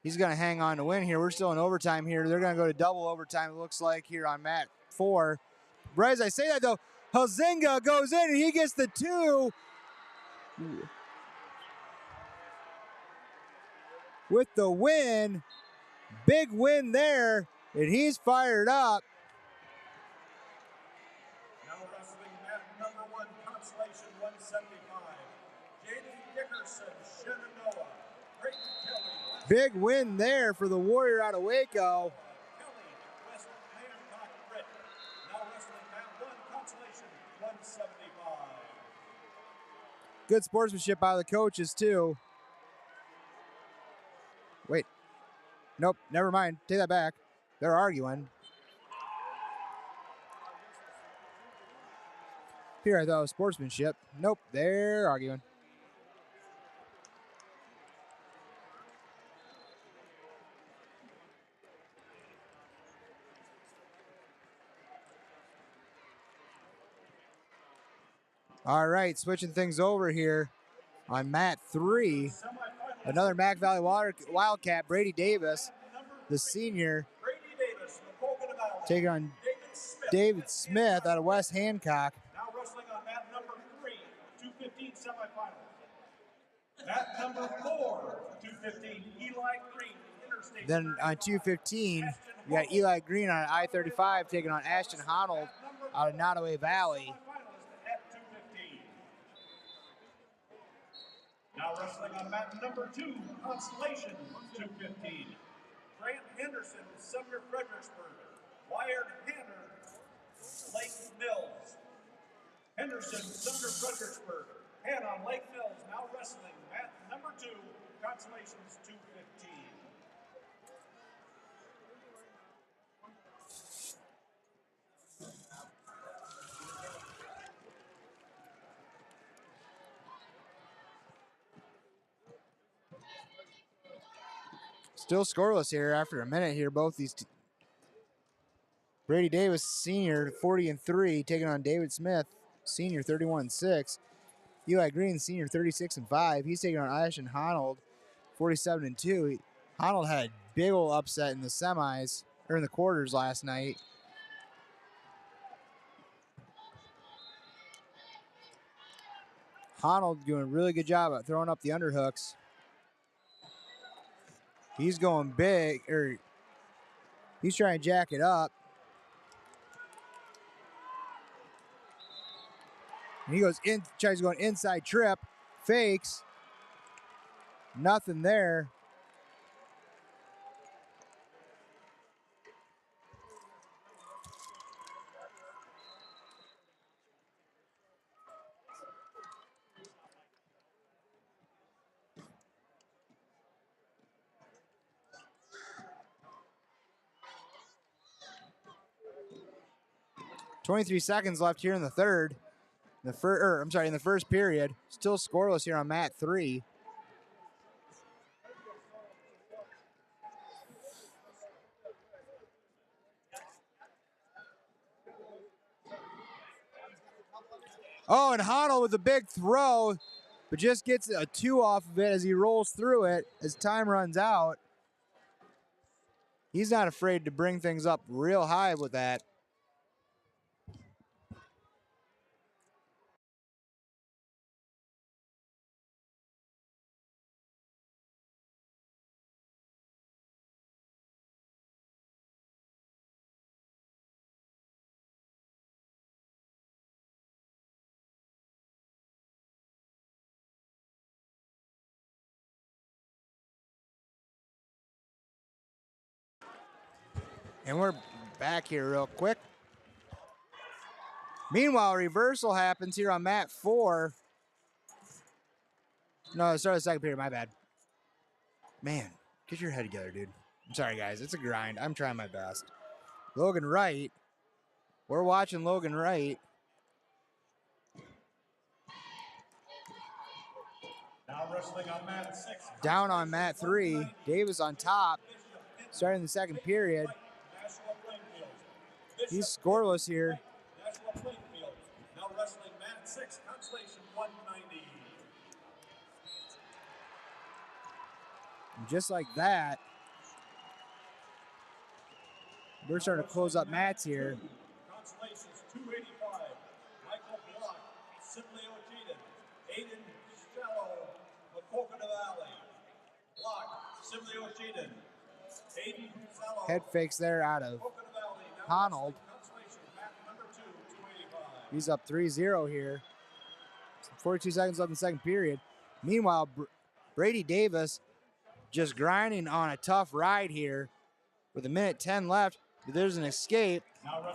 He's going to hang on to win here. We're still in overtime here. They're going to go to double overtime, it looks like, here on mat 4. Right as I say that, though, Helzinga goes in and he gets the 2. With the win. Big win there, and he's fired up. Now wrestling mat number 1, consolation 175. J.D. Dickerson, Shenandoah. Creighton Kelly. Big win there for the Warrior out of Waco. Kelly, West Hancock, Britt. Now wrestling mat 1, consolation 175. Good sportsmanship by the coaches, too. Wait. Nope, never mind. Take that back. They're arguing. Here I thought sportsmanship. Nope, they're arguing. All right, switching things over here on mat 3. Another Mac Valley Wildcat, Brady Davis, the senior, taking on David Smith out of West Hancock. Now wrestling on mat number 3, 215 semifinal. Mat number 4, 215, Eli Green, Interstate. Then on 215, We got Eli Green on I-35 taking on Ashton Honnold out of Nottoway Valley. At 215. Now wrestling on mat number 2, Constellation 215. Grant Henderson, Sumner Fredericksburg. Wired Hanner, Lake Mills. Henderson, Sumner Fredericksburg. Han on Lake Mills, now wrestling mat number 2, Constellations 215. Still scoreless here after a minute here. Both these Brady Davis, senior, 40-3, taking on David Smith, senior, 31-6. Eli Green, senior, 36-5. He's taking on Ashton Honnold, 47-2. Honnold had a big old upset in the semis, or in the quarters last night. Honnold doing a really good job at throwing up the underhooks. He's going big, or he's trying to jack it up. And he goes in, tries going inside trip, fakes. Nothing there. .23 seconds left here in the third. In the first period. Still scoreless here on mat 3. Oh, and Honnold with a big throw, but just gets a 2 off of it as he rolls through it as time runs out. He's not afraid to bring things up real high with that. And we're back here real quick. Meanwhile, reversal happens here on mat 4. No, start of the second period, my bad. Man, get your head together, dude. I'm sorry, guys. It's a grind. I'm trying my best. Logan Wright. We're watching Logan Wright. Now wrestling on mat 6. Down on mat 3. Davis on top. Starting the second period. He's scoreless here. National Plainfield. Now wrestling mat 6, Constellation 190. And just like that, we're starting to close up mats here. Constellations 285. Michael Block, Simply Ocheated. Aiden Shallow, Makokana Valley. Block, Simply Ocheated. Aiden Shallow. Head fakes there out of Honnold. Constellation mat number 2, 285. He's up 3-0 here. 42 seconds left in the second period. Meanwhile, Brady Davis just grinding on a tough ride here with 1:10 left. But there's an escape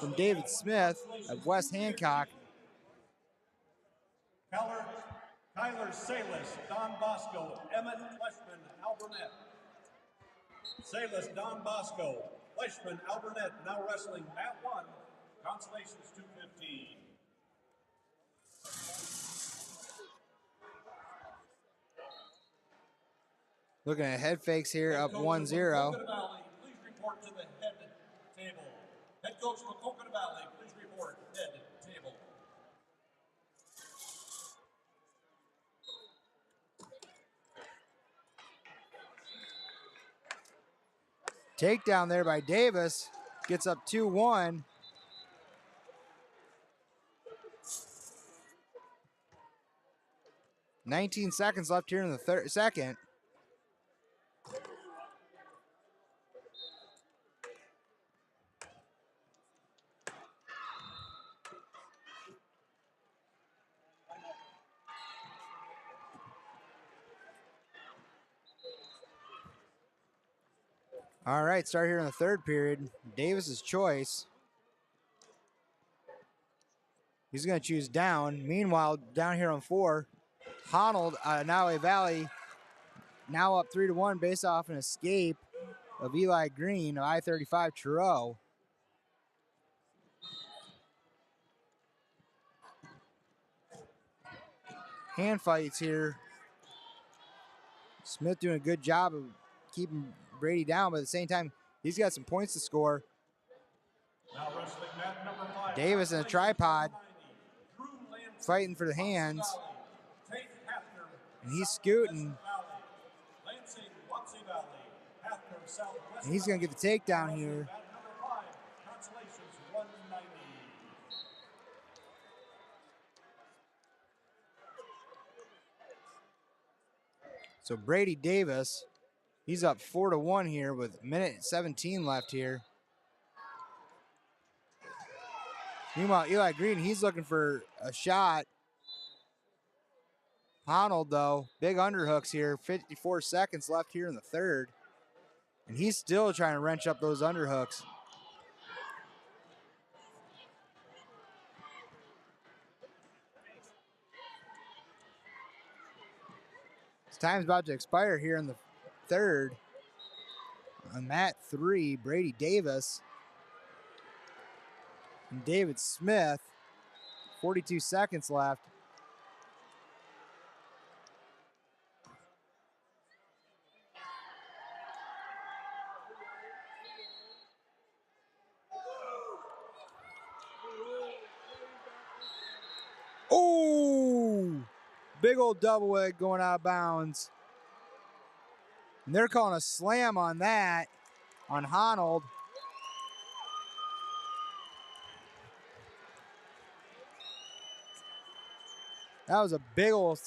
from David Smith of West Hancock. Kyler Salis, Don Bosco, Emmett Fleshman, Albernet. Salis, Don Bosco, Fleshman, Albernet, now wrestling mat 1, Constellations 215. Looking at head fakes here, up 1-0. Valley, please report to the head table. Head coach from Coconut Valley, please report head table. Takedown there by Davis. Gets up 2-1. $19 seconds left here in the second. All right, start here in the third period. Davis's choice. He's going to choose down. Meanwhile, down here on 4, Honnold out of Nottoway Valley, now up 3-1 based off an escape of Eli Green of I-35 Trudeau. Hand fights here. Smith doing a good job of keeping Brady down, but at the same time, he's got some points to score. Now wrestling mat number 5. Davis in a tripod, fighting for the hands. And he's scooting. And he's going to get the takedown here. So Brady Davis, he's up 4-1 here with a minute 17 left here. Meanwhile, Eli Green, he's looking for a shot. Honnold, though, big underhooks here. 54 seconds left here in the third. And he's still trying to wrench up those underhooks. His time's about to expire here in the third. On mat 3, Brady Davis and David Smith. 42 seconds left. Oh, big old double leg going out of bounds. And they're calling a slam on that, on Honnold. That was a big old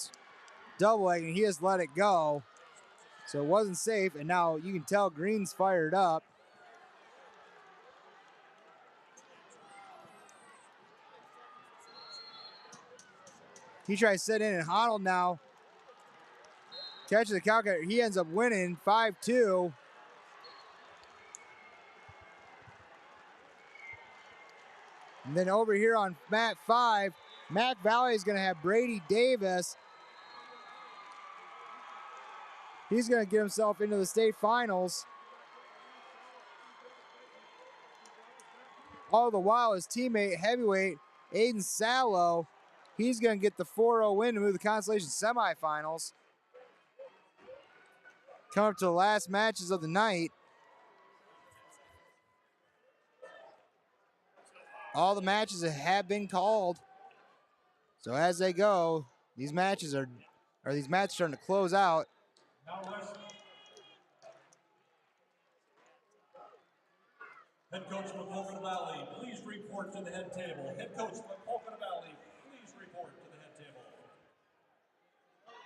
double leg, and he just let it go. So it wasn't safe, and now you can tell Green's fired up. He tries to sit in, and Honnold now catches the calculator. He ends up winning 5-2. And then over here on mat 5, Mac Valley is going to have Brady Davis. He's going to get himself into the state finals. All the while, his teammate, heavyweight Aiden Salo, he's going to get the 4-0 win to move the consolation semifinals. Come up to the last matches of the night. All the matches have been called. So as they go, these matches are starting to close out. Head coach McCulkin Valley, please report to the head table. Head coach McCulkin Valley, please report to the head table.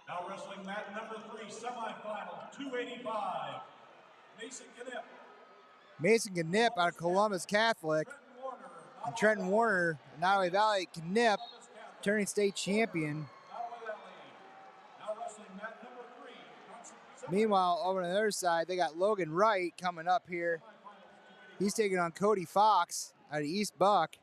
Now wrestling mat number 3, semifinal, 285. Mason Gannip. Mason Gannip out of Columbus Catholic. And Trenton Warner, Nottoway Valley, Gannip, turning state champion. Now wrestling mat number 3. Meanwhile, over on the other side, they got Logan Wright coming up here. He's taking on Cody Fox out of East Buck.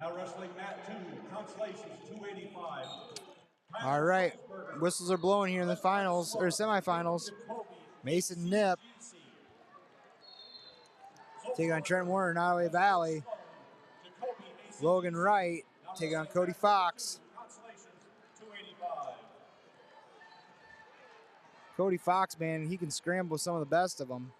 Now wrestling mat 2, consolations, 285. All right, whistles are blowing here in the finals, or semifinals. Mason Nip taking on Trent Warner, Nottoway Valley. Logan Wright taking on Cody Fox. Cody Fox, man, he can scramble some of the best of them.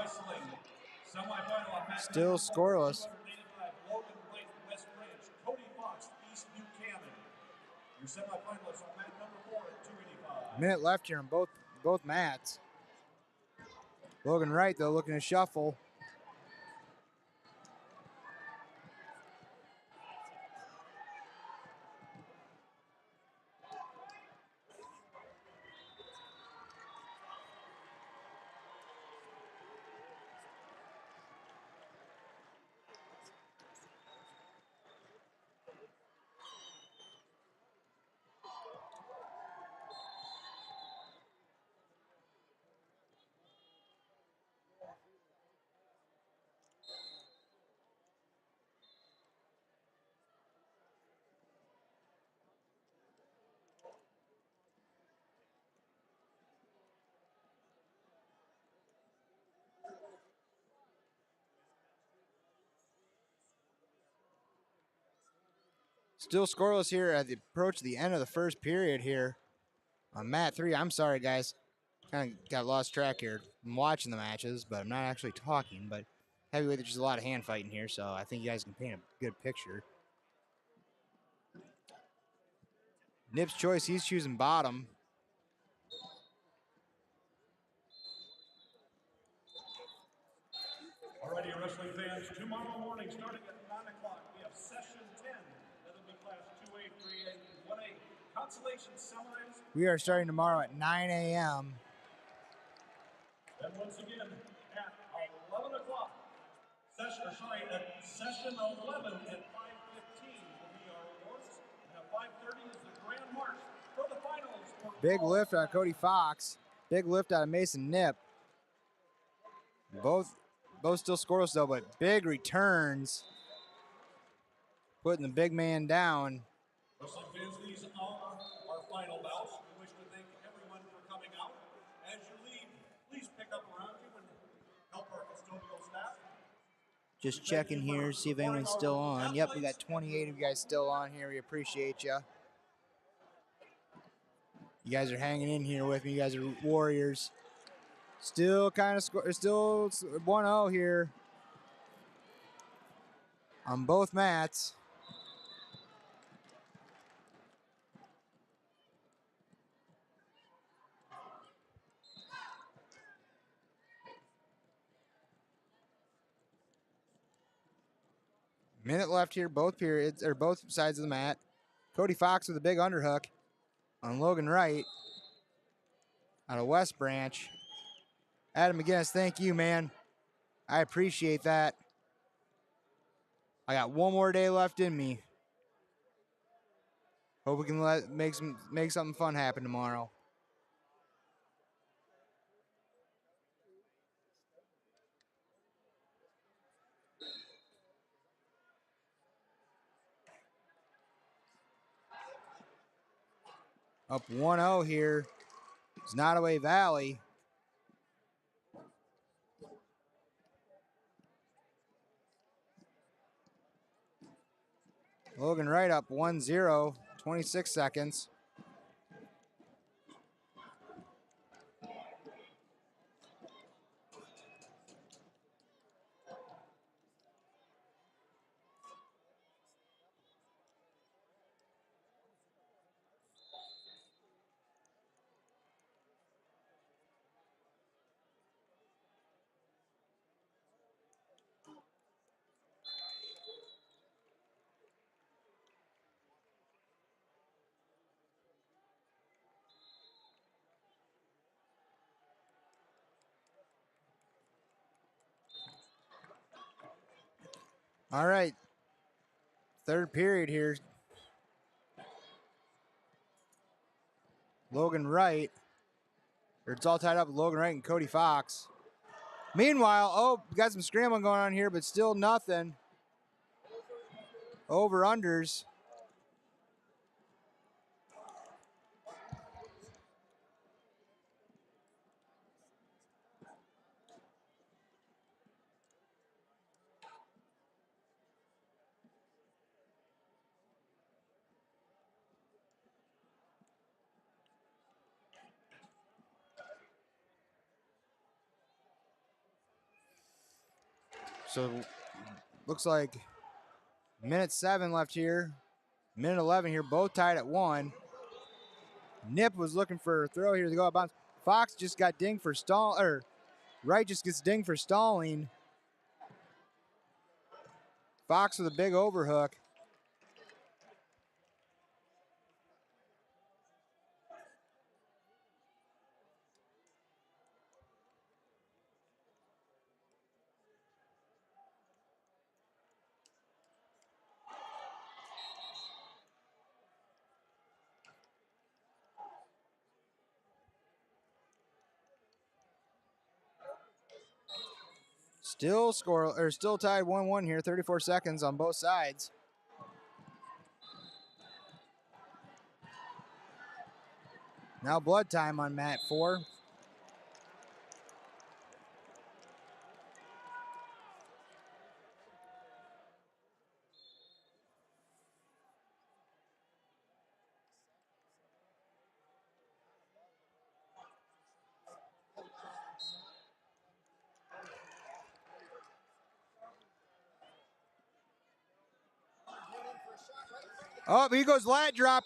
wrestling. Semifinal match Still scoreless. 285, Logan Wright, West Branch. Cody Fox, East Buchanan. Your semifinalists on mat number 4 at 285. Minute left here on both mats. Logan Wright, though, looking to shuffle. Still scoreless here at the approach the end of the first period here on mat 3. I'm sorry, guys. Kind of got lost track here. I'm watching the matches, but I'm not actually talking. But heavyweight, there's just a lot of hand fighting here, so I think you guys can paint a good picture. Nip's choice, he's choosing bottom. Alrighty, wrestling fans, tomorrow morning starting at 9 o'clock, we have session 10. That'll be class 2A, 3A, 1A. Consolation semis. We are starting tomorrow at 9 a.m. And once again, at 11 o'clock, at session 11 at 5:15 will be our awards. And at 5:30 is the grand march for the finals. Big lift out of Cody Fox. Big lift out of Mason Nip. Both still scoreless though, but big returns. Putting the big man down. Wrestling fans, these are our final bouts. We wish to thank everyone for coming out. As you leave, please pick up around you and help our custodial staff. Just checking here, see if anyone's still on. Yep, we got 28 of you guys still on here. We appreciate you. You guys are hanging in here with me. You guys are warriors. Still kind of still 1-0 here on both mats. Minute left here, both periods, or both sides of the mat. Cody Fox with a big underhook on Logan Wright out of West Branch. Adam McGinnis, thank you, man. I appreciate that. I got one more day left in me. Hope we can make something fun happen tomorrow. Up 1-0 here. It's Nottoway Valley. Logan Wright up 1-0, 26 seconds. All right, third period here. Logan Wright, or it's all tied up with Logan Wright and Cody Fox. Meanwhile, oh, we got some scrambling going on here, but still nothing. Over-unders. So looks like minute 7 left here. Minute 11 here, both tied at 1. Nip was looking for a throw here to go out of bounds. Fox just got dinged for stall, or Wright just gets dinged for stalling. Fox with a big overhook. Still tied 1-1 here, 34 seconds on both sides. Now blood time on mat 4. Oh, he goes lat drop.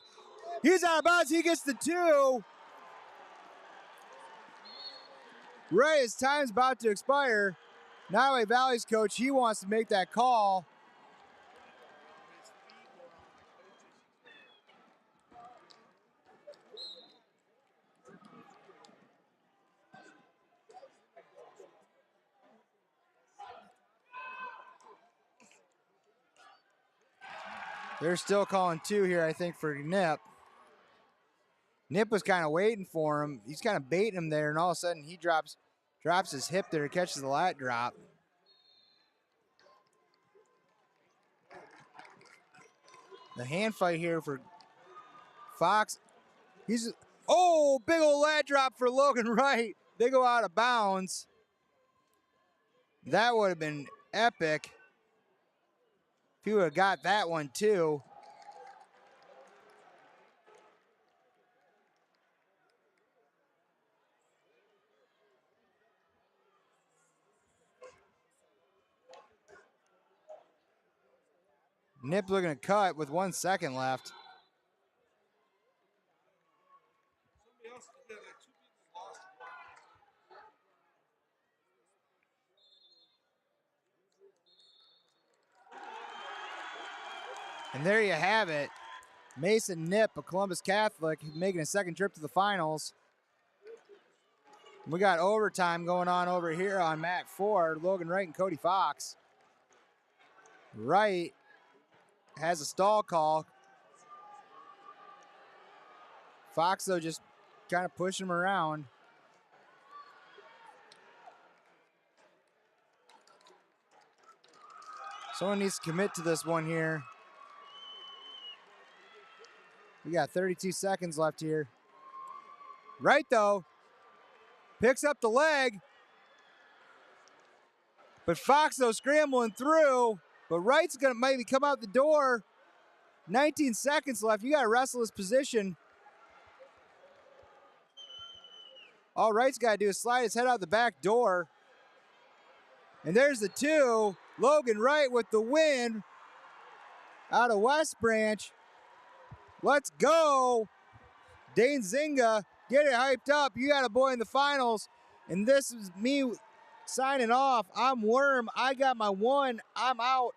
He's out of bounds. He gets the 2. Right, his time's about to expire. Nottoway Valley's coach, he wants to make that call. They're still calling 2 here, I think, for Nip. Nip was kind of waiting for him. He's kind of baiting him there, and all of a sudden he drops his hip there, catches the lat drop. The hand fight here for Fox. Big old lat drop for Logan Wright. They go out of bounds. That would have been epic if he would have got that one too. Nip looking to cut with 1 second left. And there you have it. Mason Nip, a Columbus Catholic, making a second trip to the finals. We got overtime going on over here on mat 4. Logan Wright and Cody Fox. Wright has a stall call. Fox, though, just kind of pushing him around. Someone needs to commit to this one here. We got 32 seconds left here. Wright, though, picks up the leg. But Fox, though, scrambling through. But Wright's going to maybe come out the door. 19 seconds left. You got to wrestle his position. All Wright's got to do is slide his head out the back door. And there's the 2. Logan Wright with the win out of West Branch. Let's go. Dane Zinga, get it hyped up. You got a boy in the finals. And this is me signing off. I'm Worm. I got my 1. I'm out.